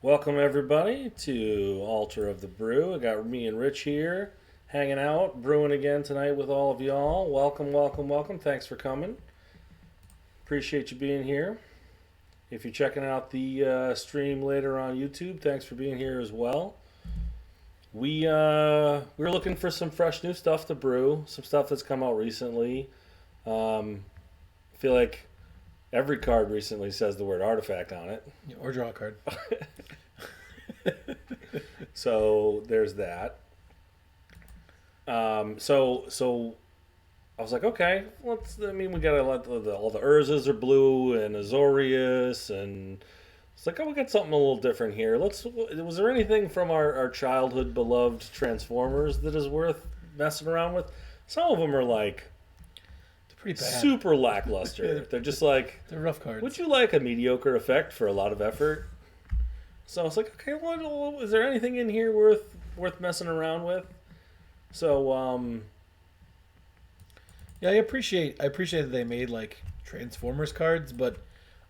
Welcome everybody to Altar of the Brew. I got me and Rich here, hanging out, brewing again tonight with all of y'all. Welcome, welcome, welcome. Thanks for coming. Appreciate you being here. If you're checking out the stream later on YouTube, thanks for being here as well. We're looking for some fresh new stuff to brew, some stuff that's come out recently. I feel like every card recently says the word artifact on it. Or draw a card. So there's that. So I was like, okay, we gotta let all the Urzas are blue and Azorius, and it's like, oh, we got something a little different here. Was there anything from our childhood beloved Transformers that is worth messing around with? Some of them are like Pretty bad. super lackluster. They're just like, they're rough cards. Would you like a mediocre effect for a lot of effort? So I was like, okay, is there anything in here worth messing around with? So yeah, I appreciate that they made like Transformers cards, but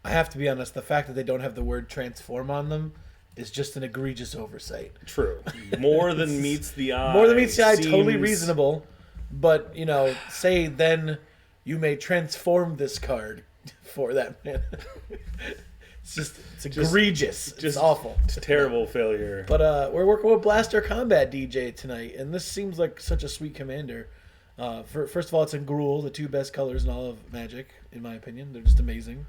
I have to be honest, the fact that they don't have the word transform on them is just an egregious oversight. True. More than meets the eye. More than meets the eye, totally reasonable. But, say then you may transform this card for that man. It's egregious. It's awful. It's a terrible failure. But we're working with Blaster Combat DJ tonight, and this seems like such a sweet commander. First of all, it's in Gruul, the two best colors in all of Magic, in my opinion. They're just amazing.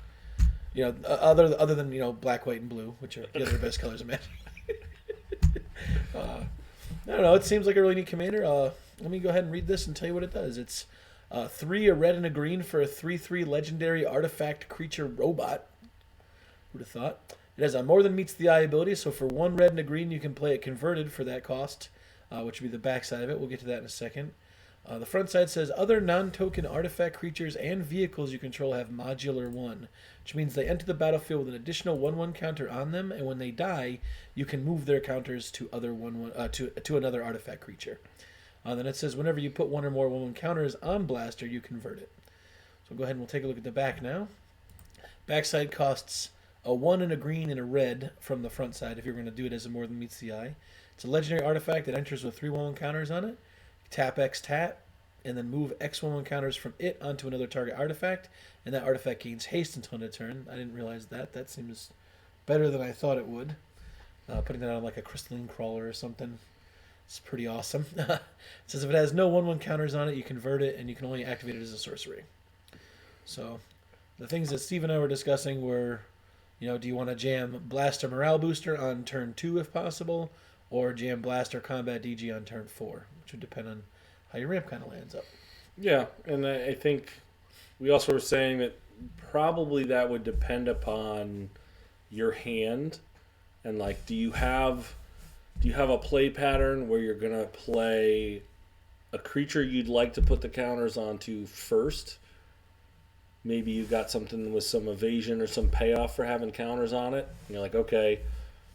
Other than black, white, and blue, which are the other best colors in Magic. I don't know. It seems like a really neat commander. Let me go ahead and read this and tell you what it does. It's 3, a red and a green for a 3/3 legendary artifact creature robot. Would have thought. It has a more than meets the eye ability, so for 1 red and a green, you can play it converted for that cost, which would be the back side of it. We'll get to that in a second. The front side says, other non-token artifact creatures and vehicles you control have Modular 1, which means they enter the battlefield with an additional 1/1 counter on them, and when they die, you can move their counters to other to another artifact creature. Then it says, whenever you put 1 or more 1/1 counters on Blaster, you convert it. So go ahead and we'll take a look at the back now. Backside costs a 1 and a green and a red from the front side if you're going to do it as a more than meets the eye. It's a legendary artifact that enters with 3 1/1 counters on it. Tap X tap, and then move X 1/1 counters from it onto another target artifact, and that artifact gains haste until end of turn. I didn't realize that. That seems better than I thought it would. Putting that on like a crystalline crawler or something. It's pretty awesome. It says if it has no 1/1 counters on it, you convert it, and you can only activate it as a sorcery. So the things that Steve and I were discussing were, do you want to jam Blaster Morale Booster on turn 2 if possible, or jam Blaster Combat DG on turn 4, which would depend on how your ramp kind of lands up. Yeah, and I think we also were saying that probably that would depend upon your hand, and like, do you have a play pattern where you're gonna play a creature you'd like to put the counters onto first? Maybe you got something with some evasion or some payoff for having counters on it. And you're like, okay,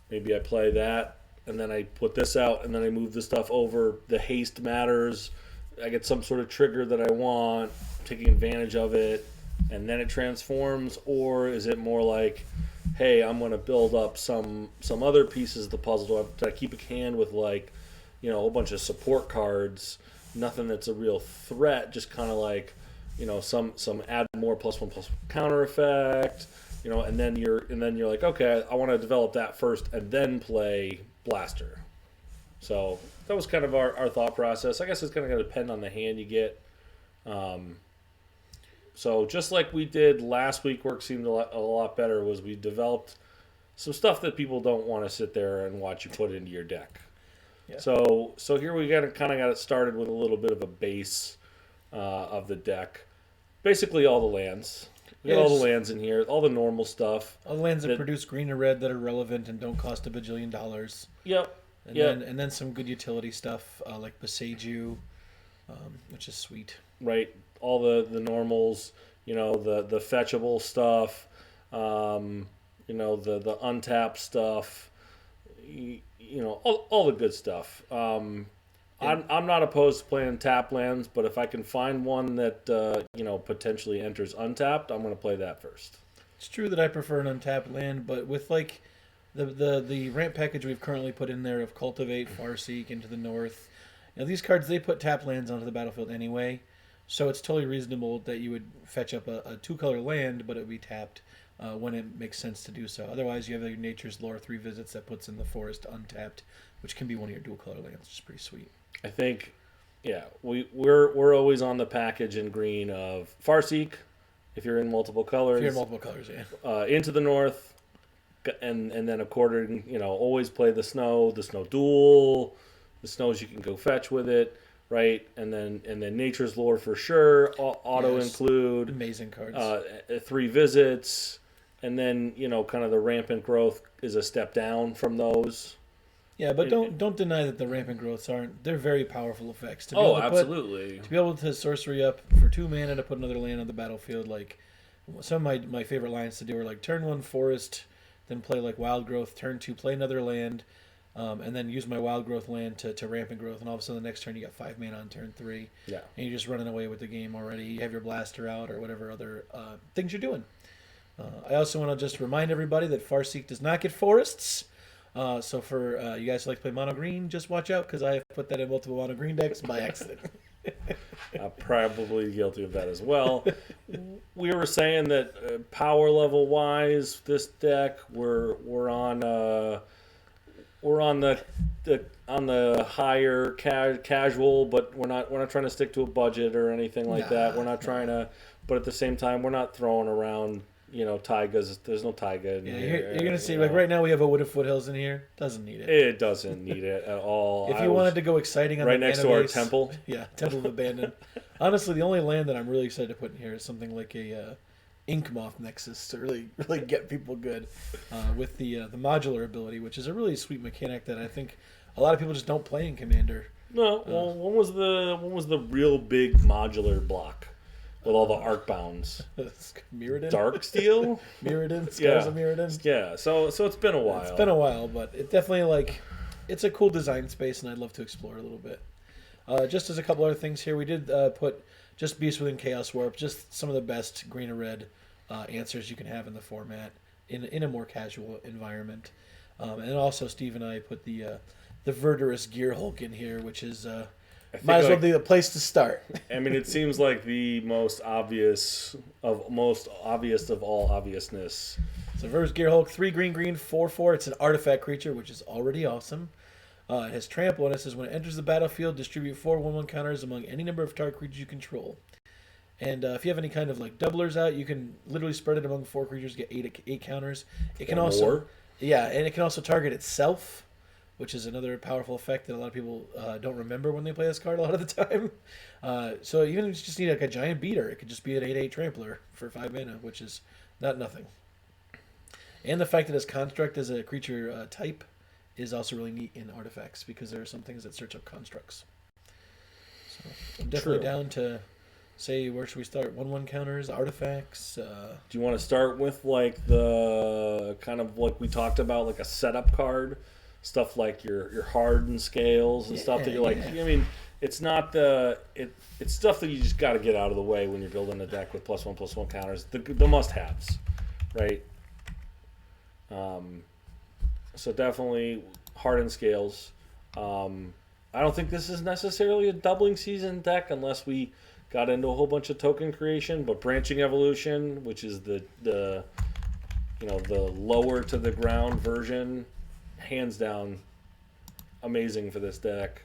maybe I play that, and then I put this out, and then I move the stuff over. The haste matters. I get some sort of trigger that I want, taking advantage of it, and then it transforms. Or is it more like, hey, I'm going to build up some other pieces of the puzzle. Do I keep a hand with like, a whole bunch of support cards, nothing that's a real threat, just kind of like, some add more +1/+1 counter effect, and then you're like, okay, I want to develop that first and then play Blaster. So that was kind of our thought process. I guess it's kind of going to depend on the hand you get. So just like we did last week, work seemed a lot better, was we developed some stuff that people don't want to sit there and watch you put into your deck. Yeah. So here we kind of got it started with a little bit of a base of the deck. Basically all the lands. We got all the lands in here, all the normal stuff. All the lands that produce green or red that are relevant and don't cost $1 billion. Yep. And then some good utility stuff like Beseiju, which is sweet. Right. All the normals, the fetchable stuff, the untapped stuff, all the good stuff. I'm not opposed to playing tap lands, but if I can find one that potentially enters untapped, I'm going to play that first. It's true that I prefer an untapped land, but with like The ramp package we've currently put in there of Cultivate, Farseek into the north. These cards, they put tap lands onto the battlefield anyway, so it's totally reasonable that you would fetch up a 2-color land, but it would be tapped when it makes sense to do so. Otherwise, you have your Nature's Lore 3 visits that puts in the forest untapped, which can be one of your dual-color lands, which is pretty sweet. I think, yeah, we're always on the package in green of Farseek, if you're in multiple colors. If you're in multiple colors, yeah. Into the north, and then a quarter, always play the snow duel. The snows you can go fetch with it, right? And then Nature's Lore for sure. Auto include. Amazing cards. 3 visits, and then kind of the rampant growth is a step down from those. Yeah, but don't deny that the rampant growths aren't. They're very powerful effects. Absolutely. To be able to sorcery up for 2 mana to put another land on the battlefield, like some of my favorite lines to do are like turn 1 forest, then play like wild growth, turn 2 play another land. And then use my wild growth land to rampant growth, and all of a sudden the next turn you got 5 mana on turn 3. Yeah. And you're just running away with the game already. You have your blaster out or whatever other things you're doing. I also want to just remind everybody that Farseek does not get forests. So for you guys who like to play mono green, just watch out because I have put that in multiple mono green decks by accident. I'm probably guilty of that as well. We were saying that power level wise, this deck we're on. We're on the higher casual, but we're not trying to stick to a budget or anything like that. We're not trying to, but at the same time, we're not throwing around taigas. There's no taiga in here. You're gonna see like right now we have a Wood of Foothills in here. Doesn't need it. It doesn't need it at all. If you wanted to go exciting on right the next to our temple, Temple of Abandon. Honestly, the only land that I'm really excited to put in here is something like a Ink Moth Nexus to really get people good with the modular ability, which is a really sweet mechanic that I think a lot of people just don't play in Commander. No, well, when was the real big modular block with all the arc bounds? Mirrodin? Darksteel? Mirrodin? Scars of Mirrodin? Yeah, so it's been a while. It's been a while, but it definitely it's a cool design space, and I'd love to explore it a little bit. Just as a couple other things here, we did put just Beast Within Chaos Warp, just some of the best green or red answers you can have in the format in a more casual environment. And also Steve and I put the Verdurous Gear Hulk in here, which is might as well be the place to start. I mean, it seems like the most obvious of all obviousness. So Verdurous Gear Hulk, 3 green, 4/4. It's an artifact creature, which is already awesome. It has trample, and it says when it enters the battlefield, distribute 4 1/1 counters among any number of target creatures you control. And if you have any kind of doublers out, you can literally spread it among 4 creatures, get 8 counters. It can also more. Yeah, and it can also target itself, which is another powerful effect that a lot of people don't remember when they play this card a lot of the time. So even if you just need a giant beater, it could just be an 8/8 trampler for 5 mana, which is not nothing. And the fact that its construct as a creature type is also really neat in artifacts because there are some things that search up constructs. So I'm definitely down to say, where should we start? 1/1 counters, artifacts. Do you want to start with the kind of like we talked about, like a setup card, stuff like your hardened scales and stuff that you're like. I mean, it's not it's stuff that you just got to get out of the way when you're building a deck with +1/+1 counters. The must-haves, right? So definitely hardened scales. I don't think this is necessarily a doubling season deck unless we got into a whole bunch of token creation, but branching evolution, which is the lower to the ground version, hands down amazing for this deck.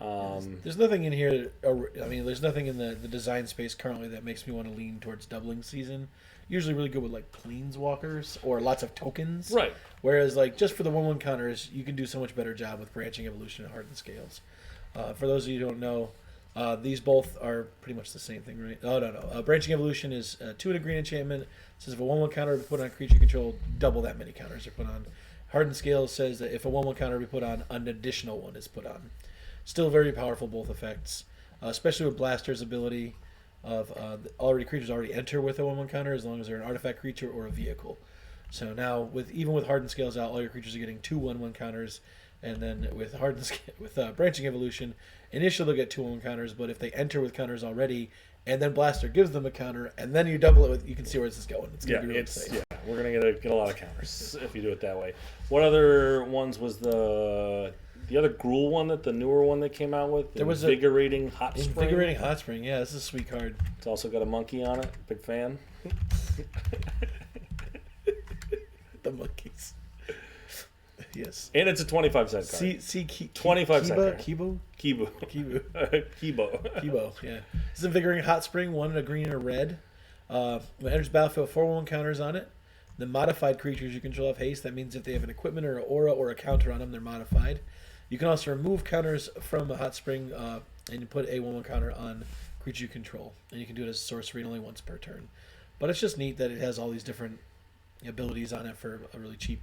There's nothing in here. There's nothing in the design space currently that makes me want to lean towards doubling season. Usually really good with planeswalkers or lots of tokens. Right. Whereas just for the 1/1 counters, you can do so much better job with branching evolution and hardened scales. For those of you who don't know, these both are pretty much the same thing, right? Oh, no. Branching evolution is 2 and a green enchantment. It says if a 1/1 counter be put on a creature you control, double that many counters are put on. Hardened scales says that if a 1/1 counter be put on, an additional one is put on. Still very powerful, both effects, especially with Blaster's ability of creatures already enter with a 1/1 counter as long as they're an artifact creature or a vehicle. So now, even with hardened scales out, all your creatures are getting 2 1/1 counters, and then with branching evolution, initially they'll get 2 1/1 counters, but if they enter with counters already and then Blaster gives them a counter, and then you double it with. You can see where this is going. It's gonna be really insane. Yeah, we're gonna get a lot of counters if you do it that way. What other ones was the other Gruul one, that the newer one that came out with? There was Invigorating Hot Spring. Invigorating Hot Spring. Yeah, this is a sweet card. It's also got a monkey on it. Big fan. The monkeys. Yes. And it's a 25-cent card. 25-cent card. Kibo? Kibo. Kibo, yeah. This is Invigorating Hot Spring, 1 in a green and a red. When it enters battlefield, 4/1 counters on it. The modified creatures you control have haste. That means if they have an equipment or an aura or a counter on them, they're modified. You can also remove counters from a Hot Spring and you put a 1/1 counter on creature you control. And you can do it as a sorcery and only once per turn. But it's just neat that it has all these different abilities on it for a really cheap,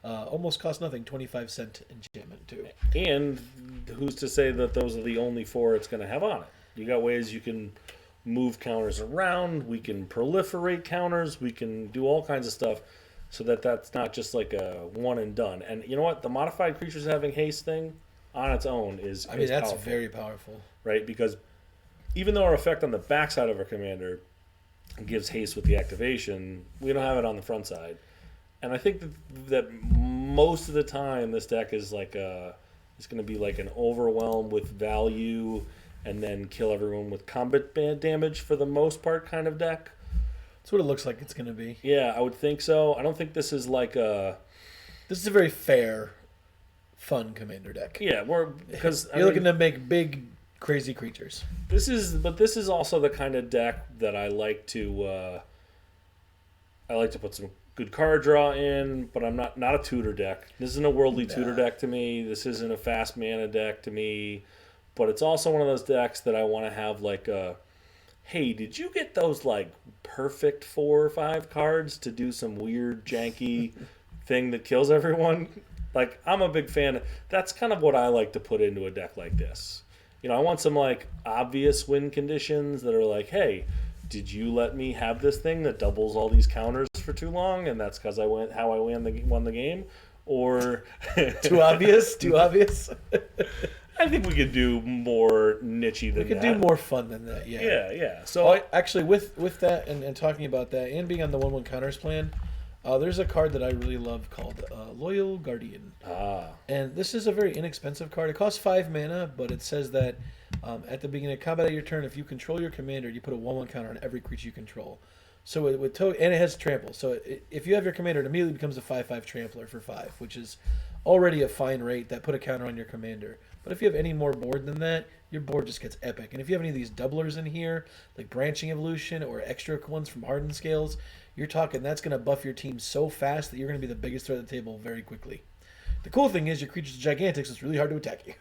almost cost nothing, 25-cent enchantment too. And who's to say that those are the only 4 it's going to have on it? You got ways you can move counters around. We can proliferate counters. We can do all kinds of stuff so that that's not just like a one and done. And you know what? The modified creatures having haste thing on its own is that's powerful, very powerful. right? Because even though our effect on the backside of our commander gives haste with the activation, we don't have it on the front side. And I think that most of the time this deck is like it's going to be like an overwhelm with value and then kill everyone with combat damage for the most part kind of deck. That's what it looks like it's going to be. Yeah, I would think so. I don't think this is like a... This is a very fair, fun commander deck. Yeah, because you're looking to make big, crazy creatures. This is also the kind of deck that I like to put some good card draw in, but I'm not a tutor deck. This isn't a worldly tutor deck to me. This isn't a fast mana deck to me. But it's also one of those decks that I want to have like a, hey, did you get those like perfect 4 or 5 cards to do some weird janky thing that kills everyone? Like, I'm a big fan. That's kind of what I like to put into a deck like this. You know, I want some like obvious win conditions that are like, hey, did you let me have this thing that doubles all these counters for too long, and that's because I won the game? Or too obvious? I think we could do more nichey than that. We could do more fun than that, yeah. Yeah. So actually, with that and talking about that and being on the 1/1 counters plan, there's a card that I really love called Loyal Guardian. And this is a very inexpensive card. It costs 5 mana, but it says that at the beginning of combat of your turn, if you control your commander, you put a 1/1 counter on every creature you control. So and it has trample. So if you have your commander, it immediately becomes a 5/5 trampler for 5, which is already a fine rate that put a counter on your commander. But if you have any more board than that, your board just gets epic. And if you have any of these doublers in here, like Branching Evolution or extra ones from Hardened Scales, you're talking that's going to buff your team so fast that you're going to be the biggest threat at the table very quickly. The cool thing is your creature's gigantic, so it's really hard to attack you.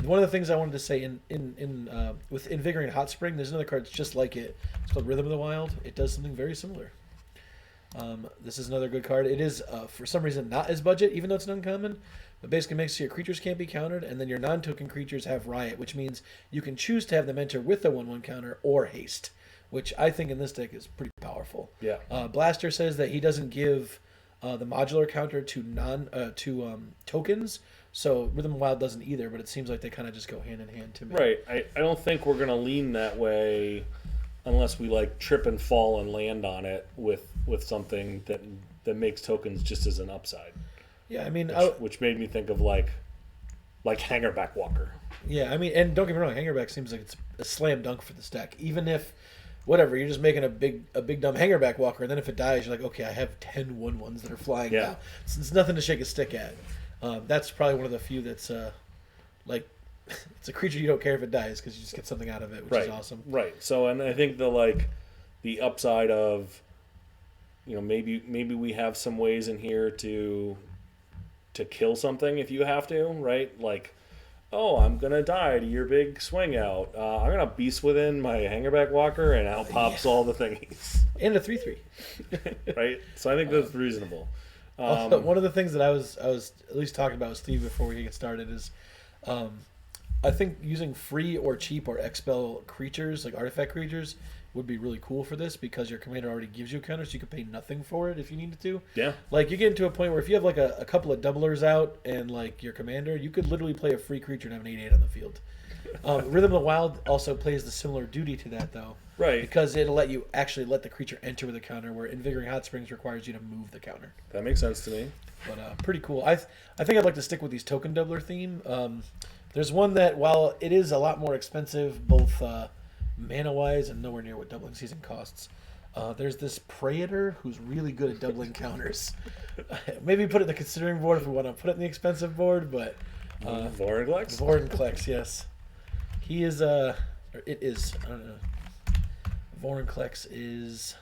One of the things I wanted to say with Invigorating Hot Spring, there's another card just like it. It's called Rhythm of the Wild. It does something very similar. This is another good card. It is, for some reason, not as budget, even though it's an uncommon. But basically makes so your creatures can't be countered, and then your non-token creatures have Riot, which means you can choose to have them enter with a 1/1 counter or haste, which I think in this deck is pretty powerful. Yeah. Blaster says that he doesn't give the modular counter to tokens, so Rhythm of the Wild doesn't either, but it seems like they kind of just go hand in hand to me. Right. I don't think we're going to lean that way unless we like trip and fall and land on it with something that makes tokens just as an upside. Yeah, I mean, which made me think of like Hangerback Walker. Yeah, I mean, and don't get me wrong, Hangerback seems like it's a slam dunk for this deck. Even if, whatever, you're just making a big dumb Hangerback Walker, and then if it dies, you're like, okay, I have 10 1/1s that are flying now. It's nothing to shake a stick at. That's probably one of the few that's like it's a creature you don't care if it dies because you just get something out of it, which is awesome. Right. So, and I think the upside of, you know, maybe we have some ways in here to kill something if you have to, right? Like, oh, I'm going to die to your big swing out. I'm going to Beast Within my Hangerback Walker, and out pops all the thingies. And a 3/3. Right? So I think that's reasonable. One of the things that I was at least talking about with Steve before we get started is I think using free or cheap or expel creatures, like artifact creatures, would be really cool for this because your commander already gives you a counter, so you could pay nothing for it if you needed to. Yeah. Like, you get into a point where if you have like a couple of doublers out and like your commander, you could literally play a free creature and have an 8/8 on the field. Rhythm of the Wild also plays the similar duty to that, though. Right. Because it'll let you actually let the creature enter with a counter, where Invigorating Hot Springs requires you to move the counter. That makes sense to me. But pretty cool. I think I'd like to stick with these token doubler theme. There's one that, while it is a lot more expensive, both mana-wise and nowhere near what Doubling Season costs, there's this Praetor who's really good at doubling counters. Maybe put it in the considering board if we want to put it in the expensive board, but... Vorinclex? Vorinclex, yes. He is, or it is, I don't know. Vorinclex is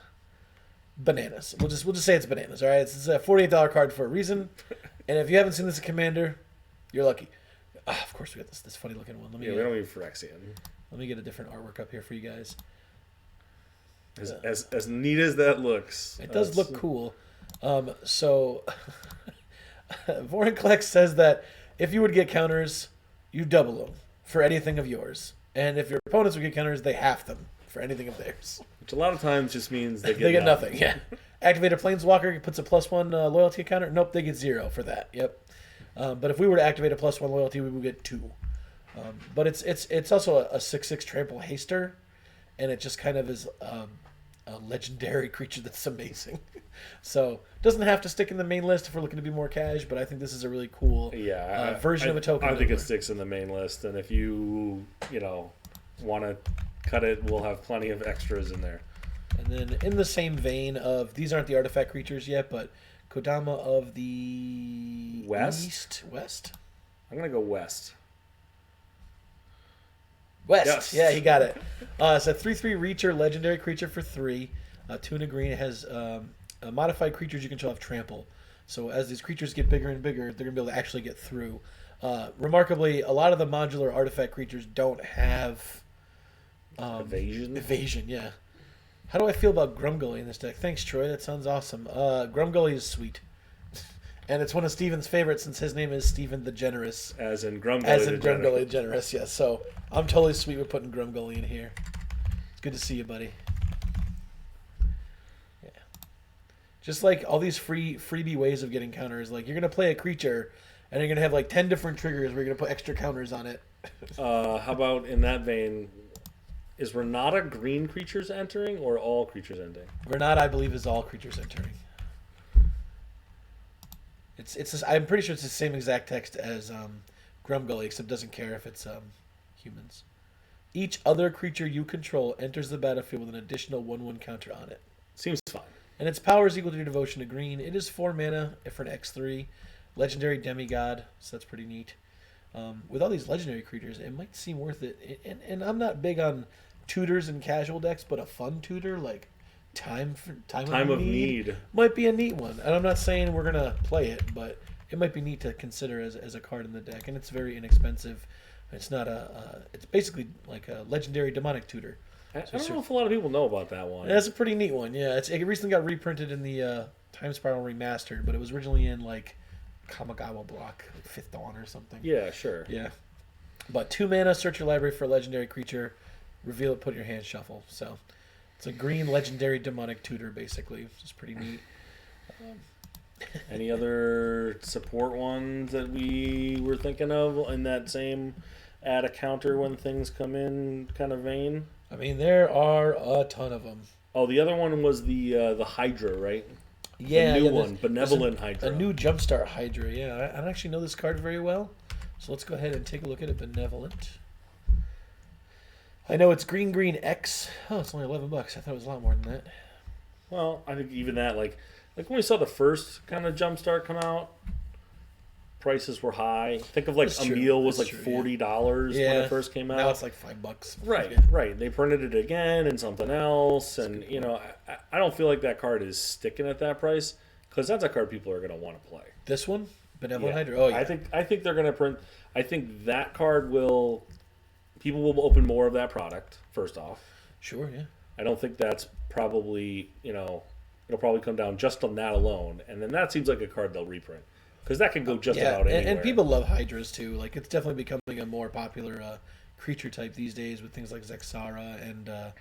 bananas. We'll just say it's bananas, all right? It's a $48 card for a reason, and if you haven't seen this at Commander, you're lucky. Of course, we got this funny looking one. We don't need Phyrexian. Let me get a different artwork up here for you guys. As neat as that looks. It does look cool. So, Vorinclex says that if you would get counters, you double them for anything of yours. And if your opponents would get counters, they half them for anything of theirs. Which a lot of times just means they get nothing. Yeah. Activate a Planeswalker, puts a +1 loyalty counter. Nope, they get 0 for that. Yep. But if we were to activate a +1 loyalty, we would get 2. But it's also a 6/6 trample haster, and it just kind of is a legendary creature that's amazing. So doesn't have to stick in the main list if we're looking to be more cash, but I think this is a really cool version of a token. I think it sticks in the main list, and if you want to cut it, we'll have plenty of extras in there. And then in the same vein of, these aren't the artifact creatures yet, but Kodama of the West? West? I'm going to go West. Yes. Yeah, he got it. It's a 3/3 Reacher, legendary creature for 3. 2 and a green. It has modified creatures you control have trample. So as these creatures get bigger and bigger, they're going to be able to actually get through. Remarkably, a lot of the modular artifact creatures don't have... Evasion, yeah. How do I feel about Grumgully in this deck? Thanks, Troy. That sounds awesome. Grumgully is sweet. And it's one of Steven's favorites since his name is Steven the Generous. As in Grumgully the Generous, yes. So I'm totally sweet with putting Grumgully in here. It's good to see you, buddy. Yeah. Just like all these freebie ways of getting counters. Like, you're going to play a creature, and you're going to have like 10 different triggers where you're going to put extra counters on it. How about in that vein... Is Renata green creatures entering or all creatures entering? Renata, I believe, is all creatures entering. I'm pretty sure it's the same exact text as Grumgully, except doesn't care if it's humans. Each other creature you control enters the battlefield with an additional 1/1 counter on it. Seems fine. And its power is equal to your devotion to green. It is 4 mana for an X3. Legendary demigod, so that's pretty neat. With all these legendary creatures, it might seem worth it. And I'm not big on tutors and casual decks, but a fun tutor like time of need might be a neat one. And I'm not saying we're gonna play it, but it might be neat to consider as a card in the deck. And it's very inexpensive. It's not it's basically like a legendary demonic tutor. I don't know if a lot of people know about that one. That's a pretty neat one. Yeah, it recently got reprinted in the Time Spiral Remastered, but it was originally in like Kamigawa block, like Fifth Dawn or something. Yeah, sure. Yeah. But 2 mana, search your library for a legendary creature, reveal it, put it in your hand, shuffle. So it's a green legendary demonic tutor, basically, which is pretty neat. Any other support ones that we were thinking of in that same add a counter when things come in kind of vein? I mean, there are a ton of them. Oh, the other one was the Hydra, right? Yeah, the new one, Benevolent Hydra. A new Jumpstart Hydra, yeah. I don't actually know this card very well, so let's go ahead and take a look at it. Benevolent. I know it's green X. Oh, it's only $11. I thought it was a lot more than that. Well, I think even that, like when we saw the first kind of Jumpstart come out, prices were high. Think of like Emil was like $40 when it first came out. Now it's like $5. Right, right. They printed it again and something else, and I don't feel like that card is sticking at that price because that's a card people are going to want to play. This one, Benevolent Hydra. Oh yeah. I think they're going to print. I think that card will. People will open more of that product. First off, sure, yeah. I don't think that's probably it'll probably come down just on that alone, and then that seems like a card they'll reprint. Because that can go just about anywhere. And people love Hydras, too. Like, it's definitely becoming a more popular creature type these days with things like Zexara and the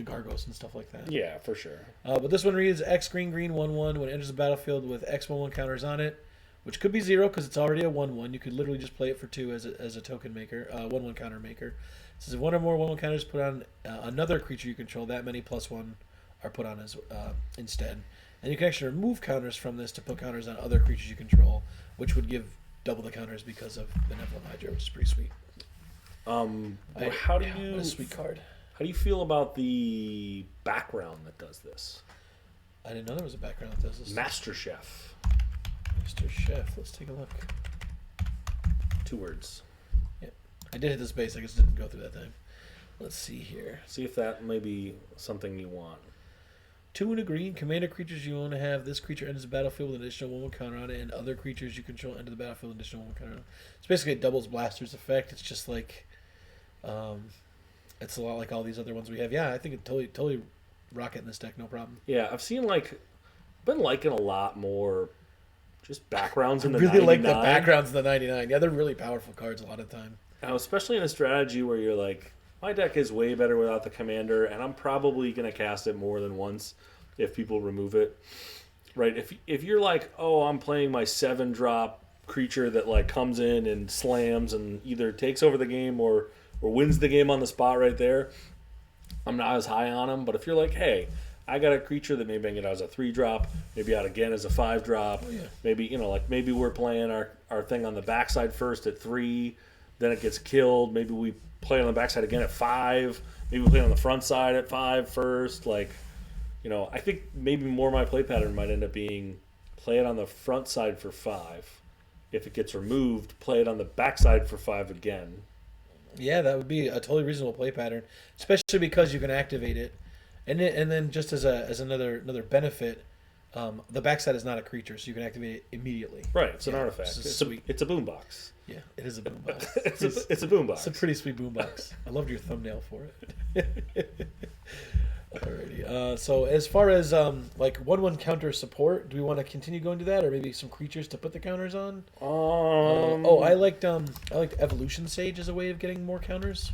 Gargos and stuff like that. Yeah, for sure. But this one reads, X green 1/1. When it enters the battlefield with X 1/1 counters on it, which could be 0 because it's already a 1/1. You could literally just play it for 2 as a token maker, 1/1 counter maker. It says if one or more 1/1 counters put on another creature you control, that many +1 are put on as instead. And you can actually remove counters from this to put counters on other creatures you control, which would give double the counters because of Benevolent Hydra, which is pretty sweet. How do you what a sweet card. How do you feel about the background that does this? I didn't know there was a background that does this. Master Chef. Mr. Chef. Let's take a look. 2 words. Yeah, I did hit this base. I just didn't go through that time. Let's see here. See if that may be something you want. 2 and a green. Commander creatures you own have this creature enters the battlefield with an additional 1/1 counter on it, and other creatures you control enter the battlefield with an additional 1/1 counter on it. It's basically a doubles Blaster's effect. It's just like, it's a lot like all these other ones we have. Yeah, I think it totally rock it in this deck, no problem. Yeah, I've seen been liking a lot more just backgrounds in the really 99. like the backgrounds in the 99. Yeah, they're really powerful cards a lot of the time. Now, especially in a strategy where you're like, my deck is way better without the commander, and I'm probably going to cast it more than once if people remove it. Right? If you're like, oh, I'm playing my 7-drop creature that like comes in and slams and either takes over the game or wins the game on the spot right there, I'm not as high on them. But if you're like, hey, I got a creature that maybe I can get out as a 3-drop, maybe out again as a 5-drop, maybe maybe we're playing our thing on the backside first at 3, then it gets killed, maybe we play it on the backside again at 5, maybe we play it on the front side at 5 first, I think maybe more my play pattern might end up being play it on the front side for 5. If it gets removed, play it on the backside for 5 again. Yeah, that would be a totally reasonable play pattern, especially because you can activate it. And then just as another benefit, the backside is not a creature, so you can activate it immediately. Right, it's an artifact. It's a boombox. Yeah, it is a boombox. it's a boombox. It's a pretty sweet boombox. I loved your thumbnail for it. Alrighty. So as far as 1/1 counter support, do we want to continue going to that, or maybe some creatures to put the counters on? I liked Evolution Sage as a way of getting more counters.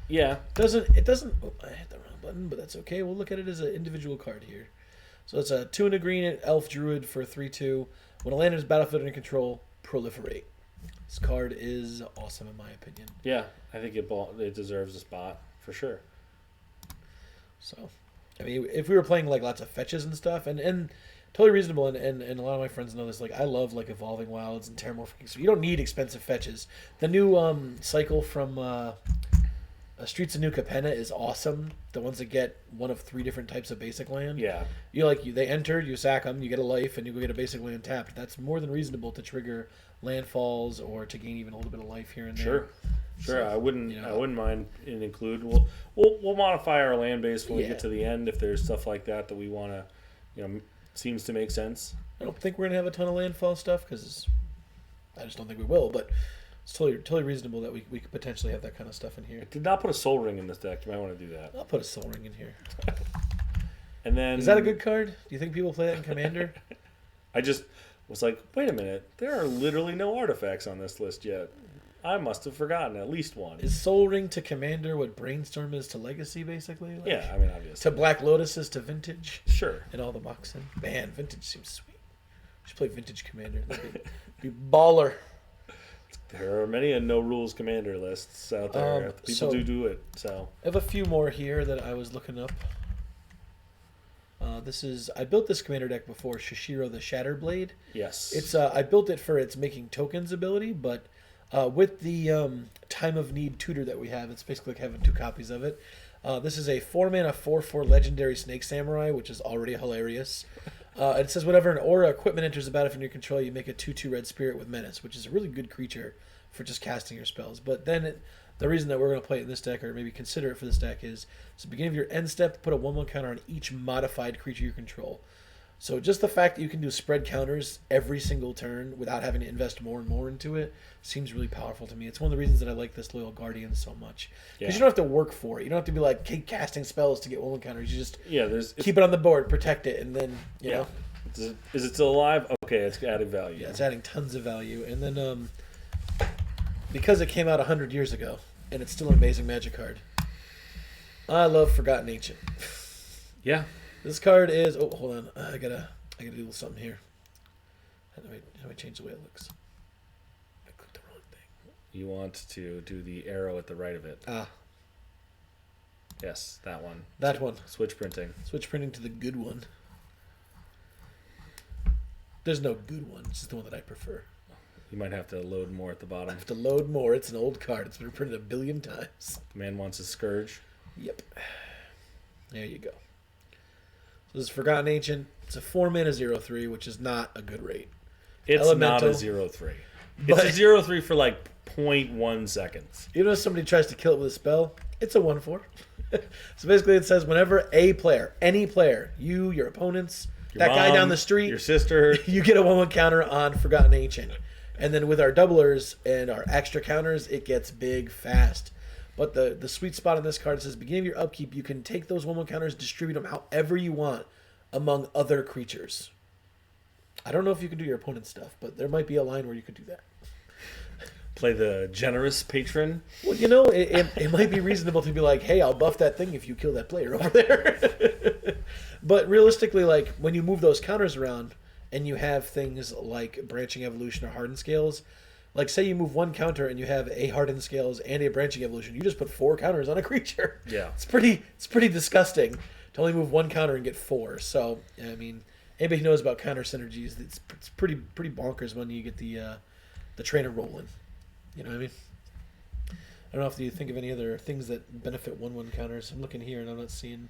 Yeah. It doesn't. Oh, I hit the wrong button, but that's okay. We'll look at it as an individual card here. So it's a 2 and a green elf druid for 3/2. When a land enters battlefield under control, proliferate. This card is awesome in my opinion. Yeah, I think it deserves a spot for sure. So, I mean, if we were playing like lots of fetches and stuff, and totally reasonable, and a lot of my friends know this. Like, I love like Evolving Wilds and Terramorphing. So you don't need expensive fetches. The new cycle from Streets of New Capenna is awesome. The ones that get one of 3 different types of basic land. Yeah. They enter, you sack them, you get a life, and you go get a basic land tapped. That's more than reasonable to trigger landfalls or to gain even a little bit of life here and there. Sure. So, I wouldn't mind an include. We'll modify our land base when we get to the end if there's stuff like that we want to, seems to make sense. I don't think we're gonna have a ton of landfall stuff because I just don't think we will. But it's totally reasonable that we could potentially have that kind of stuff in here. I did not put a Soul Ring in this deck. You might want to do that. I'll put a Soul Ring in here. And then is that a good card? Do you think people play that in Commander? I just was like, wait a minute. There are literally no artifacts on this list yet. I must have forgotten at least one. Is Soul Ring to Commander what Brainstorm is to Legacy, basically? Yeah, I mean, obviously. To Black Lotus is to Vintage? Sure. And all the boxing. Man, Vintage seems sweet. We should play Vintage Commander. That'd be baller. There are many no-rules Commander lists out there. People do it. So I have a few more here that I was looking up. I built this Commander deck before, Shishiro the Shatterblade. Yes. I built it for its making tokens ability, but with the Time of Need tutor that we have, it's basically like having 2 copies of it. This is a 4-mana 4/4 legendary Snake Samurai, which is already hilarious. It says whenever an aura equipment enters the battlefield under your control, you make a 2/2 red spirit with menace, which is a really good creature for just casting your spells. But then the reason that we're going to play it in this deck, or maybe consider it for this deck, is at the beginning of your end step, put a 1/1 counter on each modified creature you control. So just the fact that you can do spread counters every single turn without having to invest more and more into it seems really powerful to me. It's one of the reasons that I like this Loyal Guardian so much. Because you don't have to work for it. You don't have to be like keep casting spells to get 1/1 counters. You just keep it on the board, protect it, and then, you know. Is it still alive? Okay, it's adding value. Yeah, it's adding tons of value. And then because it came out 100 years ago, and it's still an amazing Magic card, I love Forgotten Ancient. Yeah. This card is... Oh, hold on. I gotta do something here. How do I change the way it looks? I clicked the wrong thing. You want to do the arrow at the right of it. Ah. Yes, that one. That one. Switch printing. Switch printing to the good one. There's no good one. It's just the one that I prefer. You might have to load more at the bottom. I have to load more. It's an old card. It's been printed 1 billion times. The man wants a Scourge. Yep. There you go. So this is Forgotten Ancient. It's a 4-mana 0/3, which is not a good rate. It's Elemental, not a 0/3. It's a 0/3 for like 0.1 seconds. Even if somebody tries to kill it with a spell, it's a 1/4. So basically it says whenever a player, any player, you, your opponents, Your that guy mom, down the street, your sister, you get a 1/1 counter on Forgotten Ancient. And then with our doublers and our extra counters, it gets big fast. But the sweet spot on this card says, beginning of your upkeep, you can take those 1/1 counters, distribute them however you want among other creatures. I don't know if you can do your opponent's stuff, but there might be a line where you could do that. play the generous patron. Well, it might be reasonable to be like, hey, I'll buff that thing if you kill that player over there. But realistically, like, when you move those counters around and you have things like Branching Evolution or Hardened Scales, like, say you move one counter and you have a Hardened Scales and a Branching Evolution, you just put 4 counters on a creature. Yeah. It's pretty disgusting to only move 1 counter and get 4. So, I mean, anybody who knows about counter synergies, it's pretty bonkers when you get the trainer rolling. You know what I mean? I don't know if you think of any other things that benefit 1/1 counters. I'm looking here and I'm not seeing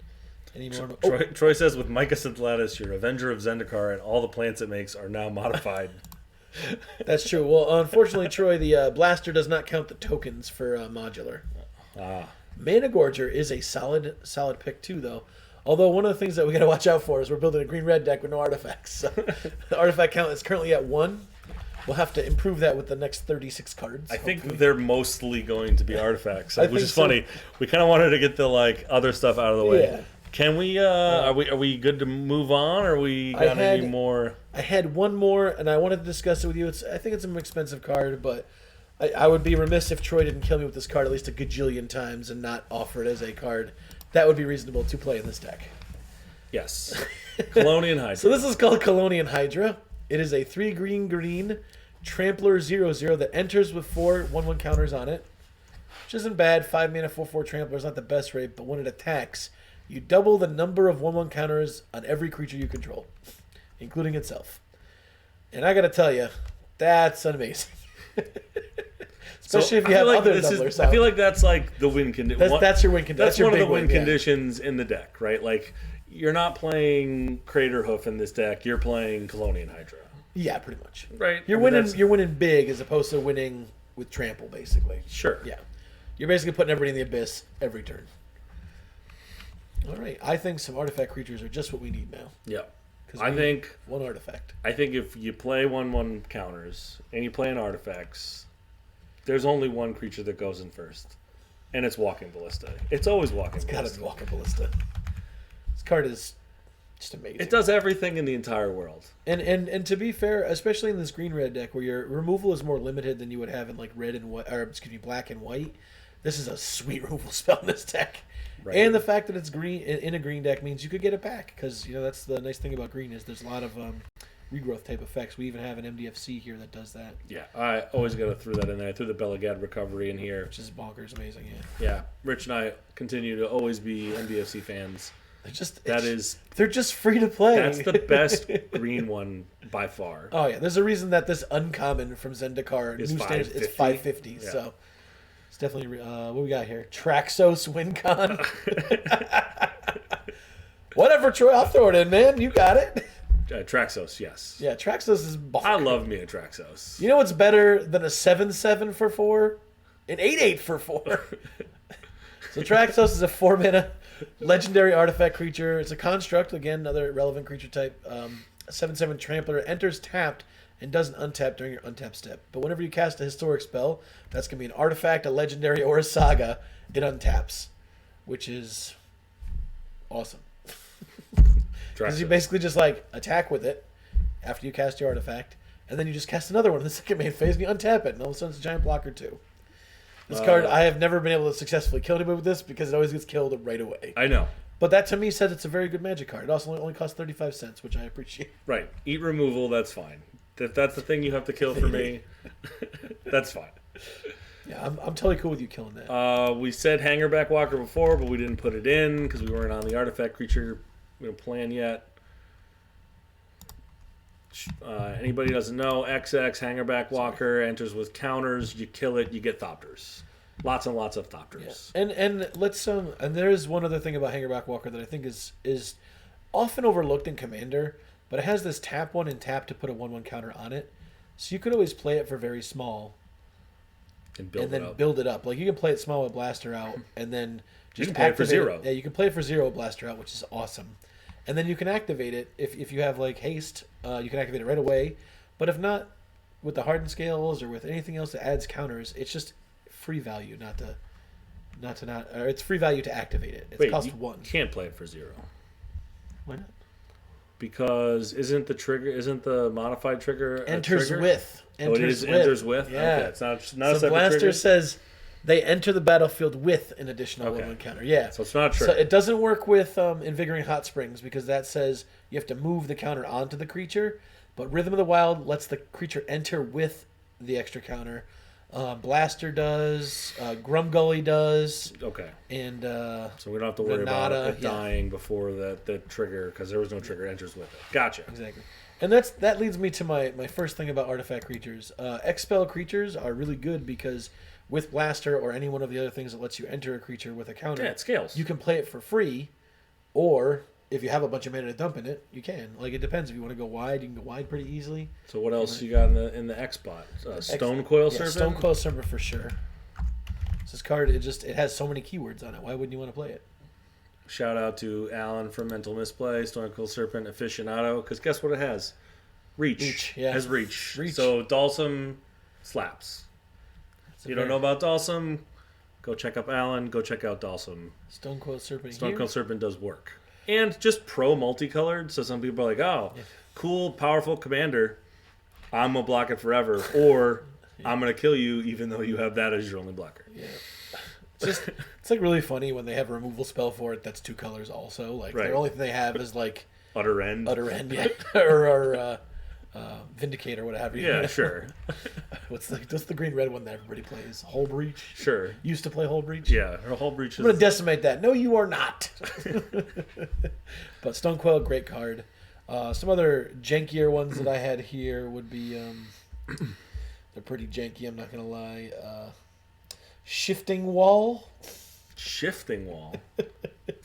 any more. Troy says, with Micah's Atlantis, your Avenger of Zendikar and all the plants it makes are now modified. That's true. Well, unfortunately, Troy, the blaster does not count the tokens for modular. Mana Gorger is a solid pick too, though. Although one of the things that we got to watch out for is we're building a green-red deck with no artifacts. So the artifact count is currently at 1. We'll have to improve that with the next 36 cards. I think they're mostly going to be artifacts, I which think is funny. We kind of wanted to get the other stuff out of the way. Yeah. Can we? Are we good to move on? Or we got any more? I had one more, and I wanted to discuss it with you. I think it's an expensive card, but I would be remiss if Troy didn't kill me with this card at least a gajillion times and not offer it as a card that would be reasonable to play in this deck. Yes. Colonian Hydra. So this is called Colonian Hydra. It is a 3/green Trampler 0/0 that enters with 4 1/1 counters on it, which isn't bad. 5 mana 4/4 Trampler is not the best rate, but when it attacks, you double the number of 1/1 counters on every creature you control, including itself. And I got to tell you, that's amazing. Especially if you have other doublers. I feel like that's like the win condition. That's your win condition. That's one of the win conditions in the deck, right? Like, you're not playing Craterhoof in this deck. You're playing Colonian Hydra. Yeah, pretty much. Right. You're winning big as opposed to winning with trample, basically. Sure. Yeah. You're basically putting everybody in the abyss every turn. All right. I think some artifact creatures are just what we need now. Yeah. I think one artifact. I think if you play 1/1 counters and you play an artifacts, there's only one creature that goes in first, and it's Walking Ballista. It's always Walking Ballista. It's got to be Walking Ballista. This card is just amazing. It does everything in the entire world. And to be fair, especially in this green-red deck where your removal is more limited than you would have in like red and white, or excuse me, black and white, this is a sweet removal spell in this deck. Right. And the fact that it's green in a green deck means you could get it back because that's the nice thing about green is there's a lot of regrowth type effects. We even have an MDFC here that does that. Yeah, I always got to throw that in there. I threw the Belagad recovery in here, which is bonkers amazing. Yeah, Rich and I continue to always be MDFC fans. They're just free to play. That's the best green one by far. Oh yeah, there's a reason that this uncommon from Zendikar new standards is 550. Yeah. So it's definitely what we got here. Traxos WinCon. Whatever, Troy. I'll throw it in, man. You got it. Traxos, yes. Yeah, Traxos is bonkers. I love me a Traxos. You know what's better than a 7/7 for 4? An 8/8 for 4. So Traxos is a 4-mana legendary artifact creature. It's a construct, again, another relevant creature type. A 7/7 Trampler enters tapped and doesn't untap during your untap step. But whenever you cast a historic spell, that's going to be an artifact, a legendary, or a saga, it untaps, which is awesome. Because you basically just like attack with it after you cast your artifact, and then you just cast another one in the second main phase and you untap it, and all of a sudden it's a giant blocker too. This card, I have never been able to successfully kill anybody with this because it always gets killed right away. I know. But that to me says it's a very good Magic card. It also only costs 35 cents, which I appreciate. Right. Eat removal, that's fine. If that's the thing you have to kill for me, that's fine. Yeah, I'm totally cool with you killing that. We said Hangerback Walker before, but we didn't put it in because we weren't on the artifact creature plan yet. Anybody doesn't know, XX Hangerback Walker enters with counters. You kill it, you get Thopters. Lots and lots of Thopters. Yeah. And let's and there is one other thing about Hangerback Walker that I think is often overlooked in Commander, but it has this tap 1 and tap to put a 1/1 counter on it, so you could always play it for very small. And then build it up. Like you can play it small with Blaster out, and then just you can play it for 0. Yeah, you can play it for 0 with Blaster out, which is awesome. And then you can activate it if you have like haste. You can activate it right away. But if not, with the hardened scales or with anything else that adds counters, it's just free value, or it's free value to activate it. It's cost 1. You can't play it for 0. Why not? Because isn't the modified trigger enters with? Enters with. Yeah, okay. It's not so a Blaster trigger? says they enter the battlefield with an additional 1/1 counter. Yeah, so it's not true. So it doesn't work with Invigorating Hot Springs because that says you have to move the counter onto the creature. But Rhythm of the Wild lets the creature enter with the extra counter. Blaster does. Grumgully does. Okay. And so we don't have to worry about it dying before the trigger because there was no trigger enters with it. Gotcha. Exactly. And that leads me to my first thing about artifact creatures. Expel creatures are really good because with Blaster or any one of the other things that lets you enter a creature with a counter, it scales. You can play it for free, or if you have a bunch of mana to dump in it, you can. Like, it depends. If you want to go wide, you can go wide pretty easily. So what else you got in the X spot? Stone Coil Serpent? Stone Coil Serpent for sure. This card, it has so many keywords on it. Why wouldn't you want to play it? Shout out to Alan from Mental Misplay, Stone Coil Serpent Aficionado, because guess what it has? Reach. Yeah. It has reach. So Dalsum slaps. You don't know about Dalsum? Go check up Alan. Go check out Dalsum. Stone Coil Serpent. Stone Coil Serpent does work. And just pro multicolored, so some people are like, oh, cool, powerful commander. I'm going to block it forever. Or I'm going to kill you even though you have that as your only blocker. Yeah. It's like really funny when they have a removal spell for it that's 2 colors also. Like, the only thing they have is like... Utter End, yeah. or Vindicate or whatever. Yeah, sure. What's the green-red one that everybody plays? Whole Breach? Sure. Used to play Whole Breach? Yeah, her Whole Breach is... I'm going to decimate that. No, you are not. But Stone Coil, great card. Some other jankier ones that I had here would be... they're pretty janky, I'm not going to lie. Shifting Wall. Shifting Wall?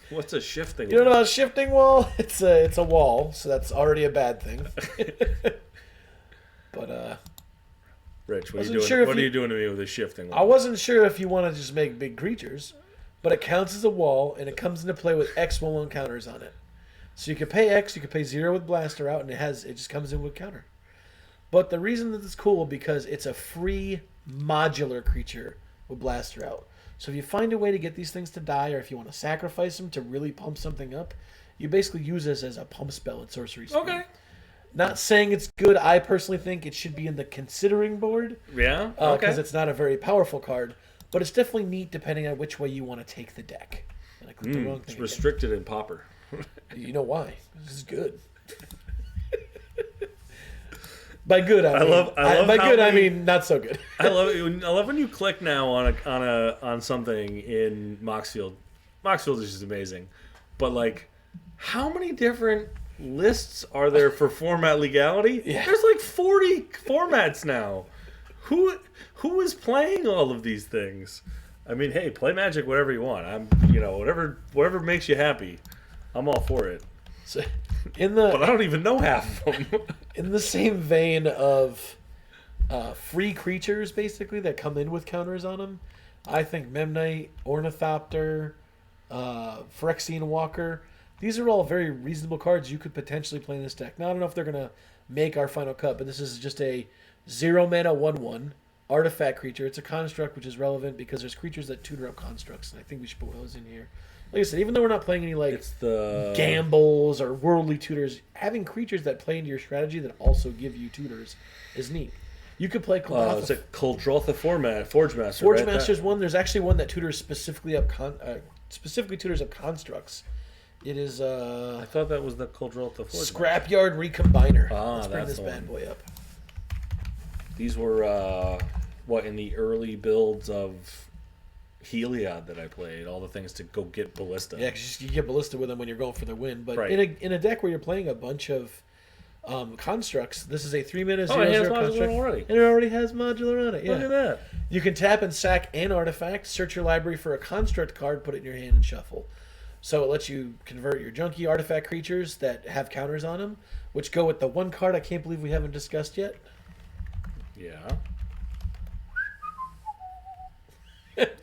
What's a shifting wall? You don't know about shifting wall? It's a wall, so that's already a bad thing. But Rich, what are you doing to me with a shifting wall? I wasn't sure if you want to just make big creatures, but it counts as a wall, and it comes into play with X 1/1 counters on it. So you can pay X, you can pay 0 with Blaster out, and it just comes in with counter. But the reason that it's cool because it's a free modular creature with Blaster out. So if you find a way to get these things to die, or if you want to sacrifice them to really pump something up, you basically use this as a pump spell in Sorcery Speed. Okay. Not saying it's good. I personally think it should be in the considering board. Yeah. Okay. Because it's not a very powerful card, but it's definitely neat depending on which way you want to take the deck. And I clicked the wrong thing. It's restricted in Pauper. You know why? This is good. By good, I mean not so good. I love when you click now on something in Moxfield. Moxfield is just amazing, but like, how many different lists are there for format legality? Yeah. There's like 40 formats now. Who is playing all of these things? I mean, hey, play Magic whatever you want. Whatever makes you happy. I'm all for it. So, but I don't even know half of them. In the same vein of free creatures, basically, that come in with counters on them, I think Memnite, Ornithopter, Phyrexian Walker, these are all very reasonable cards you could potentially play in this deck. Now, I don't know if they're going to make our final cut, but this is just a 0 mana 1/1 artifact creature. It's a construct, which is relevant because there's creatures that tutor up constructs, and I think we should put those in here. Like I said, even though we're not playing any gambles or worldly tutors, having creatures that play into your strategy that also give you tutors is neat. You could play Kuldratha. It's a Kuldratha format, Forge Master. Forge Master's one. There's actually one that tutors specifically tutors up constructs. It is. I thought that was the Kuldratha Forge Scrapyard Recombiner. Ah, Let's bring that's this bad boy up. These were in the early builds of Heliod that I played. All the things to go get ballista. Yeah, 'cause you get ballista with them when you're going for the win. But Right. in a deck where you're playing a bunch of constructs, this is a 3-mana It 0/0 has construct. modular already. And it already has modular on it. Yeah. Look at that. You can tap and sack an artifact, search your library for a construct card, put it in your hand, and shuffle. So it lets you convert your junky artifact creatures that have counters on them, which go with the one card I can't believe we haven't discussed yet. Yeah.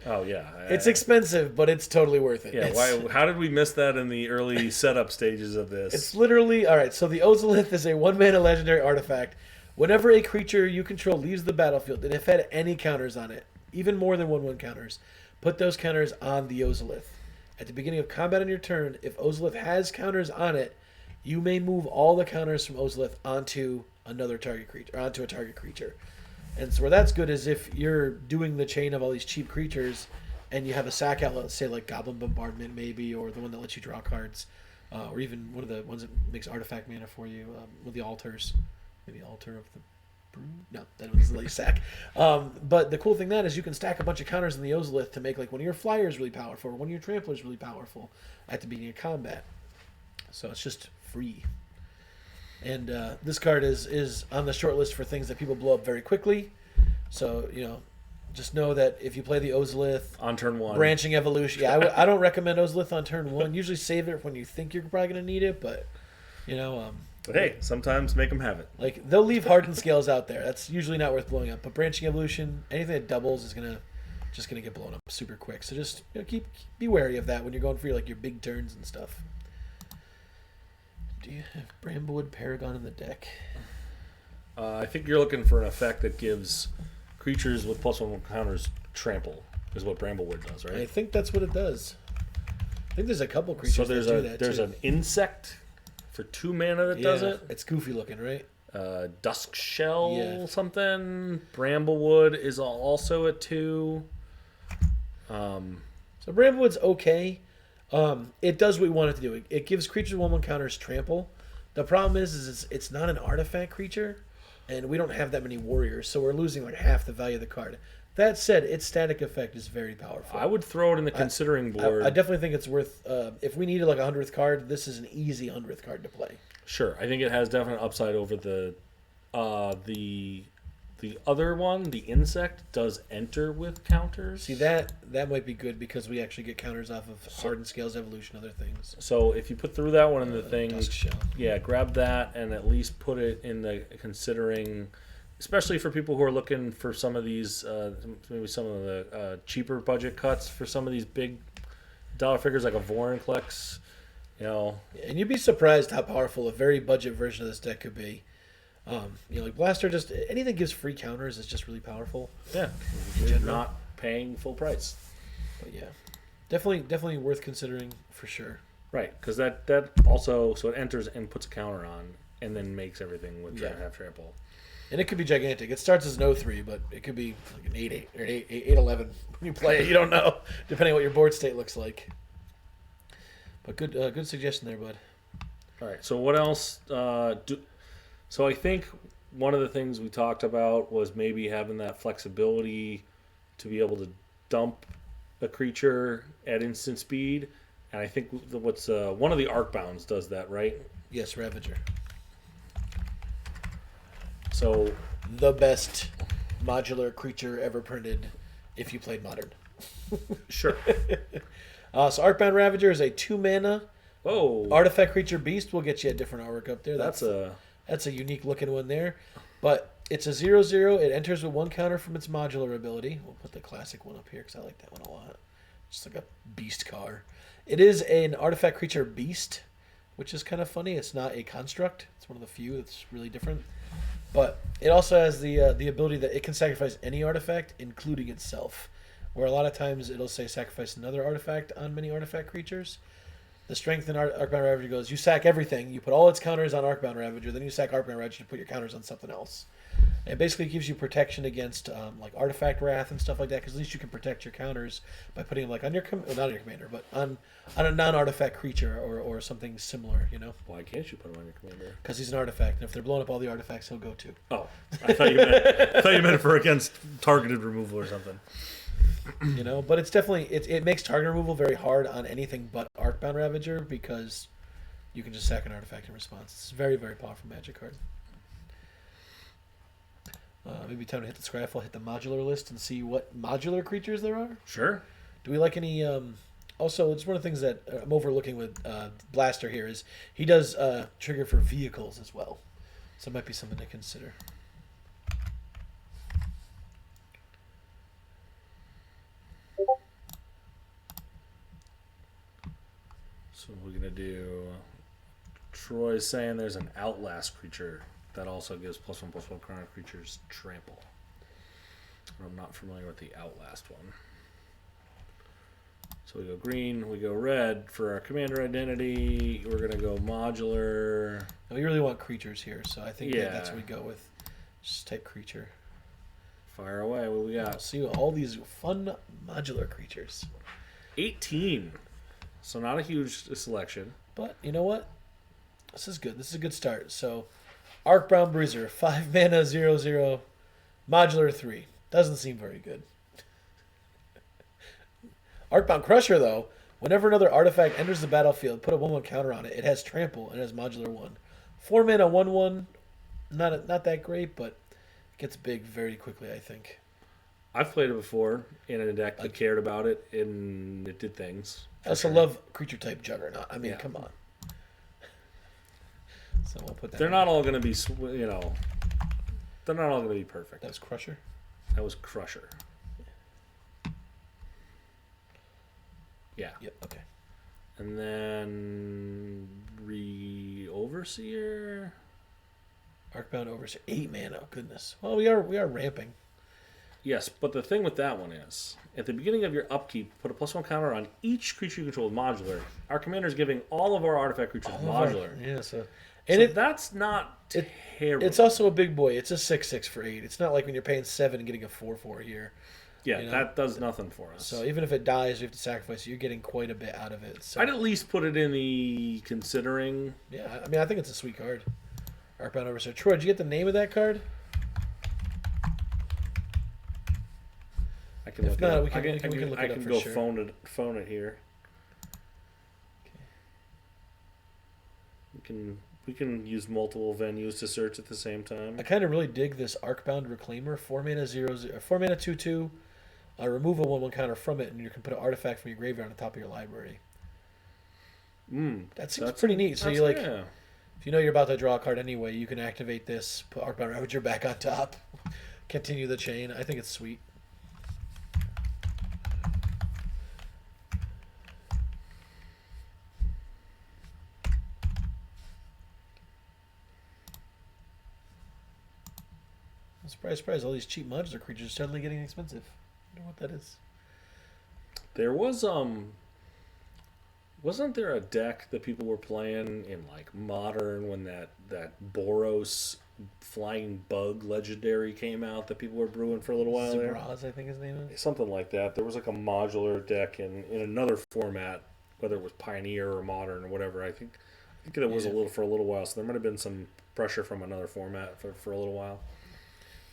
Oh yeah. It's expensive, but it's totally worth it. Yeah. It's- How did we miss that in the early setup stages of this? It's literally alright. So the Ozolith is a 1-mana legendary artifact. Whenever a creature you control leaves the battlefield and if had any counters on it, even more than 1/1 counters, put those counters on the Ozolith. At the beginning of combat on your turn, if Ozolith has counters on it, you may move all the counters from Ozolith onto another target creature, or onto a target creature. And so where that's good is if you're doing the chain of all these cheap creatures, and you have a sack outlet, say like Goblin Bombardment maybe, or the one that lets you draw cards, or even one of the ones that makes artifact mana for you, with the altars, maybe Altar of the Brew. No, that was the sack. But the cool thing that is you can stack a bunch of counters in the Ozolith to make like one of your flyers really powerful, or one of your tramplers really powerful at the beginning of combat. So it's just free. And this card is on the short list for things that people blow up very quickly. So, just know that if you play the Ozolith on turn 1. Branching Evolution, yeah, I don't recommend Ozolith on turn 1. Usually save it when you think you're probably going to need it, but, But hey, sometimes make them have it. like, they'll leave Hardened Scales out there. That's usually not worth blowing up. But Branching Evolution, anything that doubles is just gonna get blown up super quick. So just be wary of that when you're going for your big turns and stuff. Do you have Bramblewood Paragon in the deck? I think you're looking for an effect that gives creatures with +1 counters trample, is what Bramblewood does, right? I think that's what it does. I think there's a couple creatures So that do that there's too. an insect for 2 mana that does it. It's goofy looking, right? Dusk Shell Yeah. something. Bramblewood is also a 2. So Bramblewood's okay. It does what we want it to do. It gives creatures 1/1 counters trample. The problem is it's not an artifact creature, and we don't have that many warriors, so we're losing like half the value of the card. That said, its static effect is very powerful. I would throw it in the considering board. I definitely think it's worth. If we needed like a 100th card, this is an easy 100th card to play. Sure, I think it has definite upside over the other one. The insect does enter with counters. See that might be good because we actually get counters off of Hardened Scales Evolution, other things. So if you put through that one in the thing, Dusk Shell. yeah, grab that and at least put it in the considering, especially for people who are looking for some of these, maybe some of the cheaper budget cuts for some of these big dollar figures like a Vorinclex, And you'd be surprised how powerful a very budget version of this deck could be. Like Blaster, just anything that gives free counters is just really powerful. Yeah, you're not paying full price. But yeah, definitely worth considering for sure. Right, because that also, so it enters and puts a counter on and then makes everything with half trample. And it could be gigantic. It starts as an 0/3, but it could be like an 8/8 or 8/11 when you play it. You don't know, depending on what your board state looks like. But good suggestion there, bud. All right, so what else? So I think one of the things we talked about was maybe having that flexibility to be able to dump a creature at instant speed, and I think what's one of the Arcbounds does that, right? Yes, Ravager. So The best modular creature ever printed if you played Modern. sure. So Arcbound Ravager is a 2-mana Oh, artifact creature beast. We'll get you a different artwork up there. that's a unique looking one there. But it's a 0/0. It enters with 1 counter from its modular ability. We'll put the classic one up here because I like that one a lot. Just like a beast car. It is an artifact creature beast, which is kind of funny. It's not a construct. It's one of the few that's really different. But it also has the ability that it can sacrifice any artifact, including itself. Where a lot of times it'll say sacrifice another artifact on many artifact creatures. The strength in Arcbound Ravager goes, you sack everything, you put all its counters on Arcbound Ravager, then you sack Arcbound Ravager to put your counters on something else. It basically gives you protection against like artifact wrath and stuff like that. Because at least you can protect your counters by putting them like on your well, not on your commander, but on a non-artifact creature or something similar. You know. Why can't you put him on your commander? Because he's an artifact, and if they're blowing up all the artifacts, he'll go too. Oh, I thought you meant for against targeted removal or something. You know, but it's definitely it makes target removal very hard on anything but Arcbound Ravager because you can just sack an artifact in response. It's a very, very powerful Magic card. Maybe time to hit the Scryfall, hit the modular list, and see what modular creatures there are. Sure. Do we like any? Also, it's one of the things that I'm overlooking with Blaster here is he does trigger for vehicles as well, so it might be something to consider. So we're gonna do. Troy's saying there's an Outlast creature that also gives +1/+1 Chrono creatures trample. I'm not familiar with the Outlast one. So we go green, we go red for our commander identity. We're gonna go modular. And we really want creatures here, so I think that's what we go with. Just type creature. Fire away. What do we got? See all these fun modular creatures. 18. So not a huge selection. But you know what? This is good. This is a good start. So, Arcbound Bruiser, 5 mana, 0/0, modular 3. Doesn't seem very good. Arcbound Crusher, though, whenever another artifact enters the battlefield, put a 1/1 counter on it. It has trample and it has modular 1. 4 mana, 1/1. Not that great, but it gets big very quickly, I think. I've played it before in a deck that cared about it, and it did things. I also love creature type Juggernaut. I mean, come on. So we'll put that. They're not all going to be, they're not all going to be perfect. That was Crusher. That was Crusher. Yeah. Yep. Okay. And then Overseer. Arcbound Overseer, 8 mana. Oh, goodness. Well, we are ramping. Yes, but the thing with that one is, at the beginning of your upkeep, put a +1 counter on each creature you control with modular. Our commander is giving all of our artifact creatures modular. So that's not terrible. It's also a big boy. It's a 6/6 for 8. It's not like when you're paying 7 and getting a 4/4 here. Yeah, that does nothing for us. So even if it dies, you have to sacrifice it. You're getting quite a bit out of it. So. I'd at least put it in the considering. Yeah, I mean, I think it's a sweet card. Arcbound Overseer. Troy, did you get the name of that card? I can look it up. I can go sure. phone it here. Okay. We can use multiple venues to search at the same time. I kind of really dig this Arcbound Reclaimer. 4 mana 0/0, 4 mana 2/2. Remove a 1/1 counter from it, and you can put an artifact from your graveyard on the top of your library. That seems pretty neat. So you if you know you're about to draw a card anyway, you can activate this, put Arcbound Ravager back on top, continue the chain. I think it's sweet. Surprise, surprise, all these cheap modular creatures are suddenly getting expensive. I wonder what that is. There was, wasn't there a deck that people were playing in, like, Modern when that Boros Flying Bug Legendary came out that people were brewing for a little while there? Zabraz, I think his name is. Something like that. There was, like, a modular deck in another format, whether it was Pioneer or Modern or whatever. I think there was for a little while, so there might have been some pressure from another format for a little while.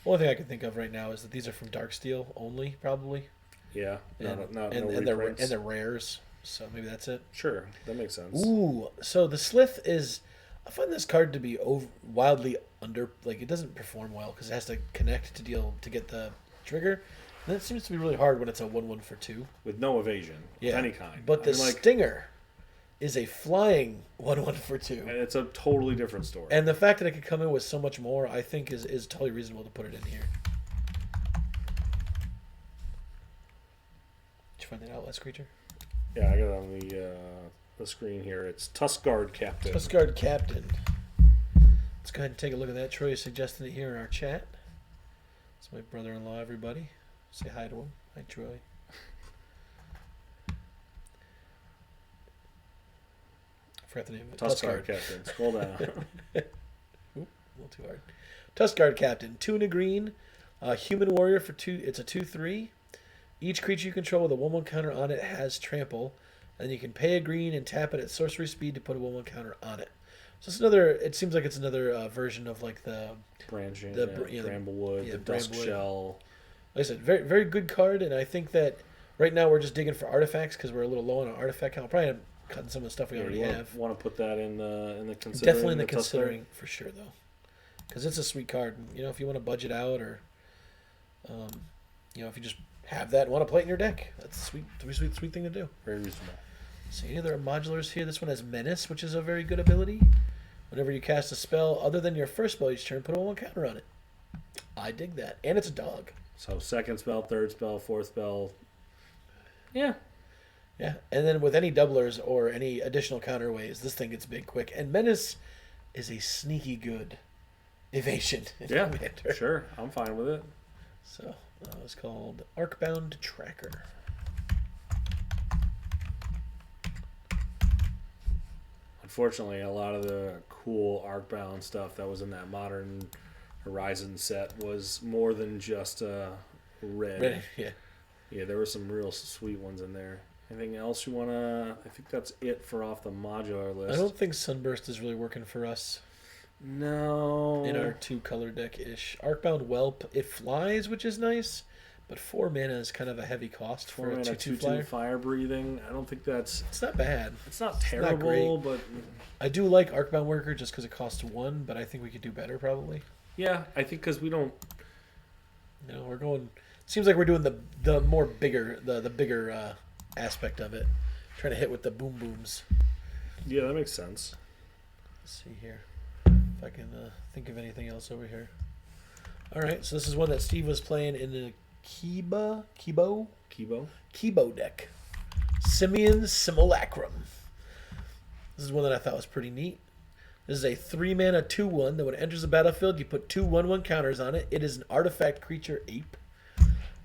Only thing I can think of right now is that these are from Darksteel only, probably. Yeah, and they're rares, so maybe that's it. Sure, that makes sense. Ooh, so the Slith is. I find this card to be wildly under. Like, it doesn't perform well because it has to connect to get the trigger. And that seems to be really hard when it's a 1/1 for 2 with no evasion of any kind. But the Stinger is a flying 1/1 for 2. And it's a totally different story. And the fact that it could come in with so much more, I think, is totally reasonable to put it in here. Did you find that Outlast creature? Yeah, I got it on the screen here. It's Tuskguard Captain. Tuskguard Captain. Let's go ahead and take a look at that. Troy is suggesting it here in our chat. It's my brother-in-law, everybody. Say hi to him. Hi, Troy. I forgot the name of it. Tuskguard Captain. Scroll down. Oop, a little too hard. Tuskguard Captain, 2 and a green. Human Warrior for 2. It's a 2/3. Each creature you control with a 1/1 counter on it has trample. And you can pay a green and tap it at sorcery speed to put a 1/1 counter on it. So it's another. It seems like it's another version of like the branching, the Bramblewood, the Dusk Shell. Like I said, very very good card, and I think that right now we're just digging for artifacts because we're a little low on our artifact count. Probably cutting some of the stuff we already have. Want to put that in the considering? Definitely in the considering for sure though, because it's a sweet card. You know, if you want to budget out or, if you just have that and want to play it in your deck, that's a sweet thing to do. Very reasonable. So there are modulars here. This one has Menace, which is a very good ability. Whenever you cast a spell other than your first spell each turn, put a 1 counter on it. I dig that. And it's a dog. So second spell, third spell, fourth spell. Yeah. Yeah. And then with any doublers or any additional counterways, this thing gets big quick. And Menace is a sneaky good evasion. Yeah, Commander. Sure. I'm fine with it. So it's called Arcbound Tracker. Unfortunately, a lot of the cool Arcbound stuff that was in that Modern Horizon set was more than just red. Yeah. Yeah, there were some real sweet ones in there. Anything else you want to... I think that's it for off the modular list. I don't think Sunburst is really working for us. No. In our 2-color deck-ish. Arcbound Whelp, it flies, which is nice. But 4 mana is kind of a heavy cost for a 2/2 fire breathing. I don't think that's... It's not bad. It's not terrible, but... I do like Arcbound Worker just because it costs 1, but I think we could do better probably. Yeah, I think because we don't... We're going... Seems like we're doing the more bigger... The bigger aspect of it. Trying to hit with the boom booms. Yeah, that makes sense. Let's see here. If I can think of anything else over here. Alright, so this is one that Steve was playing in the Kibo deck. Simeon Simulacrum. This is one that I thought was pretty neat. This is a 3-mana 2/1 that when it enters the battlefield, you put 2 1/1 counters on it. It is an artifact creature ape.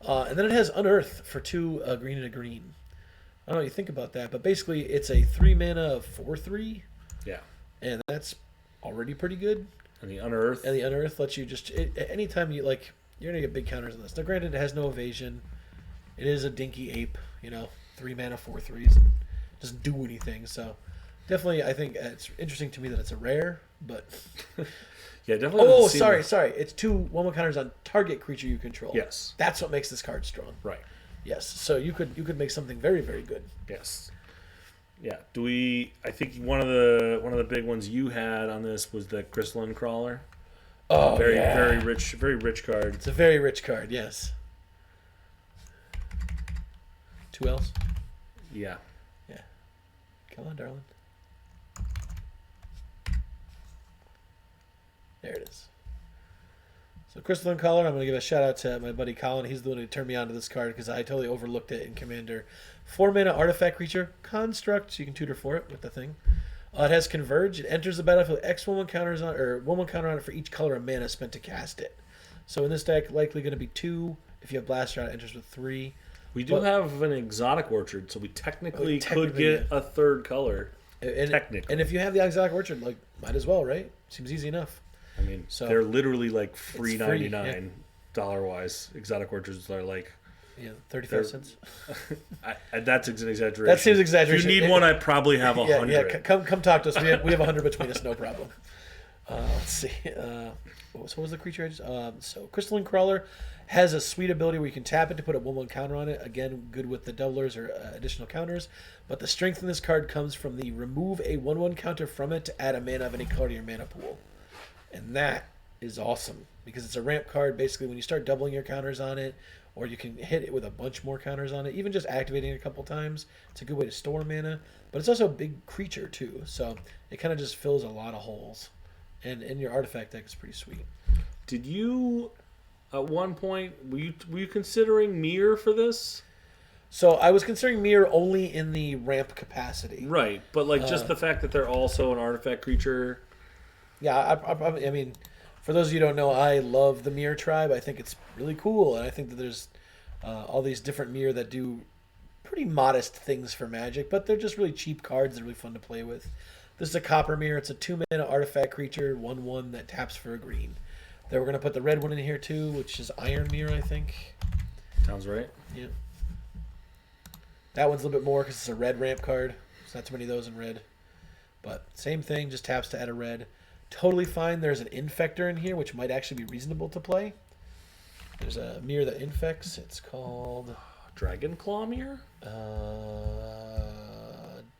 And then it has Unearth for 2 green and a green. I don't know what you think about that, but basically it's a 3-mana 4/3. Yeah. And that's already pretty good. And the Unearth lets you just... anytime you, like... You're going to get big counters on this. Now, granted, it has no evasion. It is a dinky ape, 3 mana, 4/3s. Doesn't do anything, so... Definitely, I think it's interesting to me that it's a rare, but... Yeah, definitely. Oh, sorry. It's 2 1/1 counters on target creature you control. Yes. That's what makes this card strong. Right. Yes, so you could make something very, very good. Yes. Yeah. I think one of the big ones you had on this was the Crystalline Crawler. Oh, very yeah. very rich card. It's a very rich card, yes. 2 L's? Yeah. Yeah. Come on, darling. There it is. So Crystalline Collar, I'm going to give a shout out to my buddy Colin. He's the one who turned me on to this card because I totally overlooked it in Commander. 4 mana artifact creature, construct, so you can tutor for it with the thing. It has Converge. It enters the battlefield. X 1/1 counters on, or 1/1 counter on it for each color of mana spent to cast it. So in this deck, likely going to be 2. If you have Blaster out, it enters with 3. We do have an Exotic Orchard, so we technically could get a third color. Technically. And if you have the Exotic Orchard, might as well, right? Seems easy enough. I mean, they're literally like $3.99 dollar-wise. Exotic Orchards are like... Yeah, 35 cents. That's an exaggeration. That seems exaggeration. If you need one, I probably have 100. Yeah, come talk to us. We have 100 between us, no problem. Let's see. What was the creature? So Crystalline Crawler has a sweet ability where you can tap it to put a 1/1 counter on it. Again, good with the doublers or additional counters. But the strength in this card comes from the remove a 1/1 counter from it to add a mana of any color to your mana pool. And that is awesome because it's a ramp card. Basically, when you start doubling your counters on it, or you can hit it with a bunch more counters on it, even just activating it a couple times, it's a good way to store mana. But it's also a big creature too, so it kind of just fills a lot of holes. And your artifact deck is pretty sweet. Did you, at one point, were you considering Mirror for this? So I was considering Mirror only in the ramp capacity. Right, but just the fact that they're also an artifact creature. Yeah, I mean, for those of you who don't know, I love the Mirror tribe. I think it's really cool, and I think that there's all these different Mirror that do pretty modest things for Magic, but they're just really cheap cards. They're really fun to play with. This is a Copper Mirror. It's a 2-mana artifact creature, 1/1 that taps for a green. Then we're going to put the red one in here too, which is Iron Mirror, I think. Sounds right. Yeah. That one's a little bit more because it's a red ramp card. There's not too many of those in red. But same thing, just taps to add a red. Totally fine. There's an Infector in here, which might actually be reasonable to play. There's a mirror that infects. It's called... Dragon Claw Mirror?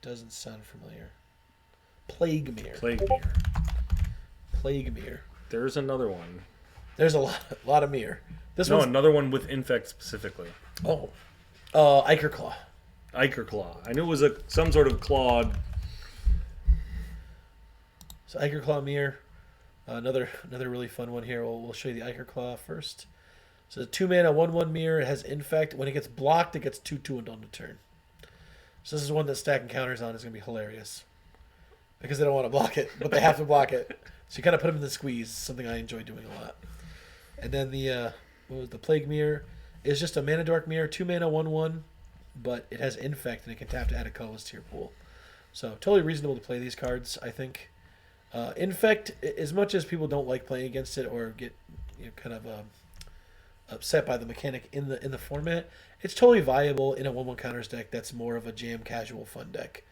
Doesn't sound familiar. Plague Mirror. Plague Mirror. Plague Mirror. There's another one. There's a lot of mirror. Another one with Infect specifically. Oh. Ichor Claw. Ichor Claw. I knew it was some sort of clawed. So Ichor Claw Mirror. Another really fun one here. We'll show you the Ichor Claw first. So the 2-mana 1/1 mirror. It has Infect. When it gets blocked, it gets 2/2 on the turn. So this is one that stacking counters on is going to be hilarious. Because they don't want to block it, but they have to block it. So you kind of put them in the squeeze, something I enjoy doing a lot. And then the Plague Mirror is just a Mana Dork Mirror, 2-mana 1/1, but it has Infect and it can tap to add a colorless to your pool. So totally reasonable to play these cards, I think. Infect, as much as people don't like playing against it or get kind of upset by the mechanic in the format, it's totally viable in a 1/1 counters deck that's more of a jam casual fun deck.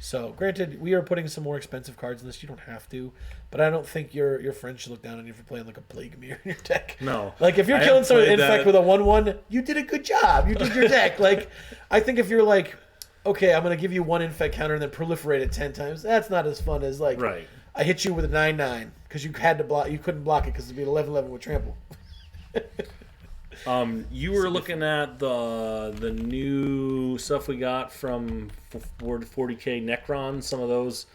So, granted, we are putting some more expensive cards in this. You don't have to, but I don't think your friends should look down on you for playing like a Plague Mirror in your deck. No. Like, if you're killing someone with Infect with a 1/1, you did a good job. You did your deck. Like, I think if you're like, okay, I'm going to give you one Infect counter and then proliferate it 10 times, that's not as fun as, like, right. I hit you with a 9/9 because you had to block. You couldn't block it because it'd be 11/11 with trample. You were looking at the new stuff we got from 40k Necron, some of those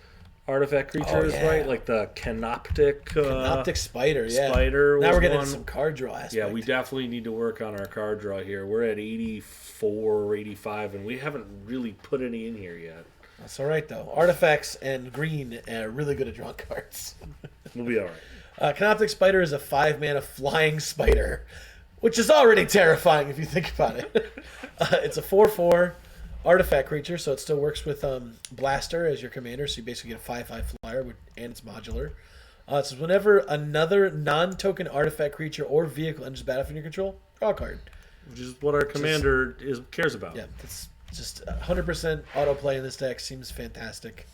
artifact creatures, right? Like the Canoptic Spider, yeah. Spider. Now we're getting some card draw aspect. Yeah, we definitely need to work on our card draw here. We're at 84 or 85, and we haven't really put any in here yet. That's all right, though. Artifacts and green are really good at drawing cards. We'll be all right. Canoptic Spider is a 5-mana flying spider, which is already terrifying if you think about it. It's a 4/4 artifact creature, so it still works with Blaster as your commander, so you basically get a 5/5 flyer, and it's modular. So whenever another non-token artifact creature or vehicle enters the battlefield in your control, draw a card. Which is what our commander cares about. Yeah, it's just 100% autoplay in this deck. Seems fantastic.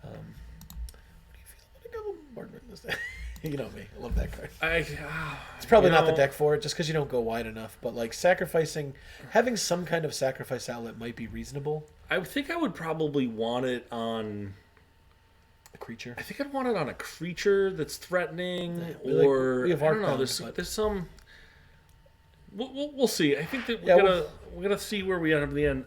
What do you feel about a Goblin Bombardment in this deck? You know me. I love that card. It's probably not the deck for it, just because you don't go wide enough. But like having some kind of sacrifice outlet might be reasonable. I think I would probably want it on a creature. I think I'd want it on a creature that's threatening, Yeah, or we have I don't know. Archon, There's some. We'll see. I think that we're gonna see where we end up in the end.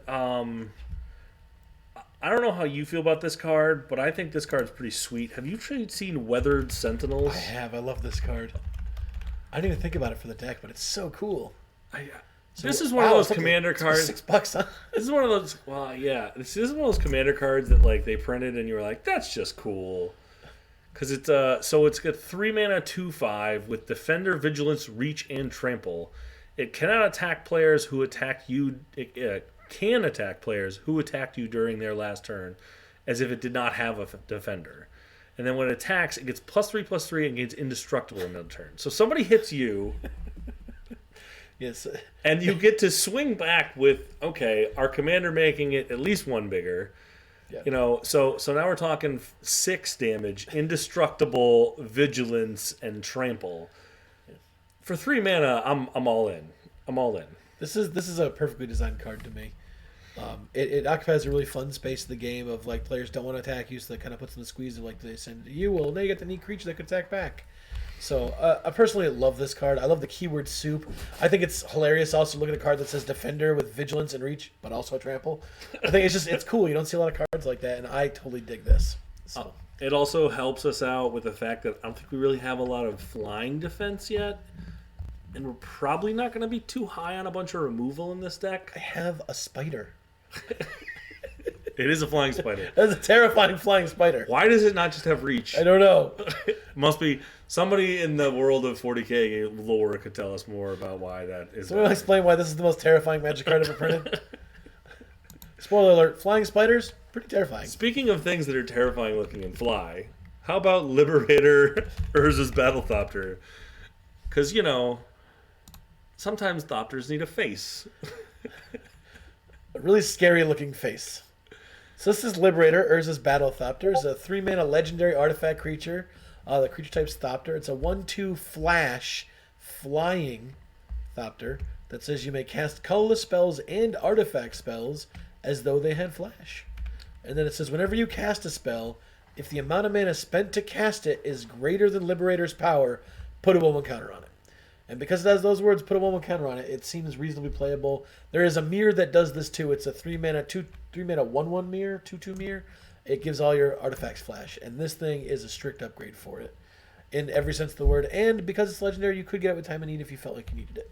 I don't know how you feel about this card, but I think this card's pretty sweet. Have you seen Weathered Sentinels? I have. I love this card. I didn't even think about it for the deck, but it's so cool. This is one of those commander cards. $6, huh? This is one of those. Well, yeah. This is one of those commander cards that like they printed and you were like, that's just cool. Because it's it's got 3-mana 2/5 with Defender, Vigilance, Reach, and Trample. It cannot attack players who attack you. It can attack players who attacked you during their last turn, as if it did not have a defender. And then when it attacks, it gets +3/+3 and gains indestructible in the turn. So somebody hits you, yes, and you get to swing back with our commander making it at least one bigger. Yeah. So now we're talking 6 damage, indestructible, vigilance, and trample. For 3 mana, I'm all in. I'm all in. This is a perfectly designed card to me. It occupies a really fun space in the game of like players don't want to attack you, so that kind of puts them in the squeeze of like they send you. Well, now you get the neat creature that can attack back. So I personally love this card. I love the keyword soup. I think it's hilarious. Also, look at a card that says Defender with Vigilance and Reach, but also Trample. I think it's cool. You don't see a lot of cards like that, and I totally dig this. So it also helps us out with the fact that I don't think we really have a lot of flying defense yet. And we're probably not going to be too high on a bunch of removal in this deck. I have a spider. It is a flying spider. That's a terrifying flying spider. Why does it not just have reach? I don't know. It must be somebody in the world of 40k lore could tell us more about why that is. So we'll explain why this is the most terrifying Magic card ever printed. Spoiler alert, flying spiders, pretty terrifying. Speaking of things that are terrifying looking and fly, how about Liberator Urza's Battlethopter? Because, sometimes Thopters need a face. A really scary looking face. So this is Liberator, Urza's Battle Thopter. It's a 3-mana legendary artifact creature. The creature type's Thopter. It's a 1/2 flash flying Thopter that says you may cast colorless spells and artifact spells as though they had flash. And then it says whenever you cast a spell, if the amount of mana spent to cast it is greater than Liberator's power, put a 1/1 counter on it. And because it has those words, put a 1/1 counter on it, it seems reasonably playable. There is a mirror that does this too. It's a 3-mana 1/1 mirror, 2/2 mirror. It gives all your artifacts flash. And this thing is a strict upgrade for it in every sense of the word. And because it's legendary, you could get it with time of need if you felt like you needed it.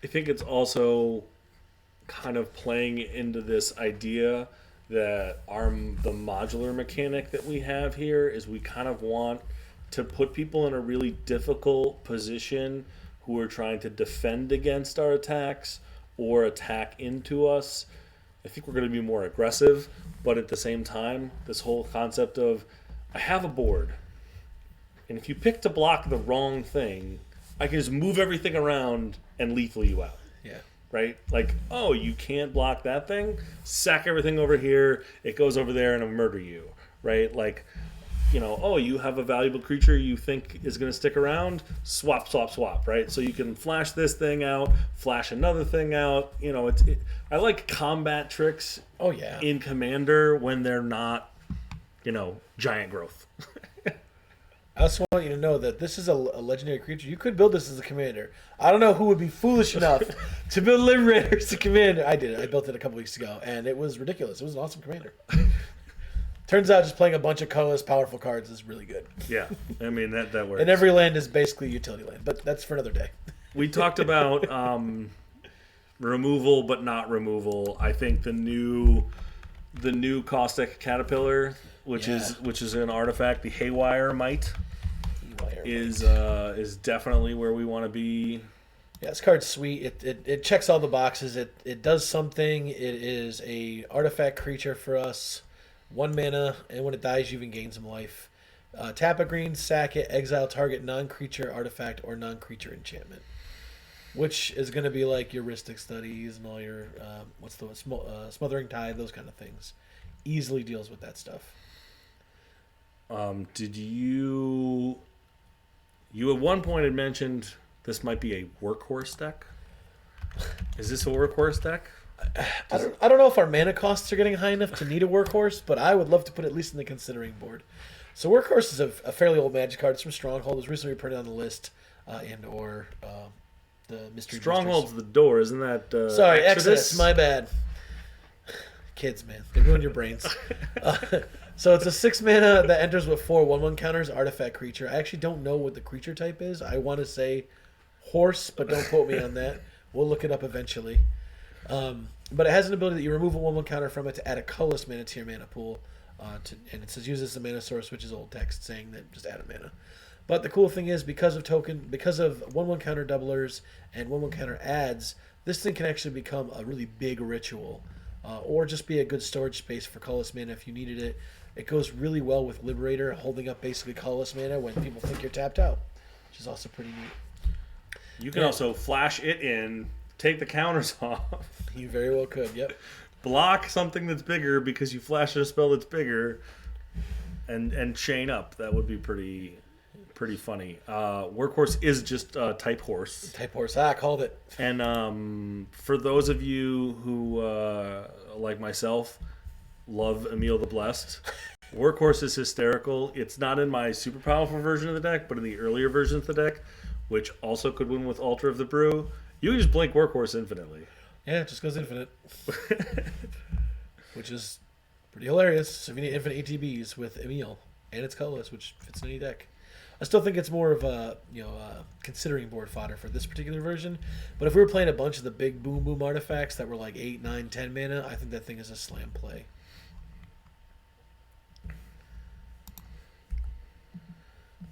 I think it's also kind of playing into this idea that the modular mechanic that we have here is we kind of want to put people in a really difficult position who are trying to defend against our attacks or attack into us. I think we're going to be more aggressive, but at the same time, this whole concept of I have a board, and if you pick to block the wrong thing, I can just move everything around and lethal you out. Yeah. Right? Like, oh, you can't block that thing? Sack everything over here, it goes over there, and I'll murder you. Right? Like, oh, you have a valuable creature you think is going to stick around? Swap, swap, swap, right? So you can flash this thing out, flash another thing out. I like combat tricks Oh, yeah. in Commander when they're not, giant growth. I also want you to know that this is a legendary creature. You could build this as a commander. I don't know who would be foolish enough to build Liberator as a commander. I did it. I built it a couple weeks ago, and it was ridiculous. It was an awesome commander. Turns out just playing a bunch of colorless, powerful cards is really good. Yeah, I mean, that works. And every land is basically a utility land, but that's for another day. We talked about removal, but not removal. I think the new caustic caterpillar, which is an artifact, the Haywire Might, is definitely where we want to be. Yeah, this card's sweet. It checks all the boxes. It does something. It is a artifact creature for us. 1 mana, and when it dies, you even gain some life. Tap a green, sack it, exile target non-creature artifact or non-creature enchantment, which is going to be like your Rhystic Studies and all your Smothering Tide, those kind of things. Easily deals with that stuff. Did you at one point had mentioned this might be a workhorse deck? Is this a workhorse deck? I don't know if our mana costs are getting high enough to need a workhorse, but I would love to put it at least in the considering board. So workhorse is a fairly old Magic card. It's from Stronghold. It was recently printed on the list, or the Mystery Stronghold's Boosters. the door, isn't that? Sorry, Exodus. My bad. Kids, man, they ruin your brains. So it's a 6 mana that enters with 4 1/1 counters. Artifact creature. I actually don't know what the creature type is. I want to say horse, but don't quote me on that. We'll look it up eventually. But it has an ability that you remove a 1/1 counter from it to add a colorless mana to your mana pool. And it says use this as a mana source, which is old text saying that just add a mana. But the cool thing is because of 1/1 counter doublers and 1/1 counter adds, this thing can actually become a really big ritual, or just be a good storage space for colorless mana if you needed it. It goes really well with Liberator, holding up basically colorless mana when people think you're tapped out, which is also pretty neat. You can also flash it in, take the counters off. You very well could, yep. Block something that's bigger because you flash a spell that's bigger, and chain up. That would be pretty funny. Workhorse is just type horse. Type horse. I called it. And for those of you who, like myself, love Emil the Blessed, Workhorse is hysterical. It's not in my super powerful version of the deck, but in the earlier versions of the deck, which also could win with Altar of the Brew, you can just blink Workhorse infinitely. Yeah, it just goes infinite. Which is pretty hilarious. So if you need infinite ATBs with Emil, and it's colorless, which fits in any deck. I still think it's more of a considering board fodder for this particular version. But if we were playing a bunch of the big boom boom artifacts that were like 8, 9, 10 mana, I think that thing is a slam play.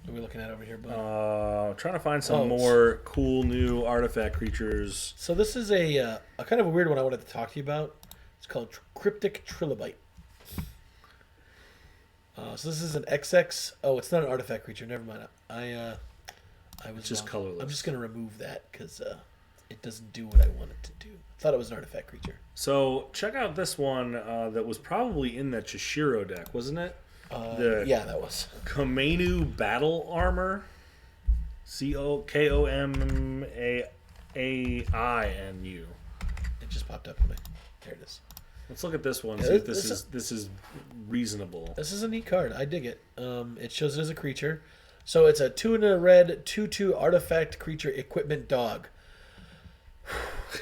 What are we looking at over here, bud? Trying to find some more cool new artifact creatures. So this is a kind of a weird one I wanted to talk to you about. It's called Cryptic Trilobite. So this is an XX. Oh, it's not an artifact creature. Never mind. I I was It's just wrong. colorless. I'm just going to remove that because it doesn't do what I want it to do. I thought it was an artifact creature. So check out this one that was probably in that Shishiro deck, wasn't it? Yeah, that was. Komenu Battle Armor. Komainu. It just popped up when there it is. Let's look at this one. Yeah, See if this this is reasonable. This is a neat card. I dig it. It shows it as a creature. So it's a 2 and a red 2/2 artifact creature equipment dog.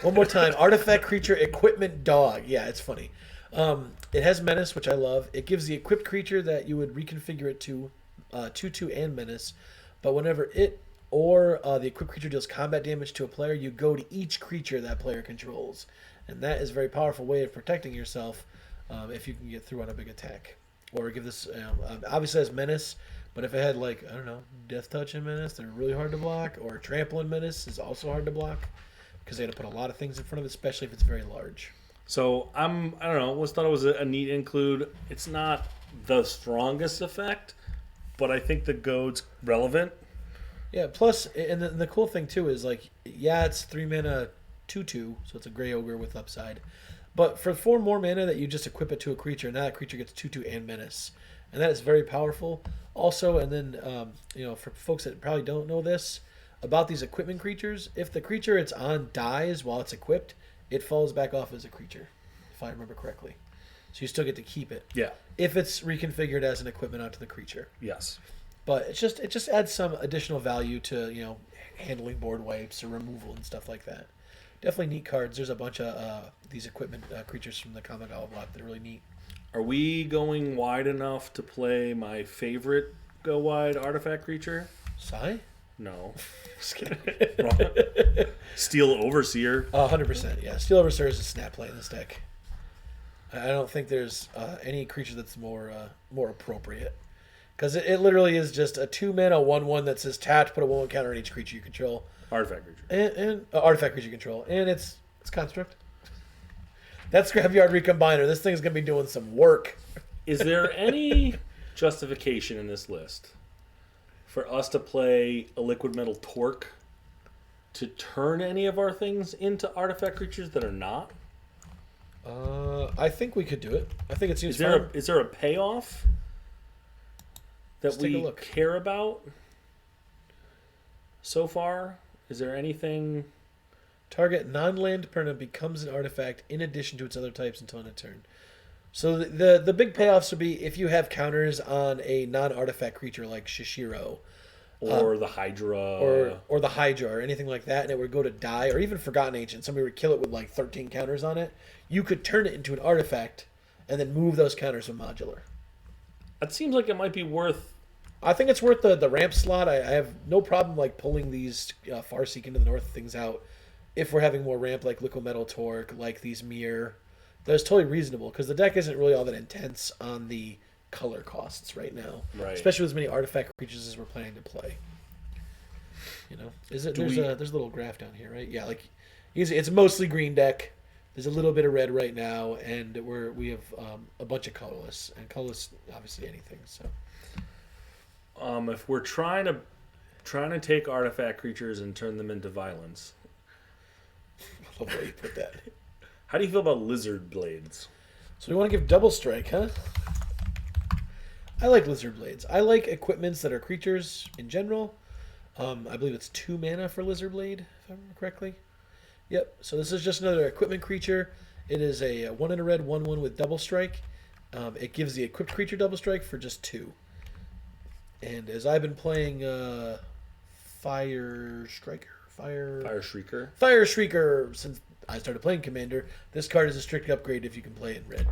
One more time. Artifact creature equipment dog. Yeah, it's funny. It has menace, which I love. It gives the equipped creature that you would reconfigure it to 2/2 and menace. But whenever it or the equipped creature deals combat damage to a player, you go to each creature that player controls. And that is a very powerful way of protecting yourself if you can get through on a big attack. Or give this, obviously it has menace, but if it had like, I don't know, Death Touch and Menace, they're really hard to block. Or Trample and Menace is also hard to block because they had to put a lot of things in front of it, especially if it's very large. So I don't know. Always thought it was a neat include. It's not the strongest effect, but I think the goad's relevant. Yeah, plus, and the cool thing too is like, yeah, it's 3 mana 2/2, so it's a gray ogre with upside. But for 4 more mana that you just equip it to a creature, now that creature gets 2/2 and menace. And that is very powerful. Also, and then, for folks that probably don't know this, about these equipment creatures, if the creature it's on dies while it's equipped, it falls back off as a creature, if I remember correctly. So you still get to keep it. Yeah. If it's reconfigured as an equipment onto the creature. Yes. But it just adds some additional value to, handling board wipes or removal and stuff like that. Definitely neat cards. There's a bunch of these equipment creatures from the Kamigawa block that are really neat. Are we going wide enough to play my favorite go wide artifact creature? Sai? No. Just kidding. Steel Overseer. 100%, yeah. Steel Overseer is a snap play in this deck. I don't think there's any creature that's more appropriate. Because it literally is just a 2 mana 1/1 that says tap, put a 1/1 counter on each creature you control. Artifact creature. And artifact creature you control. And it's construct. That's Scrapyard Recombiner. This thing's going to be doing some work. Is there any justification in this list for us to play a Liquid Metal Torque to turn any of our things into artifact creatures that are not? I think we could do it. I think it seems fun. fun. Is there a payoff that we care about so far? Is there anything? Target non-land permanent becomes an artifact in addition to its other types until end of turn. So the big payoffs would be if you have counters on a non-artifact creature like Shishiro. Or the Hydra. Or the Hydra or anything like that, and it would go to die, or even Forgotten Ancient. Somebody would kill it with like 13 counters on it. You could turn it into an artifact and then move those counters with Modular. That seems like it might be worth... I think it's worth the ramp slot. I have no problem like pulling these Farseek into the North things out if we're having more ramp like Liquid Metal Torque, like these Mirror. That's totally reasonable because the deck isn't really all that intense on the color costs right now, right? Especially with as many artifact creatures as we're planning to play. There's a little graph down here, right? Yeah, like it's mostly green deck. There's a little bit of red right now, and we have a bunch of colorless, and colorless obviously anything. So, if we're trying to take artifact creatures and turn them into violence, I love the way you put that. How do you feel about Lizard Blades? So we want to give double strike, huh? I like Lizard Blades. I like equipments that are creatures in general. I believe it's 2 mana for Lizard Blade, if I remember correctly. Yep. So this is just another equipment creature. It is a 1 and a red 1/1 with double strike. It gives the equipped creature double strike for just 2. And as I've been playing Fire Shrieker since I started playing Commander, this card is a strict upgrade if you can play it in red.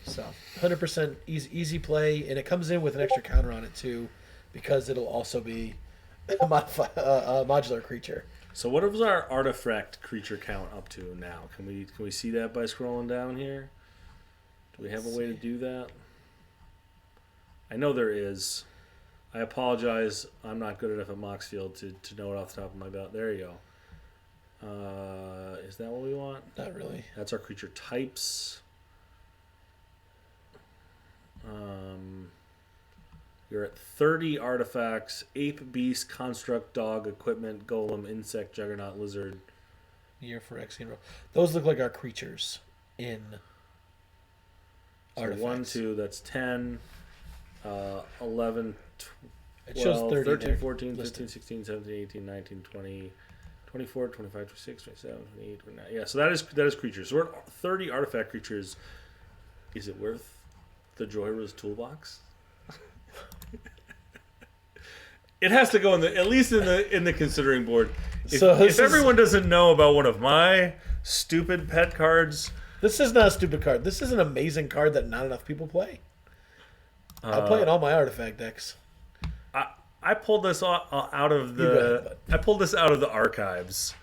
So 100% easy play, and it comes in with an extra counter on it too, because it'll also be a modular creature. So what is our artifact creature count up to now? Can we see that by scrolling down here? Do we have a way to do that? I know there is. I apologize. I'm not good enough at Moxfield to know it off the top of my belt. There you go. Is that what we want? Not really. That's our creature types. You're at 30 artifacts: ape, beast, construct, dog, equipment, golem, insect, juggernaut, lizard. Year for Exian roll. Those look like our creatures in So artifacts. 1, 2, that's 10, 11, It shows 12, 30 13, there, 14, listed. 15, 16, 17, 18, 19, 20, 24, 25, 26, 27, 28, 29. Yeah, so that is creatures. So we're at 30 artifact creatures. Is it worth the Joyra's toolbox? It has to go at least in the considering board. If everyone doesn't know about one of my stupid pet cards, This is not a stupid card. This is an amazing card that not enough people play. I play in all my artifact decks. I pulled this out of the archives.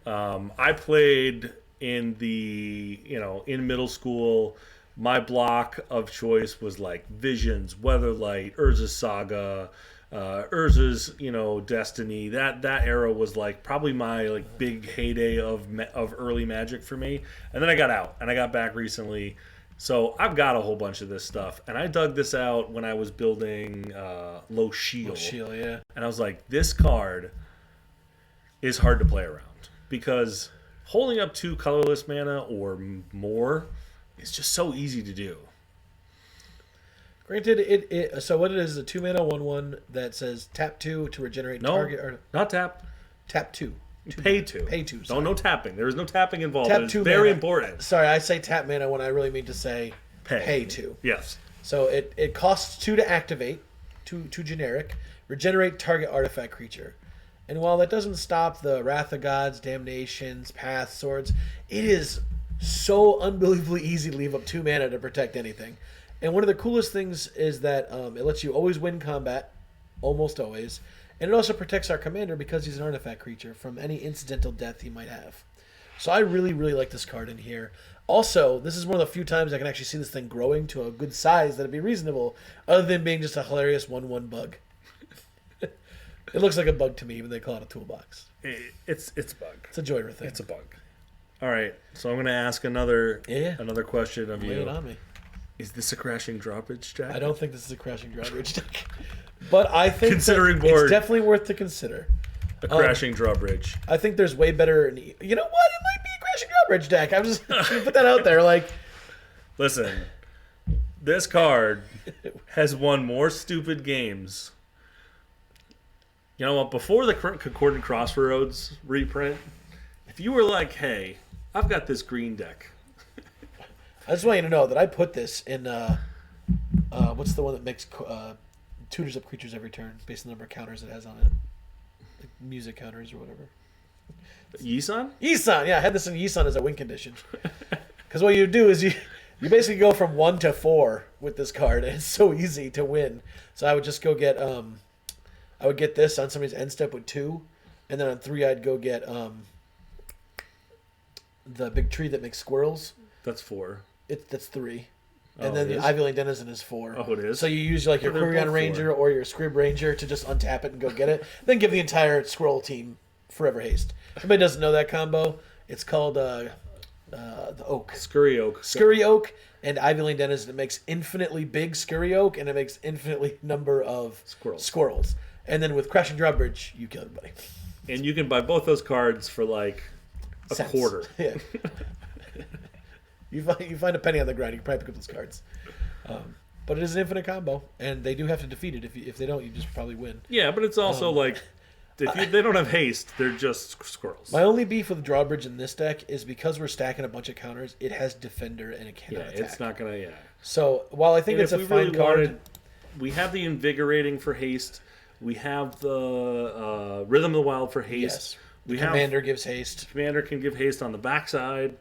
I played in in middle school. My block of choice was like Visions, Weatherlight, Urza's Saga, Urza's Destiny. That era was like probably my like big heyday of early Magic for me. And then I got out and I got back recently. So I've got a whole bunch of this stuff, and I dug this out when I was building Low Shield. Low Shield, yeah. And I was like, this card is hard to play around because holding up 2 colorless mana or more is just so easy to do. Granted, so what it is a 2 mana 1/1 that says tap 2 to regenerate target. Or not tap. Tap 2. Pay 2. Pay 2. No tapping. There is no tapping involved. Tap It's 2 very mana. important. Sorry, I say tap mana when I really mean to say pay 2. Yes. So it costs 2 to activate, 2 generic, regenerate target artifact creature. And while that doesn't stop the Wrath of Gods, Damnations, Path, Swords, it is so unbelievably easy to leave up 2 mana to protect anything. And one of the coolest things is that it lets you always win combat, almost always. And it also protects our commander because he's an artifact creature from any incidental death he might have. So I really, really like this card in here. Also, this is one of the few times I can actually see this thing growing to a good size that'd be reasonable, other than being just a hilarious 1/1 bug. It looks like a bug to me, even they call it a toolbox. It's a bug. It's a Joyra thing. It's a bug. All right, so I'm going to ask another question of Lay you. it on me. Is this a crashing drawbridge deck? I don't think this is a crashing drawbridge deck. But I think Considering board. it's definitely worth to consider. A crashing drawbridge. I think there's way better. You know what? It might be a crashing drawbridge deck. I'm just going to put that out there. Like, listen, this card has won more stupid games. You know what? Before the Concordant Crossroads reprint, if you were like, hey, I've got this green deck. I just want you to know that I put this in. What's the one that makes tutors up creatures every turn based on the number of counters it has on it? Like music counters or whatever. Yisan? Yisan, yeah, I had this in Yisan as a win condition. Because what you do is you basically go from 1 to 4 with this card, and it's so easy to win. So I would just go get I would get this on somebody's end step with 2, and then on 3 I'd go get the big tree that makes squirrels. That's 4. That's 3. Oh, And then it the is? Ivy Lane Denizen is 4. Oh, it is? So you use like your Oh, they're Quirion both Ranger 4. or your Scrib Ranger to just untap it and go get it. Then give the entire Squirrel team Forever Haste. If anybody doesn't know that combo, it's called the Oak. Scurry Oak. Scurry Oak and Ivy Lane Denizen. It makes infinitely big Scurry Oak and it makes infinitely number of squirrels. And then with Crashing Drawbridge, you kill everybody. And you can buy both those cards for like a Cents. quarter. Yeah. You find a penny on the ground, you can probably pick up those cards. But it is an infinite combo, and they do have to defeat it. If they don't, you just probably win. Yeah, but it's also like, they don't have haste, they're just squirrels. My only beef with Drawbridge in this deck is because we're stacking a bunch of counters, it has Defender and it cannot attack. It's not going to, So, while I think it's a fine card... we have the Invigorating for haste. We have the Rhythm of the Wild for haste. Yes. Commander gives haste. Commander can give haste on the backside.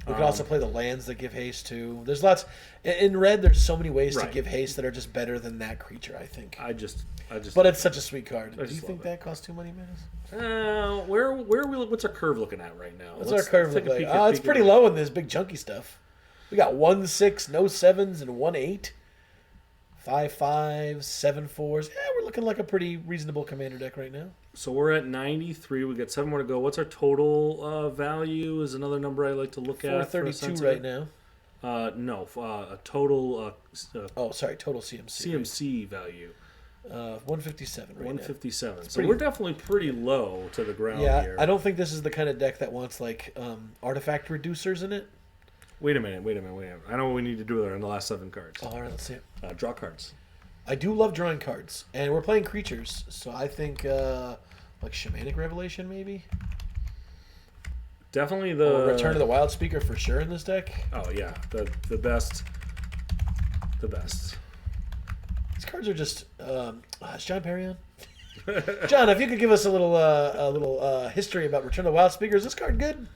We could also play the lands that give haste too. There's lots in red. There's so many ways to give haste that are just better than that creature. I think. I just. But it's such a sweet card. Do you think that costs too many mana? What's our curve looking at right now? What's our curve look like? It's pretty low in this big chunky stuff. We got 1/6, no 7s, and 1/8. 5/5s, 7/4s. Yeah, we're looking like a pretty reasonable commander deck right now. So we're at 93. We got 7 more to go. What's our total value? Is another number I like to look at. 432 right now. No, a total. Total CMC. CMC value. 157 right 157. Now. So we're definitely pretty low to the ground here. I don't think this is the kind of deck that wants like artifact reducers in it. Wait a minute. I know what we need to do there in the last 7 cards. All right, let's see it. Draw cards. I do love drawing cards, and we're playing creatures, so I think like Shamanic Revelation maybe. Definitely the Return of the Wild Speaker for sure in this deck. Oh yeah, the best. The best. These cards are just. Is John Perry on? John, if you could give us a little history about Return of the Wild Speaker, is this card good?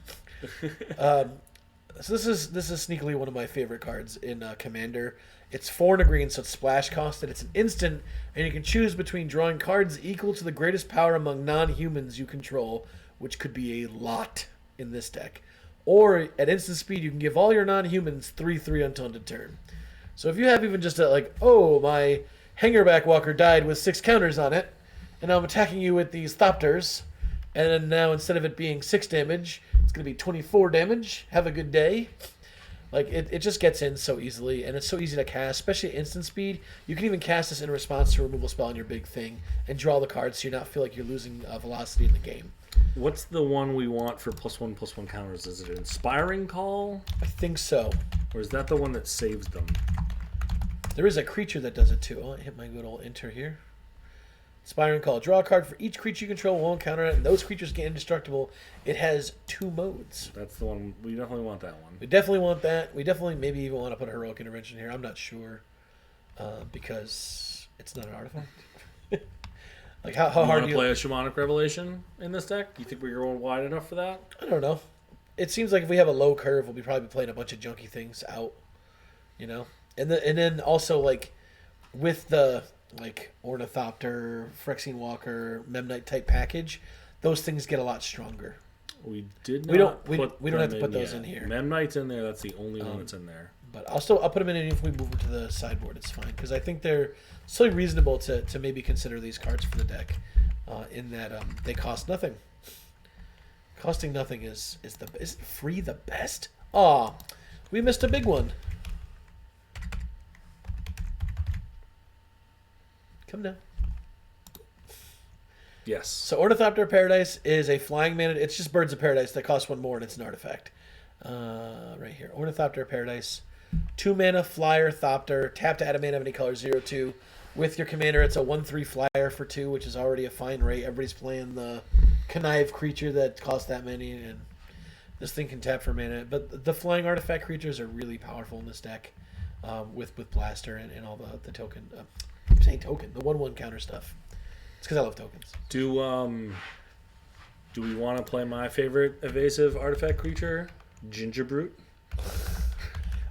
So this is sneakily one of my favorite cards in Commander. It's 4 and a green, so it's splash costed. It's an instant, and you can choose between drawing cards equal to the greatest power among non-humans you control, which could be a lot in this deck. Or at instant speed, you can give all your non-humans 3/3 untaunted turn. So if you have even just my Hangerback Walker died with 6 counters on it, and now I'm attacking you with these Thopters, and then now instead of it being 6 damage, it's going to be 24 damage. Have a good day. Like, it just gets in so easily, and it's so easy to cast, especially at instant speed. You can even cast this in response to a removal spell on your big thing, and draw the cards so you not feel like you're losing velocity in the game. What's the one we want for +1/+1 counters? Is it an Inspiring Call? I think so. Or is that the one that saves them? There is a creature that does it too. Oh, I hit my good old enter here. Inspiring Call. Draw a card for each creature you control, won't counter it, and those creatures get indestructible. It has 2 modes. That's the one. We definitely want that one. We definitely want that. We definitely maybe even want to put a Heroic Intervention here. I'm not sure. Because it's not an artifact. Like, how hard do you... play a Shamanic Revelation in this deck? You think we're going wide enough for that? I don't know. It seems like if we have a low curve, we'll be probably playing a bunch of junky things out. You know? And then also, like, with the... like Ornithopter, Phyrexian Walker, Memnite type package, those things get a lot stronger. We did not. We don't have to put those in here. Memnite's in there. That's the only one that's in there. But I'll put them in if we move them to the sideboard. It's fine because I think they're so reasonable to maybe consider these cards for the deck. In that they cost nothing. Costing nothing isn't free the best? Aw, we missed a big one. Come now. Yes. So Ornithopter Paradise is a flying mana. It's just Birds of Paradise that costs 1 more, and it's an artifact. Right here. Ornithopter Paradise. 2 mana, flyer, Thopter. Tap to add a mana of any color, 0/2. With your commander, it's a 1/3 flyer for 2, which is already a fine rate. Everybody's playing the Connive creature that costs that many, and this thing can tap for mana. But the flying artifact creatures are really powerful in this deck with Blaster and all the token... I'm saying token, the 1/1 counter stuff. It's because I love tokens. Do we want to play my favorite evasive artifact creature, Ginger Brute?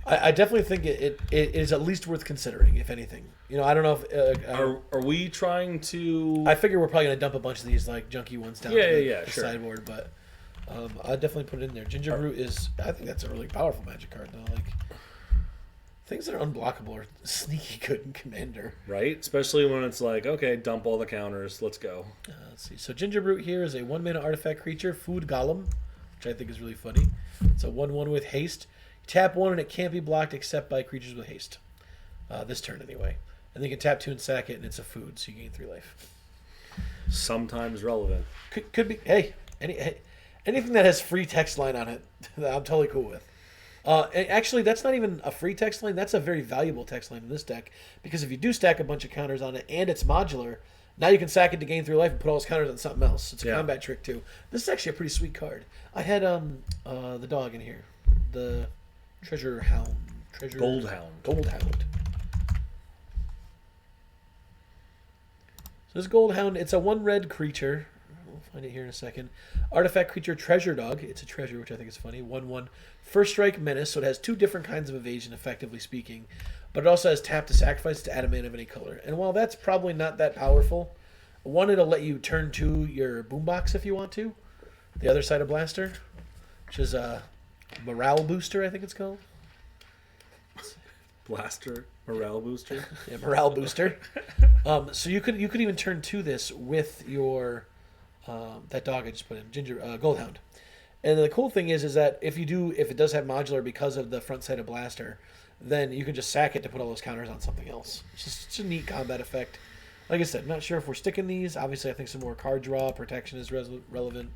I definitely think it is at least worth considering, if anything. You know, I don't know if are we trying to? I figure we're probably gonna dump a bunch of these like junky ones down to the sure. sideboard, but I'll definitely put it in there. Ginger Brute is, I think that's a really powerful magic card though. Like, things that are unblockable are sneaky good in Commander. Right? Especially when it's like, okay, dump all the counters. Let's go. Let's see. So Ginger Brute here is a 1 mana artifact creature, Food Golem, which I think is really funny. It's a 1/1 with haste. You tap 1 and it can't be blocked except by creatures with haste. This turn anyway. And then you can tap 2 and sack it, and it's a food, so you gain 3 life. Sometimes relevant. Could be. Hey, anything that has free text line on it, I'm totally cool with. And actually, that's not even a free text line. That's a very valuable text line in this deck. Because if you do stack a bunch of counters on it and it's modular, now you can sack it to gain 3 life and put all those counters on something else. It's a combat trick, too. This is actually a pretty sweet card. I had the dog in here. The Treasure Hound. Goldhound. So this Goldhound, it's a 1 red creature. We'll find it here in a second. Artifact creature, Treasure Dog. It's a treasure, which I think is funny. 1/1. First strike menace, so it has 2 different kinds of evasion, effectively speaking. But it also has tap to sacrifice to add a mana of any color. And while that's probably not that powerful, one, it'll let you turn to your boombox if you want to. The other side of Blaster, which is a morale booster, I think it's called. Blaster, morale booster. Yeah, morale booster. So you could even turn to this with your that dog I just put in, Goldhound. And the cool thing is that if it does have modular because of the front side of Blaster, then you can just sack it to put all those counters on something else. It's just a neat combat effect. Like I said, not sure if we're sticking these. Obviously, I think some more card draw protection is relevant.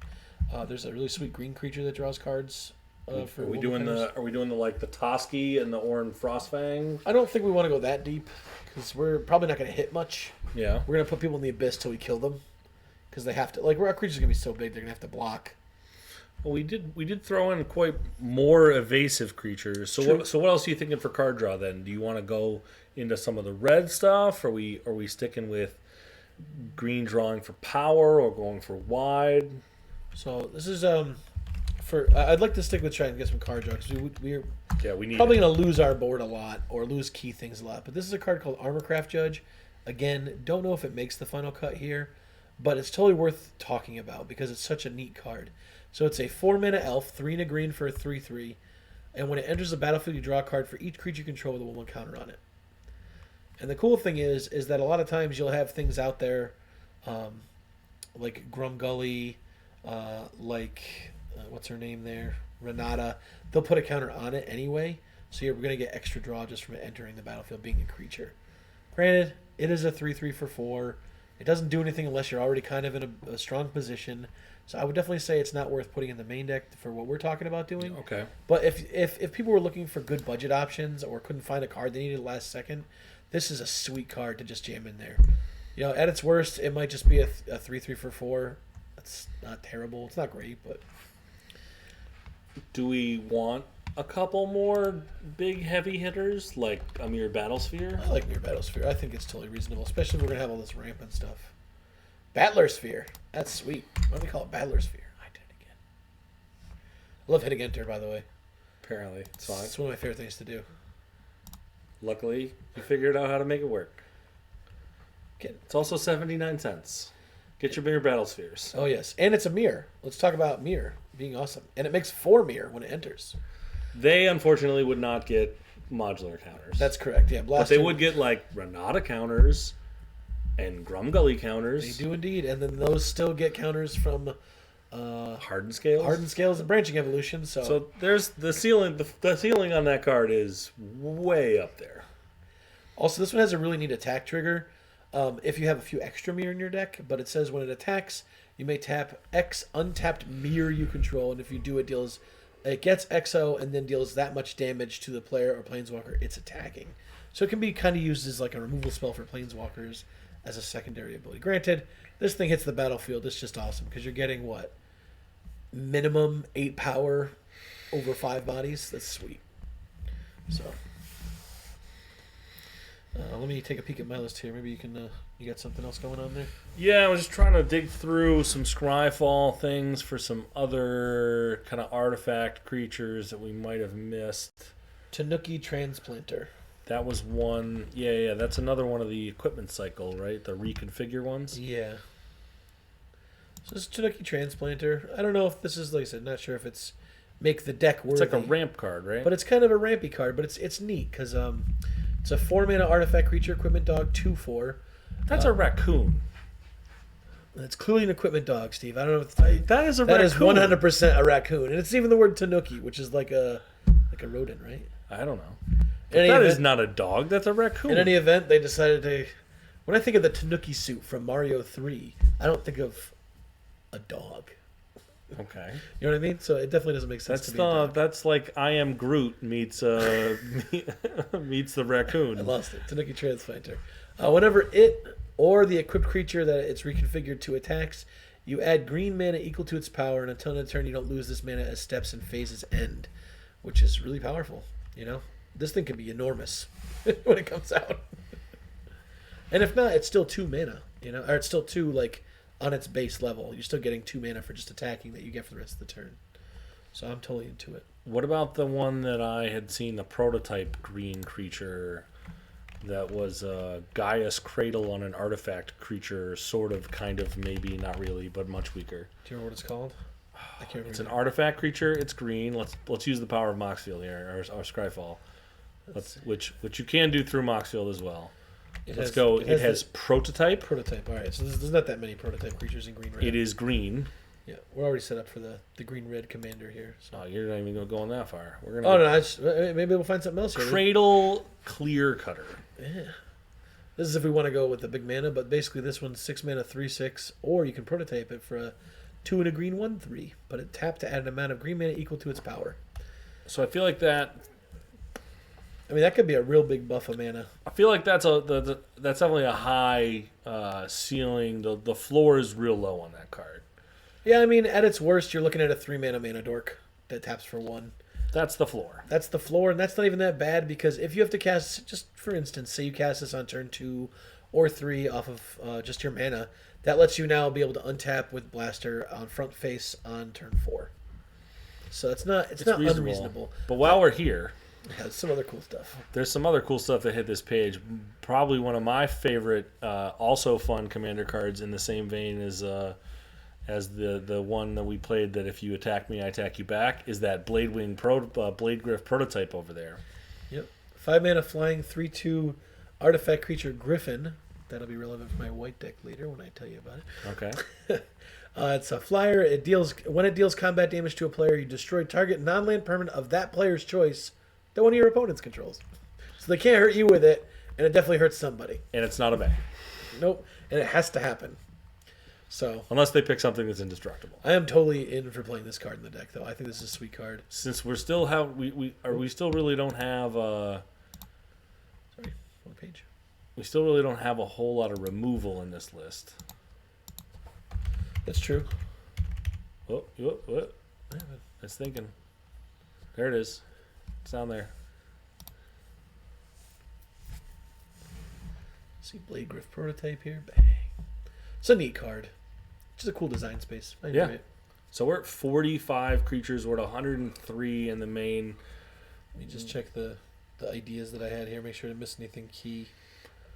There's a really sweet green creature that draws cards. For Are we doing the like the Toski and the Orin Frostfang? I don't think we want to go that deep because we're probably not going to hit much. Yeah. We're going to put people in the abyss till we kill them because they have to. Like our creatures are going to be so big they're going to have to block. Well, we did throw in quite more evasive creatures. So what else are you thinking for card draw then? Do you want to go into some of the red stuff? Are we sticking with green drawing for power or going for wide? So this is I'd like to stick with trying to get some card draw because we're we need probably going to lose our board a lot or lose key things a lot. But this is a card called Armorcraft Judge. Again, don't know if it makes the final cut here, but it's totally worth talking about because it's such a neat card. So it's a 4-mana elf, 3 and a green for a 3/3, and when it enters the battlefield, you draw a card for each creature you control with a 1/1 counter on it. And the cool thing is that a lot of times you'll have things out there, like Grumgully, what's her name there, Renata. They'll put a counter on it anyway, so you're going to get extra draw just from it entering the battlefield, being a creature. Granted, it is a 3/3 for 4. It doesn't do anything unless you're already kind of in a strong position. So I would definitely say it's not worth putting in the main deck for what we're talking about doing. Okay. But if people were looking for good budget options or couldn't find a card they needed last second, this is a sweet card to just jam in there. At its worst, it might just be a 3/3 for 4. That's not terrible. It's not great, but... Do we want a couple more big heavy hitters like a Mirror Battlesphere? I like Mirror Battlesphere. I think it's totally reasonable, especially if we're going to have all this ramp and stuff. Battler Sphere. That's sweet. Why do we call it Battler Sphere? I did it again. I love hitting enter, by the way. Apparently. It's fine. It's one of my favorite things to do. Luckily, you figured out how to make it work. Okay. It's also 79 cents. Get your Mirror Battlespheres. Oh, yes. And it's a mirror. Let's talk about mirror being awesome. And it makes 4 mirror when it enters. They, unfortunately, would not get modular counters. That's correct, yeah. Blaster, but they would get, like, Renata counters and Grumgully counters. They do indeed. And then those still get counters from... Hardened Scales? Hardened Scales and Branching Evolution. So there's the ceiling. The ceiling on that card is way up there. Also, this one has a really neat attack trigger. If you have a few extra mirror in your deck, but it says when it attacks, you may tap X untapped mirror you control, and if you do, it gets XO and then deals that much damage to the player or planeswalker it's attacking. So it can be kind of used as like a removal spell for planeswalkers as a secondary ability. Granted, this thing hits the battlefield. It's just awesome because you're getting what? Minimum 8 power over 5 bodies. That's sweet. So... let me take a peek at my list here. Maybe you can. You got something else going on there? Yeah, I was just trying to dig through some Scryfall things for some other kind of artifact creatures that we might have missed. Tanuki Transplanter. That was one. Yeah. That's another one of the equipment cycle, right? The reconfigure ones. Yeah. So this is Tanuki Transplanter. I don't know if this is, like I said, not sure if it's make the deck worthy. It's like a ramp card, right? But it's kind of a rampy card. But it's neat because it's a 4-mana artifact creature, equipment dog, 2/4. That's a raccoon. It's clearly an equipment dog, Steve. I don't know if that is a that raccoon. That is 100% a raccoon, and it's even the word Tanuki, which is like a rodent, right? I don't know. That is not a dog. That's a raccoon. In any event, they decided to. When I think of the Tanuki suit from Mario 3, I don't think of a dog. Okay. You know what I mean? So it definitely doesn't make sense to me. That's like I Am Groot meets meets the raccoon. I lost it. Tanuki Transplanter. Whenever it or the equipped creature that it's reconfigured to attacks, you add green mana equal to its power, and until end of turn, you don't lose this mana as steps and phases end, which is really powerful. This thing can be enormous when it comes out. And if not, it's still 2 mana. Or it's still 2 on its base level. You're still getting 2 mana for just attacking that you get for the rest of the turn. So I'm totally into it. What about the one that I had seen, the prototype green creature that was Gaia's Cradle on an artifact creature, sort of, kind of, maybe, not really, but much weaker. Do you remember what it's called? I can't remember. It's an artifact creature. It's green. Let's use the power of Moxfield here, or Scryfall, which you can do through Moxfield as well. It has prototype. Prototype. All right. So there's not that many prototype creatures in green red. It is green. Yeah, we're already set up for the green red commander here. So. Oh, you're not even going that far. No! Maybe we'll find something else here. Cradle Clear Cutter. Yeah. This is if we want to go with the big mana, but basically this one's 6 mana 3/6, or you can prototype it for a 2 and a green 1/3, but it tapped to add an amount of green mana equal to its power. So I feel like that. I mean, that could be a real big buff of mana. I feel like that's that's definitely a high ceiling. The floor is real low on that card. Yeah, I mean, at its worst, you're looking at a 3 mana dork that taps for 1. That's the floor. That's the floor, and that's not even that bad because if you have to cast, just for instance, say you cast this on turn 2 or 3 off of just your mana, that lets you now be able to untap with Blaster on front face on turn 4. So it's not unreasonable. But while we're here, yeah, some other cool stuff. There's some other cool stuff that hit this page. Probably one of my favorite, also fun commander cards in the same vein as the one that we played. That if you attack me, I attack you back. Is that Blade Griff prototype over there? Yep, 5 mana flying 3/2 artifact creature Griffin. That'll be relevant for my white deck later when I tell you about it. Okay. It's a flyer. When it deals combat damage to a player, you destroy target non-land permanent of that player's choice that one of your opponents controls. So they can't hurt you with it, and it definitely hurts somebody. And it's not a bang. Nope, and it has to happen. So unless they pick something that's indestructible. I am totally in for playing this card in the deck, though. I think this is a sweet card. Since we're still we still really don't have sorry, one page. We still really don't have a whole lot of removal in this list. That's true. What? That's thinking. There it is. It's down there. See Blade Griff prototype here. Bang. It's a neat card. Just a cool design space. I enjoy it. So we're at 45 creatures. We're at 103 in the main. Let me just check the ideas that I had here. Make sure I didn't miss anything key.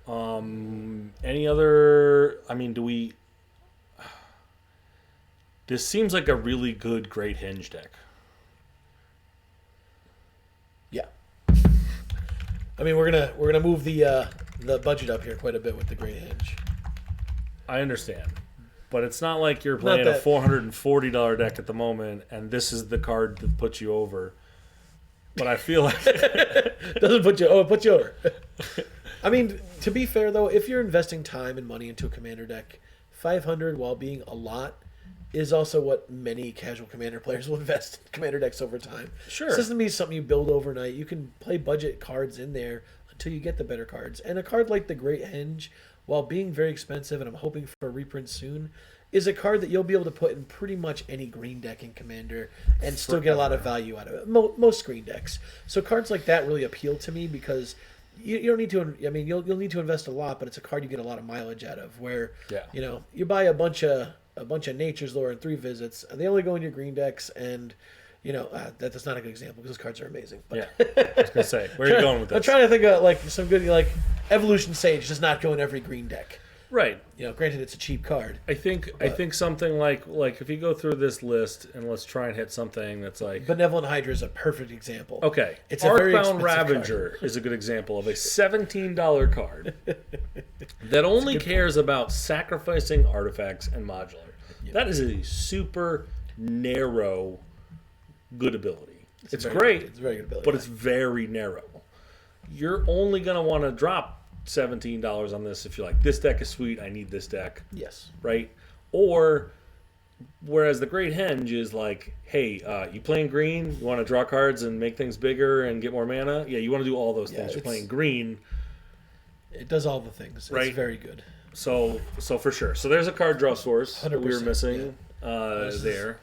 Any other? I mean, do we? This seems like a really good Great Henge deck. Yeah. I mean, we're gonna move the budget up here quite a bit with the Great Henge. I understand, but it's not like you're playing a $440 deck at the moment, and this is the card that puts you over. But I feel like doesn't put you. Oh, it puts you over. I mean, to be fair though, if you're investing time and money into a commander deck, 500 while being a lot is also what many casual commander players will invest in commander decks over time. Sure. This doesn't mean something you build overnight. You can play budget cards in there until you get the better cards. And a card like the Great Henge, while being very expensive, and I'm hoping for a reprint soon, is a card that you'll be able to put in pretty much any green deck in Commander and still get a lot of value out of it. Most green decks. So cards like that really appeal to me because you don't need to. I mean, you'll need to invest a lot, but it's a card you get a lot of mileage out of. Where you buy a bunch of Nature's Lore and 3 visits, and they only go in your green decks, and that's not a good example because those cards are amazing. But I was gonna say, where are you going with this? I'm trying to think of like some good Evolution Sage does not go in every green deck. Right. Granted it's a cheap card. I think something like if you go through this list and let's try and hit something that's like Benevolent Hydra is a perfect example. Okay. It's a very Arcbound expensive Ravager is a good example of a $17 card that only cares about sacrificing artifacts and modular. Yep. That is a super narrow good ability. It's great. It's a very good ability. But it's very narrow. You're only going to want to drop $17 on this if you're like, this deck is sweet, I need this deck. Yes. Right? Or whereas the Great Henge is like, hey, you playing green, you want to draw cards and make things bigger and get more mana? Yeah, you want to do all those things. You're playing green. It does all the things. Right? It's very good. So for sure. So there's a card draw source that we were missing there.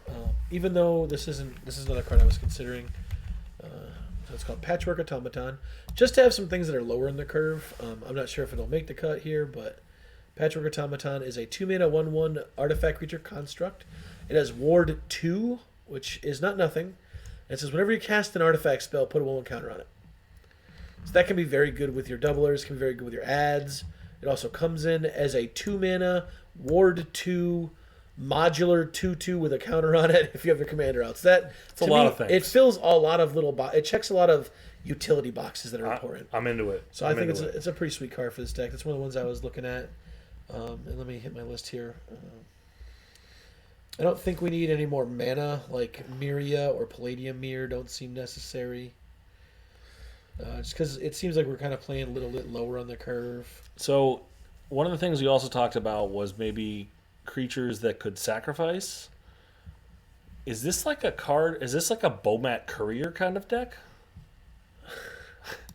Even though this is another card I was considering. So it's called Patchwork Automaton. Just to have some things that are lower in the curve. I'm not sure if it'll make the cut here, but Patchwork Automaton is a 2-mana 1/1 artifact creature construct. It has Ward 2, which is not nothing. And it says whenever you cast an artifact spell, put a 1/1 counter on it. So that can be very good with your doublers, can be very good with your adds. It also comes in as a 2-mana Ward 2 modular 2/2 with a counter on it if you have your commander out. So that's a lot of things. It fills a lot of little it checks a lot of utility boxes that are important. I'm into it. So I think it's a pretty sweet card for this deck. That's one of the ones I was looking at. And let me hit my list here. I don't think we need any more mana, like Myria or Palladium Mirror don't seem necessary. Just because it seems like we're kind of playing a little bit lower on the curve. So, one of the things we also talked about was maybe creatures that could sacrifice. Is this like a card? Is this like a Bomat Courier kind of deck?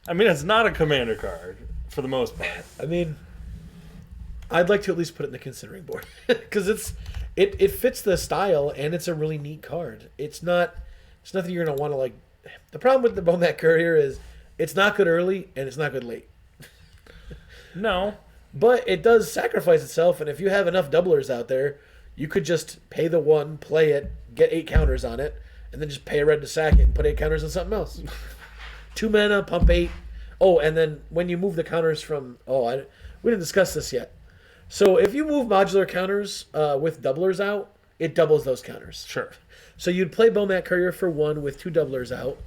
I mean, it's not a commander card for the most part. I mean, I'd like to at least put it in the considering board because it fits the style and it's a really neat card. It's nothing you're gonna want to like. The problem with the Bomat Courier is it's not good early and it's not good late. No, but it does sacrifice itself, and if you have enough doublers out there, you could just pay the 1, play it, get 8 counters on it, and then just pay a red to sack it and put 8 counters on something else. 2 mana, pump 8. Oh, and then when you move the counters from... we didn't discuss this yet. So if you move modular counters with doublers out, it doubles those counters. sure. So you'd play Bomat Courier for 1 with 2 doublers out,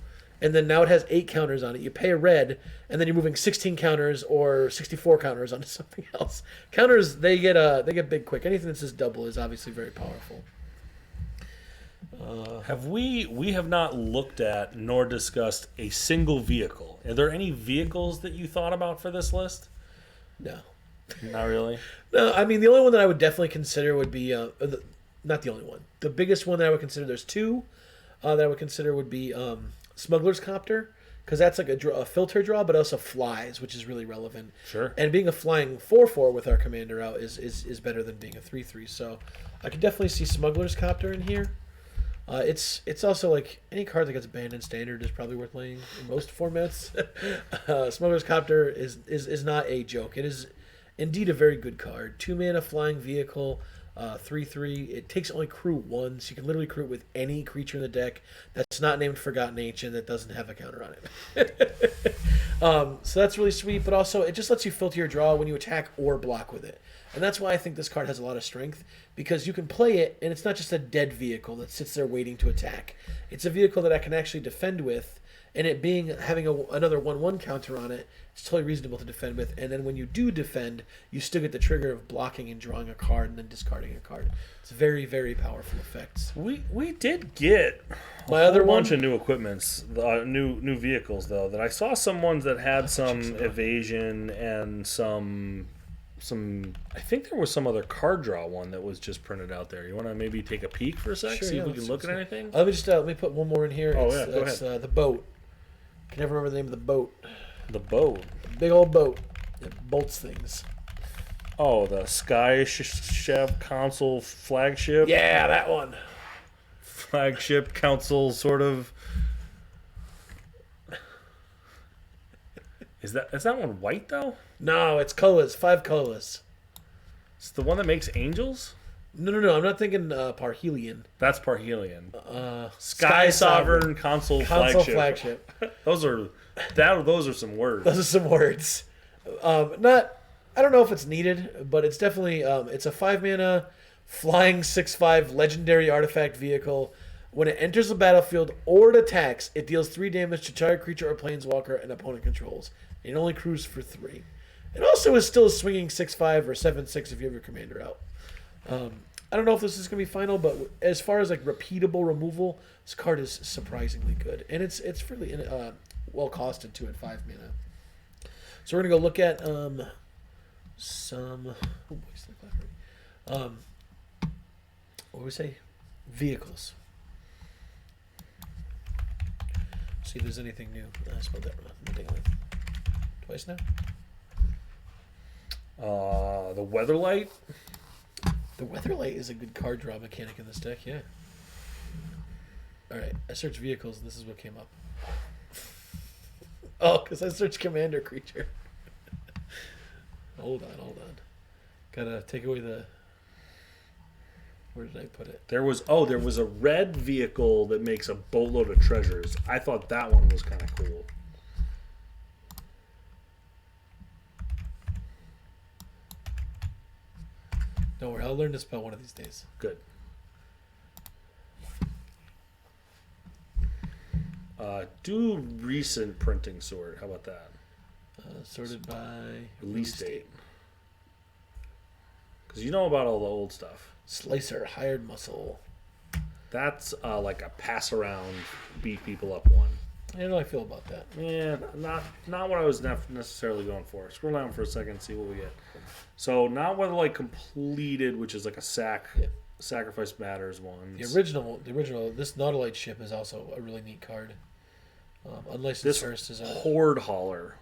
and then now it has 8 counters on it. You pay a red, and then you're moving 16 counters or 64 counters onto something else. Counters, they get big quick. Anything that says double is obviously very powerful. We have not looked at nor discussed a single vehicle. Are there any vehicles that you thought about for this list? No. Not really. No, I mean, the only one that I would definitely consider would be... not the only one. The biggest one that I would consider, there's 2 that I would consider would be Smuggler's Copter, because that's like a filter draw, but also flies, which is really relevant. Sure. And being a flying 4/4 with our commander out is better than being a 3/3. So I could definitely see Smuggler's Copter in here. It's also like any card that gets banned in Standard is probably worth playing in most formats. Smuggler's Copter is not a joke. It is indeed a very good card. 2 mana flying vehicle. 3/3. It takes only crew 1, so you can literally crew it with any creature in the deck that's not named Forgotten Ancient that doesn't have a counter on it. So that's really sweet, but also it just lets you filter your draw when you attack or block with it. And that's why I think this card has a lot of strength, because you can play it, and it's not just a dead vehicle that sits there waiting to attack. It's a vehicle that I can actually defend with, and it having another 1/1 counter on it, it's totally reasonable to defend with. And then when you do defend, you still get the trigger of blocking and drawing a card and then discarding a card. It's very, very powerful effects. We did get bunch of new equipments, new vehicles though. That I saw some ones that had some evasion and some. I think there was some other card draw one that was just printed out there. You want to maybe take a peek for a sec, Sure, see yeah, if we can look at anything. Let me put one more in here. Oh, yeah, go ahead. The boat. I can never remember the name of the boat. The boat. Big old boat. It bolts things. Oh, the Sky Chef Council flagship. Yeah, that one. Flagship council sort of. Is that one white though? No, it's colorless. 5 colorless. It's the one that makes angels. No. I'm not thinking Parhelion. That's Parhelion. Sky Sovereign Console flagship. Those are some words. Those are some words. I don't know if it's needed, but it's definitely it's a 5 mana flying 6/5 legendary artifact vehicle. When it enters the battlefield or it attacks, it deals 3 damage to target creature or planeswalker an opponent controls. It only crews for 3. It also is still swinging 6/5 or 7/6 if you have your commander out. I don't know if this is going to be final, but as far as like repeatable removal, this card is surprisingly good, and it's fairly well costed too at 5 mana. So we're gonna go look at some. Oh boy, what do we say? Vehicles. See if there's anything new. I spelled that wrong. Twice now. The Weatherlight. The Weatherlight is a good card draw mechanic in this deck, yeah. Alright, I searched vehicles and this is what came up. Oh, because I searched commander creature. Hold on. Gotta take away the... Where did I put it? There was a red vehicle that makes a boatload of treasures. I thought that one was kind of cool. Don't worry, I'll learn to spell one of these days. Good. Do recent printing sort. How about that? Sorted by Release date. Because you know about all the old stuff. Slicer, hired muscle. That's like a pass around, beat people up one. How do I feel about that? Yeah, not what I was necessarily going for. Scroll down for a second and see what we get. So not Weatherlight completed, which is like a sacrifice matters one. The original. This Nautiloid ship is also a really neat card. Unlicensed This first is a Horde Hauler.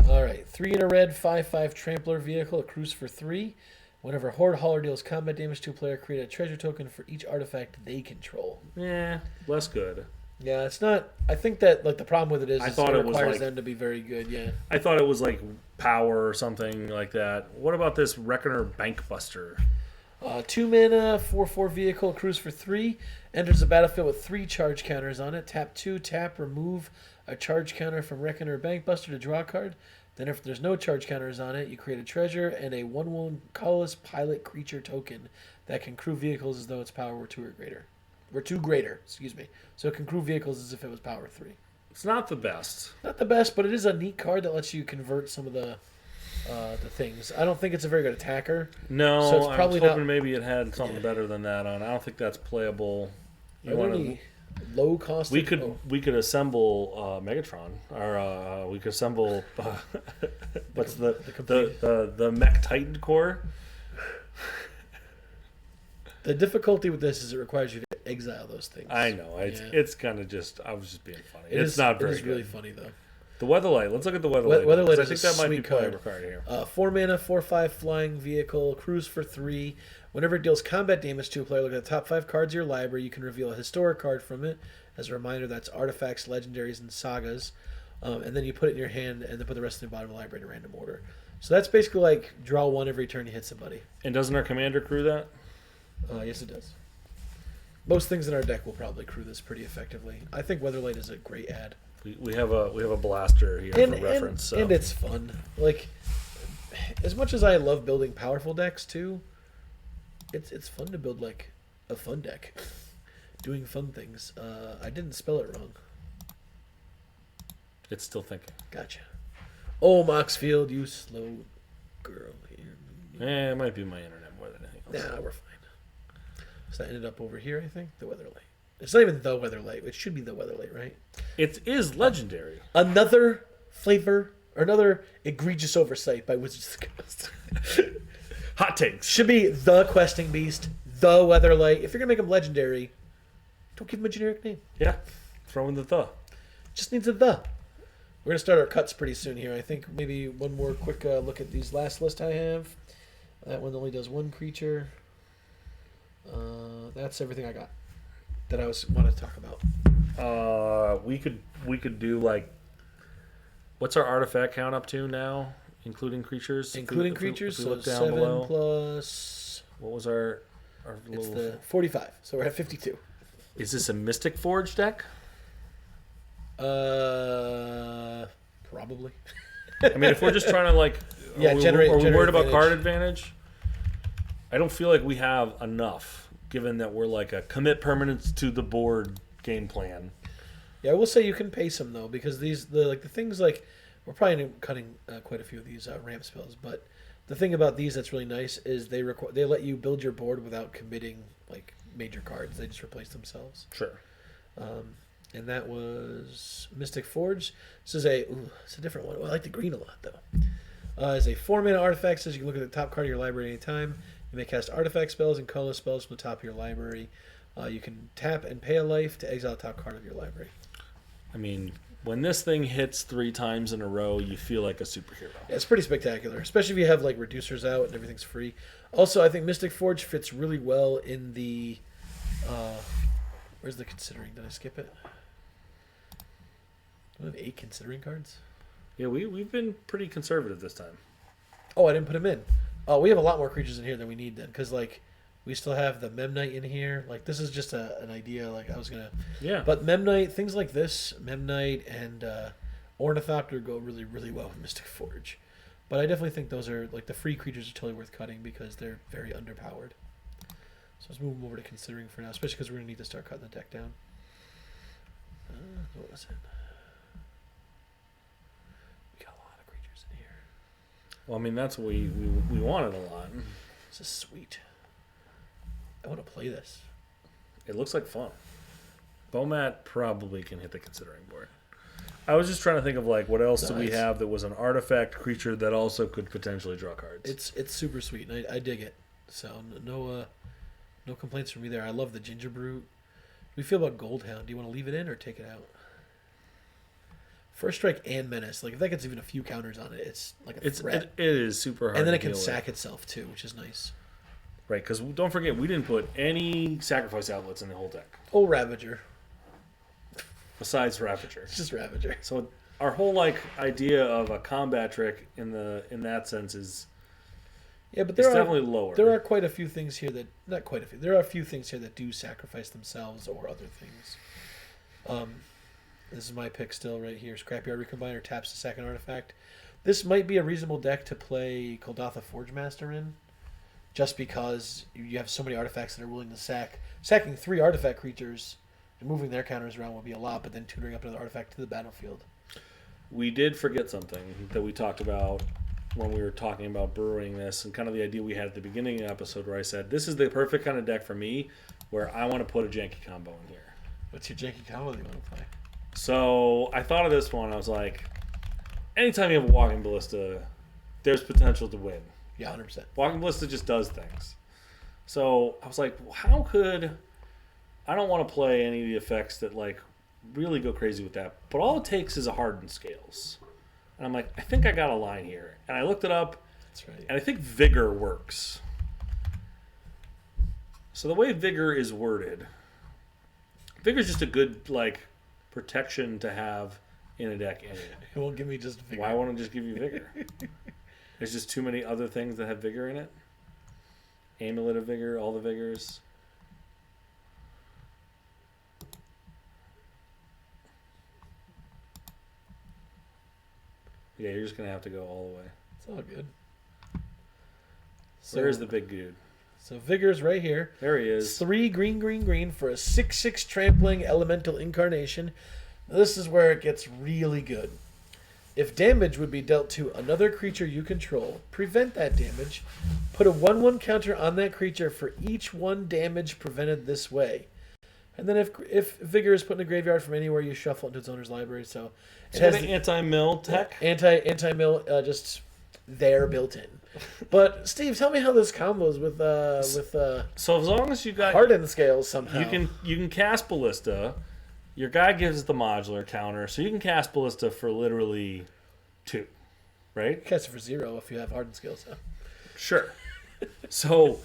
All right, 3 in a red, 5/5 Trampler vehicle. It crews for 3. Whenever Horde Hauler deals combat damage to a player, create a treasure token for each artifact they control. Yeah, less good. Yeah, it's not. I think that like the problem with it is it thought it was requires like, them to be very good. Yeah. I thought it was like power or something like that. What about this Reckoner Bankbuster? 2 mana, 4/4 vehicle, crews for 3. Enters the battlefield with 3 charge counters on it. Tap 2, tap, remove a charge counter from Reckoner Bankbuster to draw a card. Then if there's no charge counters on it, you create a treasure and a 1/1 colorless pilot creature token that can crew vehicles as though its power were 2 or greater. Or 2 greater, excuse me. So it can crew vehicles as if it was power 3. It's not the best. Not the best, but it is a neat card that lets you convert some of the things. I don't think it's a very good attacker. No, So it's I probably was hoping not- maybe it had something better than that on. I don't think that's playable. You Are there want to? any low cost? We could assemble Megatron, or we could assemble what's the Mech Titan core. The difficulty with this is it requires you to exile those things. I know it's kind of just. I was just being funny. It's is, not very It is good. really funny though. The Weatherlight. Let's look at the Weatherlight. Weatherlight I is think a that might be sweet player card. card here. 4 mana, 4/5 flying vehicle, crews for 3. Whenever it deals combat damage to a player, look at the top 5 cards of your library. You can reveal a historic card from it. As a reminder, that's artifacts, legendaries, and sagas. And then you put it in your hand and then put the rest in the bottom of the library in random order. So that's basically like draw 1 every turn you hit somebody. And doesn't our commander crew that? Yes, it does. Most things in our deck will probably crew this pretty effectively. I think Weatherlight is a great add. We have a blaster here for reference. And it's fun. Like, as much as I love building powerful decks too, it's fun to build like a fun deck, doing fun things. I didn't spell it wrong. It's still thinking. Gotcha. Oh, Moxfield, you slow girl here. It might be my internet more than anything else. Nah, we're fine. So that ended up over here, I think. The Weatherlight. It's not even the Weatherlight. It should be the Weatherlight, right? It is legendary. Another flavor or another egregious oversight by Wizards of the Coast. Hot takes. Should be the Questing Beast, the Weatherlight. If you're gonna make them legendary, don't give them a generic name. Yeah, throw in the. Just needs a the. We're gonna start our cuts pretty soon here. I think maybe one more quick look at these last list I have. That one only does 1 creature. That's everything I got that I wanted to talk about. We could do like, what's our artifact count up to now, including creatures? Including creatures, if we so look down 7 below, plus. what was our It's little? the 45, so we're at 52. Is this a Mystic Forge deck? Probably. I mean, if we're just trying to like, Yeah, are we generate worried about advantage. card advantage? I don't feel like we have enough, given that we're like a commit permanence to the board game plan. Yeah, I will say you can pace them though, because the things like we're probably gonna be cutting quite a few of these ramp spells, but the thing about these that's really nice is they let you build your board without committing like major cards. They just replace themselves. Sure. And that was Mystic Forge. This is it's a different one. Well, I like the green a lot though. It's a 4 mana artifact. Says you can look at the top card of your library at any time. You may cast artifact spells and colorless spells from the top of your library. You can tap and pay a life to exile the top card of your library. I mean, when this thing hits 3 times in a row, you feel like a superhero. Yeah, it's pretty spectacular, especially if you have like reducers out and everything's free. Also, I think Mystic Forge fits really well in the. Where's the considering? Did I skip it? Do we have 8 considering cards? Yeah, we've been pretty conservative this time. Oh, I didn't put them in. Oh, we have a lot more creatures in here than we need then, because like we still have the Memnite in here. Like this is just an idea. Like I was gonna. Yeah. But Memnite, things like this, Memnite and Ornithopter go really, really well with Mystic Forge. But I definitely think those are like the free creatures are totally worth cutting because they're very underpowered. So let's move them over to considering for now, especially because we're gonna need to start cutting the deck down. What was it? We got a lot of creatures in here. Well, I mean, that's what we wanted a lot. This is sweet. I want to play this. It looks like fun. Bomat probably can hit the considering board. I was just trying to think of like what else do we have that was an artifact creature that also could potentially draw cards. It's super sweet, and I dig it. So no complaints from me there. I love the Ginger Brew. What do you feel about Goldhound? Do you want to leave it in or take it out? First strike and menace. Like if that gets even a few counters on it, it's like a threat. It is super hard. And then to it can deal sack with. itself too, which is nice. Right, because don't forget we didn't put any sacrifice outlets in the whole deck Oh, Ravager. besides Ravager. It's just Ravager. So our whole like idea of a combat trick in that sense is But it's definitely lower. There are quite a few things here that not quite a few. There are a few things here that do sacrifice themselves or other things. This is my pick still right here. Scrapyard Recombiner taps the second artifact. This might be a reasonable deck to play Koldatha Forgemaster in, just because you have so many artifacts that are willing to sack. Sacking 3 artifact creatures and moving their counters around will be a lot, but then tutoring up another artifact to the battlefield. We did forget something that we talked about when we were talking about brewing this, and kind of the idea we had at the beginning of the episode where I said, this is the perfect kind of deck for me where I want to put a janky combo in here. What's your janky combo that you want to play? So I thought of this one. I was like, anytime you have a Walking Ballista, there's potential to win. Yeah, 100%. Walking Ballista just does things. So I was like, how could... I don't want to play any of the effects that like really go crazy with that. But all it takes is a Hardened Scales. And I'm like, I think I got a line here. And I looked it up. That's right. And I think Vigor works. So the way Vigor is worded, Vigor is just a good like protection to have in a deck anyway. It won't give me just Vigor. Why won't it just give you Vigor? There's just too many other things that have Vigor in it. Amulet of Vigor, all the Vigors. Yeah, you're just going to have to go all the way. It's all good. Where's the big dude? So Vigor's right here. There he is. It's 3 green for a 6/6 trampling elemental incarnation. Now, this is where it gets really good. If damage would be dealt to another creature you control, prevent that damage. Put a 1/1 counter on that creature for each 1 damage prevented this way. And then if Vigor is put in a graveyard from anywhere, you shuffle it into its owner's library. So it has the anti-mill tech. Anti-mill just there built in. But Steve, tell me how this combos with So as long as you got Hardened Scales somehow. you can cast Ballista. Your guy gives the modular counter, so you can cast Ballista for literally 2, right? Cast it for 0 if you have Hardened Scales. Huh? Sure. So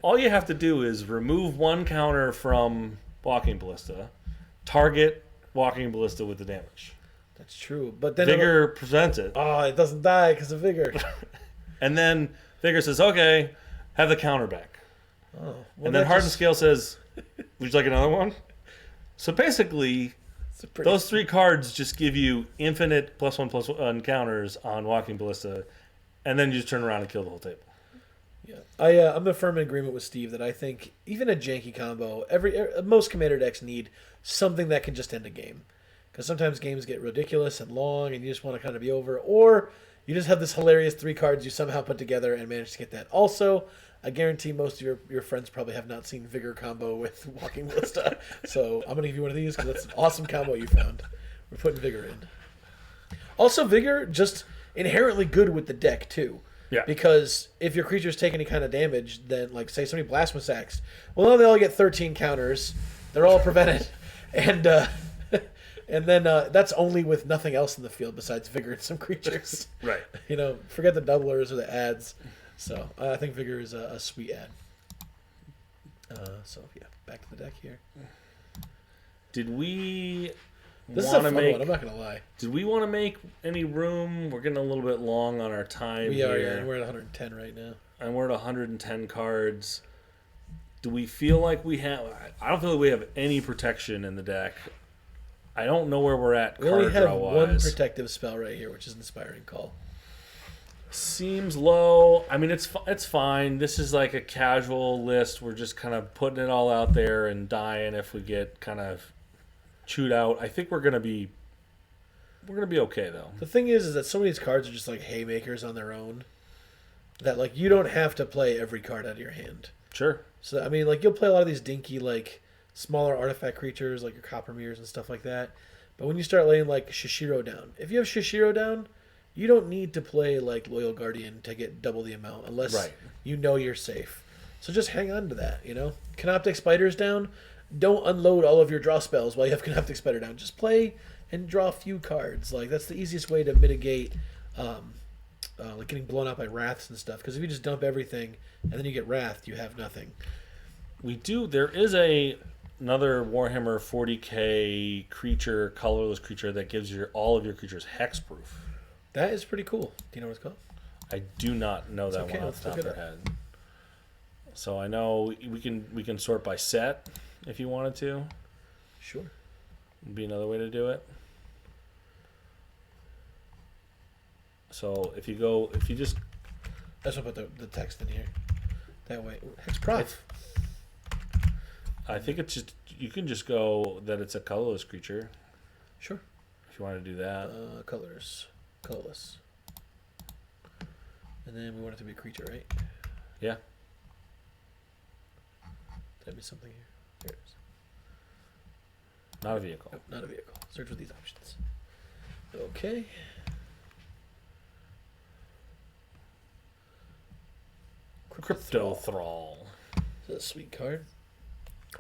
all you have to do is remove 1 counter from Walking Ballista, target Walking Ballista with the damage. That's true, but then Vigor prevents it. Oh, it doesn't die because of Vigor. And then Vigor says, okay, have the counter back. Oh, well, And then Hardened Scale says, would you like another one? So basically, those 3 cards just give you infinite +1/+1 counters on Walking Ballista, and then you just turn around and kill the whole table. Yeah, I'm in firm agreement with Steve that I think even a janky combo, most commander decks need something that can just end a game. Because sometimes games get ridiculous and long, and you just want to kind of be over. Or you just have this hilarious 3 cards you somehow put together and manage to get that. Also, I guarantee most of your friends probably have not seen Vigor combo with Walking Ballista. So I'm going to give you one of these because that's an awesome combo you found. We're putting Vigor in. Also, Vigor just inherently good with the deck, too. Yeah. Because if your creatures take any kind of damage, then, like, say somebody Blasphemous Acts, well, now they all get 13 counters. They're all prevented. And then that's only with nothing else in the field besides Vigor and some creatures. Right. Forget the doublers or the adds. So I think Vigor is a sweet add. So, yeah, back to the deck here. Did we This is a fun one, I'm not going to lie. Did we want to make any room? We're getting a little bit long on our time We are, here. yeah, we're at 110 right now. And we're at 110 cards. Do we feel like we have... I don't feel like we have any protection in the deck. I don't know where we're at We only card have draw-wise. one protective spell right here, which is Inspiring Call. Seems low. I mean, it's fine. This is like a casual list. We're just kind of putting it all out there and dying if we get kind of chewed out. I think we're gonna be okay though. The thing is that some of these cards are just like haymakers on their own. That you don't have to play every card out of your hand. Sure. So I mean, you'll play a lot of these dinky smaller artifact creatures like your copper mirrors and stuff like that. But when you start laying like Shishiro down, if you have Shishiro down, you don't need to play like Loyal Guardian to get double the amount unless you know you're safe. So just hang on to that, you know? Canoptic Spider's down. Don't unload all of your draw spells while you have Canoptic Spider down. Just play and draw a few cards. Like, that's the easiest way to mitigate like getting blown out by wraths and stuff. Because if you just dump everything and then you get wrathed, you have nothing. There is another Warhammer 40k creature, colorless creature, that gives all of your creatures hexproof. That is pretty cool. Do you know what it's called? I do not know that one off the top of my head. So I know we can sort by set if you wanted to. Sure. Would be another way to do it. So if you just that's what put the text in here. That way, hexproof. I think it's just you can just go that it's a colorless creature. Sure. If you want to do that. Colorless. And then we want it to be a creature, right? Yeah. That'd be something here. There it is. Not a vehicle. Nope, not a vehicle. Search for these options. Okay. Crypto Thrall. This is a sweet card.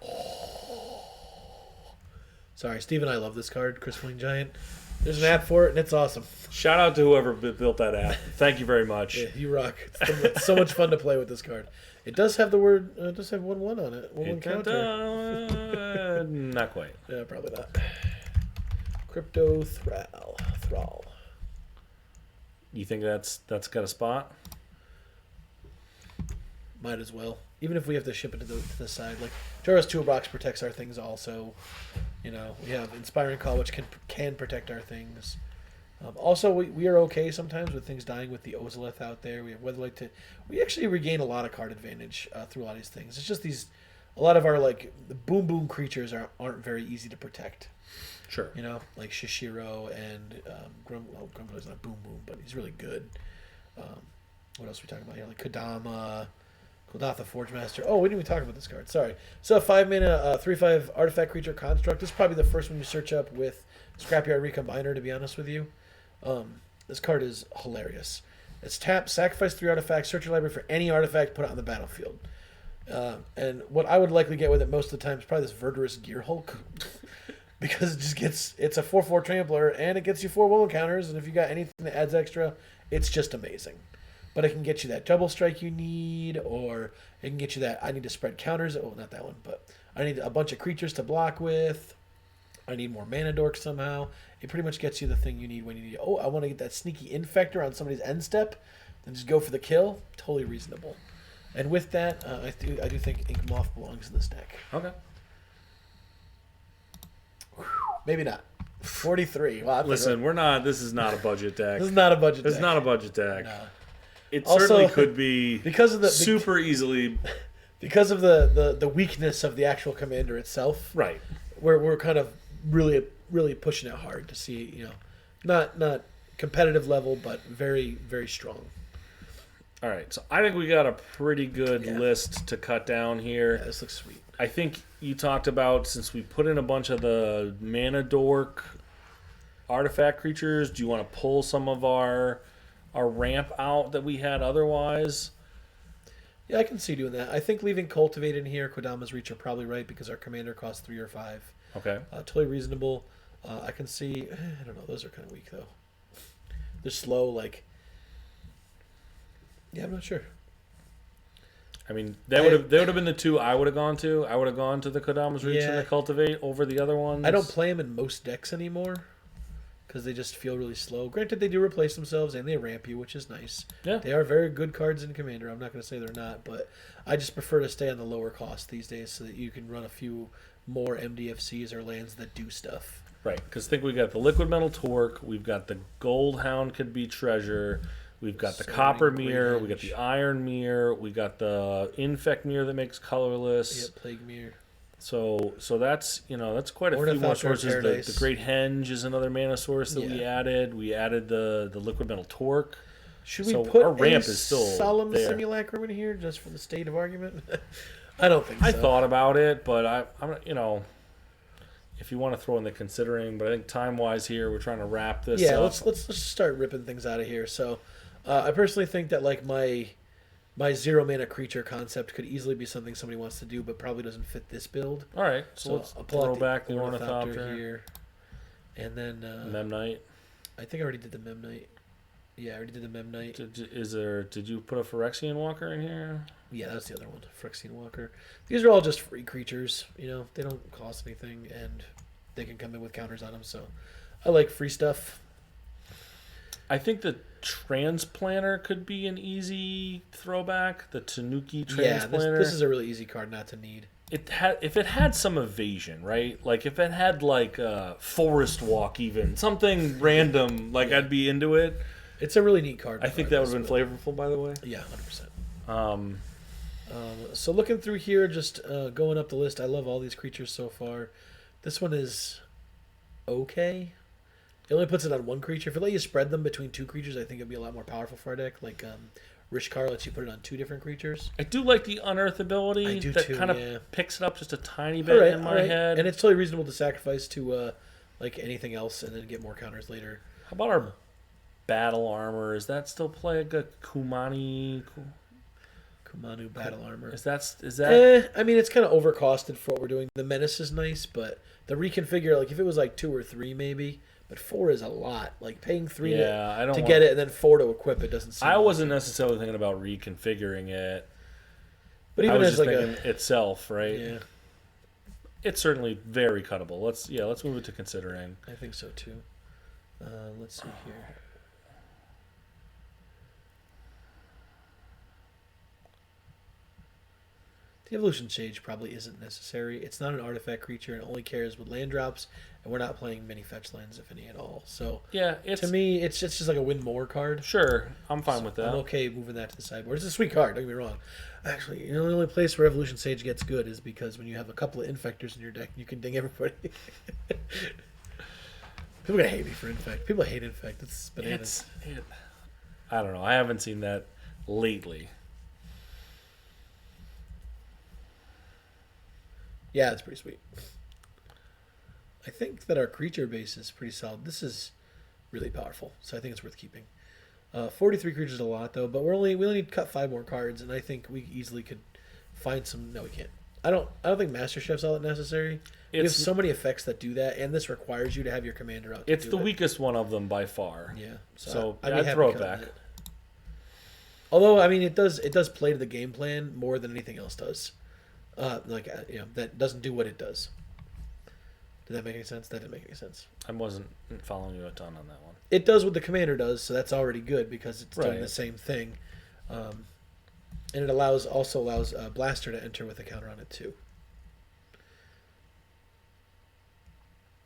Oh. Sorry, Steve and I love this card, Crystalline Giant. There's an app for it, and it's awesome. Shout out to whoever built that app. Thank you very much. Yeah, you rock. It's so much fun to play with this card. It does have the word. It does have 1/1 on it. 1/1 counter. Not quite. Yeah, probably not. Crypto Thrall. You think that's got a spot? Might as well. Even if we have to ship it to the side, like Jora's Toolbox protects our things also. You know, we have Inspiring Call, which can protect our things. Also, we are okay sometimes with things dying with the Ozolith out there. We have Weatherlight to... We actually regain a lot of card advantage through a lot of these things. It's just a lot of our, like, the boom creatures aren't very easy to protect. Sure. You know, like Shishiro and Grumbler's not boom, but he's really good. What else are we talking about here? Like Kodama... Goldatha Forgemaster. Oh, we didn't even talk about this card. Sorry. So 5-mana, 3/5 artifact creature construct. This is probably the first one you search up with Scrapyard Recombiner, to be honest with you. This card is hilarious. It's tap, sacrifice 3 artifacts, search your library for any artifact, put it on the battlefield. And what I would likely get with it most of the time is probably this Verdurous Gear Hulk. Because it's a 4/4 trampler, and it gets you 4 will encounters, and if you got anything that adds extra, it's just amazing. But it can get you that double strike you need, or it can get you that I need to spread counters. Oh, not that one, but I need a bunch of creatures to block with. I need more mana dorks somehow. It pretty much gets you the thing you need when you need. Oh, I want to get that sneaky infector on somebody's end step, then just go for the kill. Totally reasonable. And with that, I do think Ink Moth belongs in this deck. Okay. Maybe not. 43. Wow, listen, this is not a budget deck. This is not a budget deck. It's not a budget deck. No. It also, certainly could be because of the super easily. Because of the weakness of the actual commander itself. Right. We're kind of really pushing it hard to see, you know, not competitive level, but very, very strong. All right, so I think we got a pretty good list to cut down here. Yeah, this looks sweet. I think you talked about, since we put in a bunch of the mana dork artifact creatures, do you want to pull some of our ramp out that we had otherwise? Yeah, I can see doing that. I think leaving Cultivate in here, Kodama's Reach are probably right because our commander costs 3 or 5. Okay. Totally reasonable. I can see... I don't know. Those are kind of weak, though. They're slow, like... Yeah, I'm not sure. I mean, they would have been the two I would have gone to. I would have gone to the Kodama's Reach and the Cultivate over the other ones. I don't play them in most decks anymore because they just feel really slow. Granted, they do replace themselves and they ramp you, which is nice. Yeah. They are very good cards in Commander. I'm not going to say they're not, but I just prefer to stay on the lower cost these days so that you can run a few more MDFCs or lands that do stuff. Right, because I think we got the Liquid Metal Torque, we've got the Gold Hound Could Be Treasure, we've got the Copper Mirror, we got the Iron Mirror, we got the Infect Mirror that makes colorless. Yep, Plague Mirror. So that's that's quite a few more sources. The Great Henge is another mana source that we added. We added the Liquid Metal Torque. Should we put our ramp is still Solemn there. Simulacrum in here just for the state of argument? I don't think so. I thought about it, but I'm if you want to throw in the considering, but I think time-wise here, we're trying to wrap this Yeah, up. let's just start ripping things out of here. So, I personally think that like my 0-mana creature concept could easily be something somebody wants to do, but probably doesn't fit this build. All right, So let's I'll pull throw out back the Ornithopter here, and then Memnite. I think I already did the Memnite. Yeah, I already did the Memnite. Did you put a Phyrexian Walker in here? Yeah, that's the other one, Phyrexian Walker. These are all just free creatures. They don't cost anything, and they can come in with counters on them. So I like free stuff. I think the Transplanter could be an easy throwback. The Tanuki Transplanter. Yeah, this is a really easy card not to need. If it had some evasion, right? Like if it had like a Forest Walk, even something random, like I'd be into it. It's a really neat card. I think that would have been flavorful, by the way. Yeah, 100%. So looking through here, just going up the list, I love all these creatures so far. This one is okay. It only puts it on one creature. If it let you spread them between two creatures, I think it'd be a lot more powerful for our deck. Like Rishkar lets you put it on two different creatures. I do like the Unearth ability. I do that too, kind of yeah. picks it up just a tiny bit in my head. And it's totally reasonable to sacrifice to like anything else and then get more counters later. How about our Battle Armor? Is that still play a Kumanu Battle Armor. Is that? I mean, it's kind of overcosted for what we're doing. The Menace is nice, but the reconfigure, like if it was like 2 or 3 maybe, but 4 is a lot. Like paying 3 to get it and then 4 to equip it doesn't seem. I wasn't necessarily thinking about reconfiguring it, but even as like itself, right? Yeah, it's certainly very cuttable. Let's move it to considering. I think so too. Let's see here. The Evolution Sage probably isn't necessary. It's not an artifact creature and only cares with land drops, and we're not playing many fetch lands, if any at all. So yeah, to me, it's just like a win more card. Sure, I'm fine with that. I'm okay moving that to the sideboard. It's a sweet card, don't get me wrong. Actually, the only place where Evolution Sage gets good is because when you have a couple of Infectors in your deck, you can ding everybody. People are going to hate me for Infect. People hate Infect. It's bananas. I don't know. I haven't seen that lately. Yeah, it's pretty sweet. I think that our creature base is pretty solid. This is really powerful, so I think it's worth keeping. 43 creatures is a lot, though, but we only need to cut 5 more cards, and I think we easily could find some. No, we can't. I don't think Master Chef's all that necessary. We have so many effects that do that, and this requires you to have your commander out. It's the weakest one of them by far. Yeah, so I'd throw it back. Although, I mean, it does play to the game plan more than anything else does. That doesn't do what it does. Did that make any sense? That didn't make any sense. I wasn't following you a ton on that one. It does what the commander does, so that's already good because it's doing the same thing. And it also allows Blaster to enter with a counter on it too.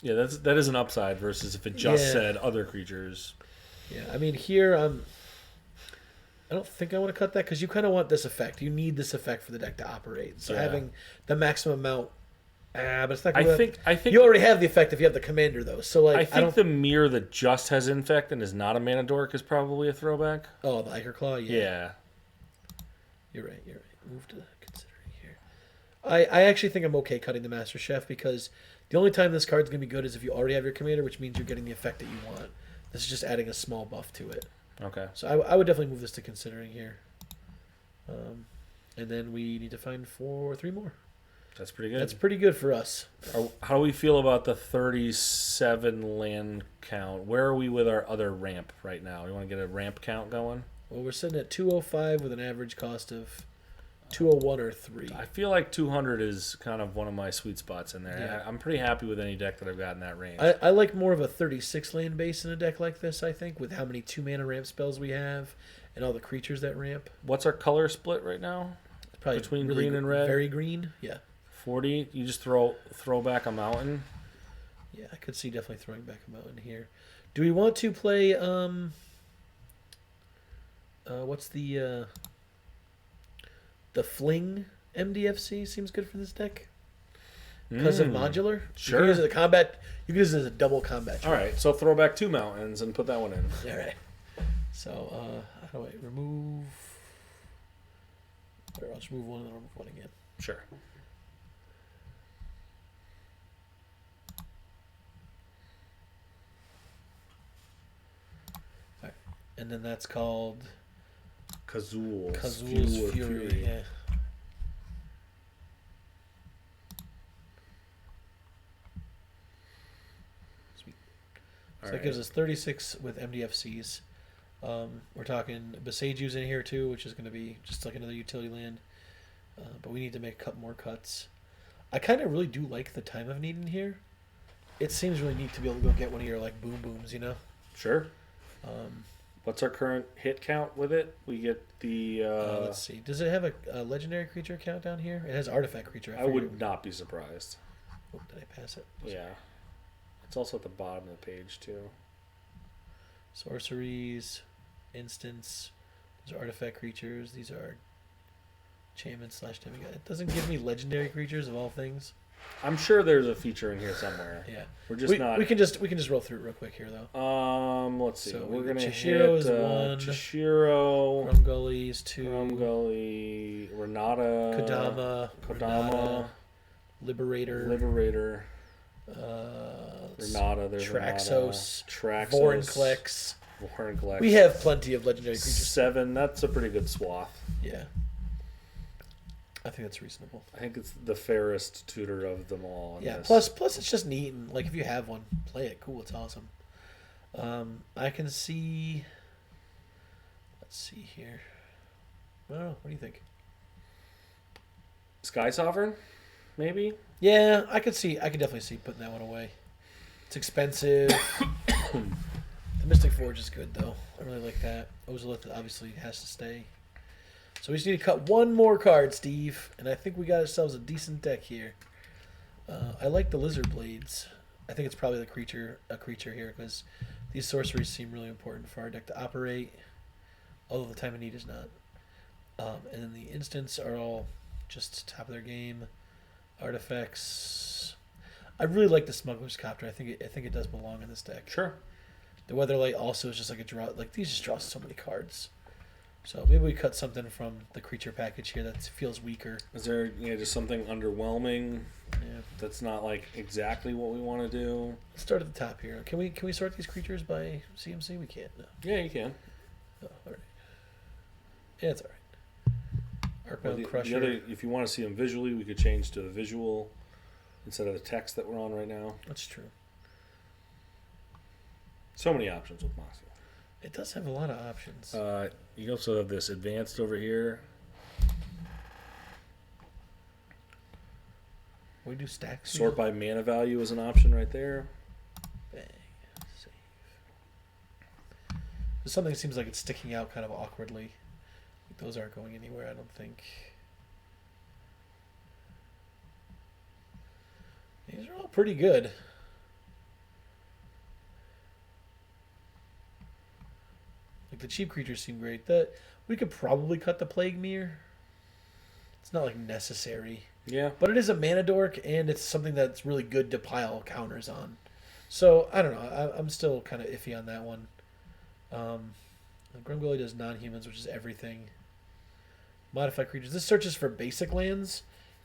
Yeah, that is an upside versus if it just said other creatures. Yeah, I mean here I don't think I want to cut that because you kind of want this effect. You need this effect for the deck to operate. So having the maximum amount, but it's not. I think you already have the effect if you have the commander though. So like, I think the mirror that just has infect and is not a mana dork is probably a throwback. Oh, the Ichor Claw. Yeah. You're right. Move to considering here. I actually think I'm okay cutting the Master Chef because the only time this card's gonna be good is if you already have your commander, which means you're getting the effect that you want. This is just adding a small buff to it. Okay. So I would definitely move this to considering here. And then we need to find 3 more. That's pretty good. That's pretty good for us. How do we feel about the 37 land count? Where are we with our other ramp right now? You want to get a ramp count going? Well, we're sitting at 205 with an average cost of 201 or 3. I feel like 200 is kind of one of my sweet spots in there. Yeah. I'm pretty happy with any deck that I've got in that range. I like more of a 36 land base in a deck like this, I think, with how many 2-mana ramp spells we have and all the creatures that ramp. What's our color split right now? Probably between really green and red? Very green, yeah. 40? You just throw back a mountain? Yeah, I could see definitely throwing back a mountain here. Do we want to play, what's the Fling MDFC seems good for this deck because of modular. Sure. You can use it as a combat. You can use it as a double combat. All right, so throw back 2 mountains and put that one in. All right. So how do I remove? I'll just move one and then I'll move one again. Sure. All right. And then that's called Kazul's Fury. Yeah. Sweet. So that gives us 36 with MDFCs. We're talking Besaju's in here too, which is going to be just like another utility land. But we need to make a couple more cuts. I kind of really do like the Time of Need in here. It seems really neat to be able to go get one of your like boom booms, you know? Sure. What's our current hit count with it? We get the... let's see. Does it have a legendary creature count down here? It has artifact creature. I would not be surprised. Oh, did I pass it? Yeah. It's also at the bottom of the page, too. Sorceries, instants. These are artifact creatures. These are enchantments / demigod. It doesn't give me legendary creatures of all things. I'm sure there's a feature in here somewhere. Yeah, we're just not. We can just roll through it real quick here though. Let's see. So we're gonna Chishiro hit is 1. Chishiro. Grumgully is 2. Grumgully. Renata. Kodama. Renata, Liberator. Renata. There's Traxos. Traxos. Vorinclex. We have plenty of legendary creatures. 7. That's a pretty good swath. Yeah. I think that's reasonable. I think it's the fairest tutor of them all. Yeah. This. Plus, it's just neat, and like if you have one, play it. Cool. It's awesome. I can see. Let's see here. I don't know. What do you think? Sky Sovereign, maybe. Yeah, I could definitely see putting that one away. It's expensive. The Mystic Forge is good though. I really like that. Ozolith obviously has to stay. So we just need to cut one more card, Steve, and I think we got ourselves a decent deck here. I like the Lizard Blades. I think it's probably a creature here because these sorceries seem really important for our deck to operate, although the Time of Need is not. And then the instants are all just top of their game. Artifacts. I really like the Smuggler's Copter. I think it does belong in this deck. Sure. The Weatherlight also is just like a draw. Like these just draw so many cards. So maybe we cut something from the creature package here that feels weaker. Is there just something underwhelming? Yeah. That's not like exactly what we want to do. Let's start at the top here. Can we sort these creatures by CMC? We can't. No. Yeah, you can. Oh, all right. Yeah, it's all right. Arcbound Crusher. If you want to see them visually, we could change to the visual instead of the text that we're on right now. That's true. So many options with Moxie. It does have a lot of options. You also have this advanced over here. We do stacks. Sort by mana value is an option right there. Bang. Save. There's something that seems like it's sticking out kind of awkwardly. Those aren't going anywhere, I don't think. These are all pretty good. Like the cheap creatures seem great. We could probably cut the Plague Mirror. It's not like necessary. Yeah. But it is a mana dork, and it's something that's really good to pile counters on. So, I don't know. I'm still kind of iffy on that one. Grumgully does non-humans, which is everything. Modify creatures. This searches for basic lands.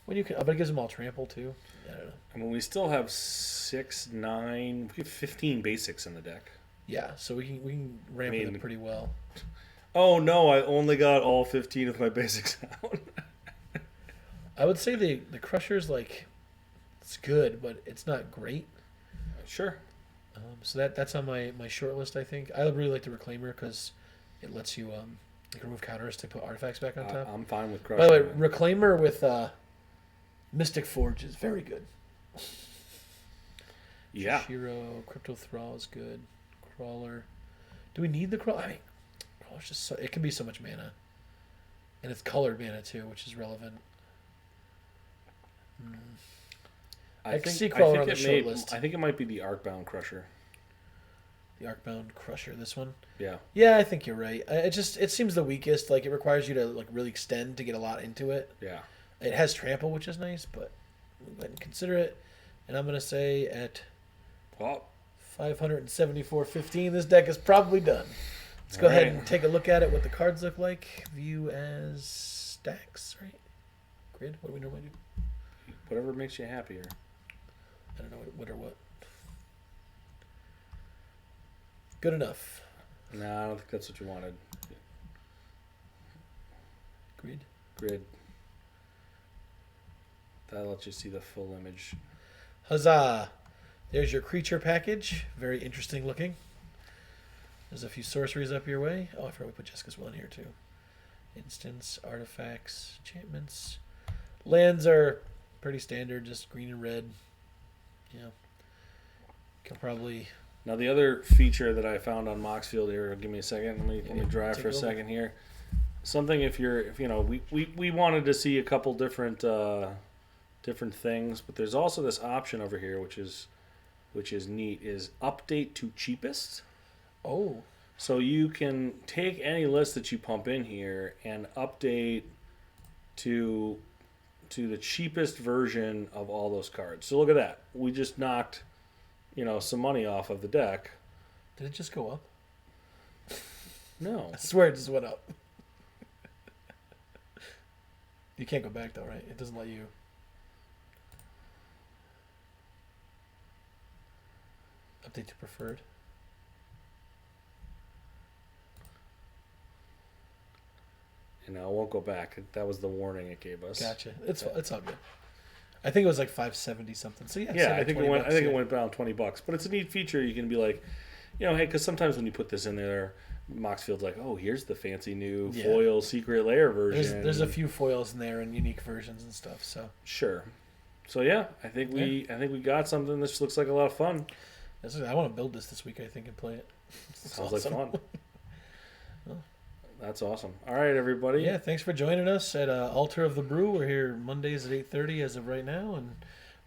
But it gives them all trample, too. I don't know. I mean, we still have 6, 9, we have 15 basics in the deck. Yeah, so we can ramp it up pretty well. Oh, no, I only got all 15 of my basics out. I would say the Crusher's, like, it's good, but it's not great. Sure. So that's on my short list, I think. I really like the Reclaimer because it lets you remove counters to put artifacts back on top. I'm fine with Crusher. By the way, Reclaimer with Mystic Forge is very good. Yeah. Shiro, Crypto Thrall is good. Crawler. Do we need the Crawler? I mean, Crawler's just it can be so much mana. And it's colored mana too, which is relevant. I can see Crawler on the short list. I think it might be the Arcbound Crusher. The Arcbound Crusher, this one? Yeah. Yeah, I think you're right. It seems the weakest. Like, it requires you to like really extend to get a lot into it. Yeah. It has trample, which is nice, but we'll go ahead and consider it. And I'm going to say at 574.15, this deck is probably done. Let's go ahead and take a look at it, what the cards look like. View as stacks, right? Grid? What do we normally do? Whatever makes you happier. I don't know what or what. Good enough. Nah, I don't think that's what you wanted. Grid. Grid. That lets you see the full image. Huzzah! There's your creature package. Very interesting looking. There's a few sorceries up your way. Oh, I forgot we put Jessica's Will in here too. Instants, artifacts, enchantments. Lands are pretty standard, just green and red. Yeah. Can probably... Now the other feature that I found on Moxfield here, give me a second, let me drive for a second here. Something if we wanted to see a couple different things, but there's also this option over here which is neat, is update to cheapest. Oh. So you can take any list that you pump in here and update to the cheapest version of all those cards. So look at that. We just knocked, some money off of the deck. Did it just go up? No. I swear it just went up. You can't go back though, right? It doesn't let you. Update to preferred. I won't go back. That was the warning it gave us. Gotcha. It's all good. I think it was like 570 something. So yeah. Yeah, I think it went down $20, but it's a neat feature. You can be like, hey, because sometimes when you put this in there, Moxfield's like, oh, here's the fancy new foil secret layer version. There's a few foils in there and unique versions and stuff. So sure. So yeah, I think we got something that just looks like a lot of fun. I want to build this week, I think, and play it. Sounds like fun. That's awesome. All right, everybody. Yeah, thanks for joining us at Altar of the Brew. We're here Mondays at 8:30 as of right now, and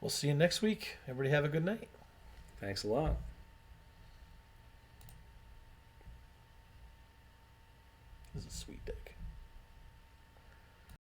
we'll see you next week. Everybody have a good night. Thanks a lot. This is a sweet day.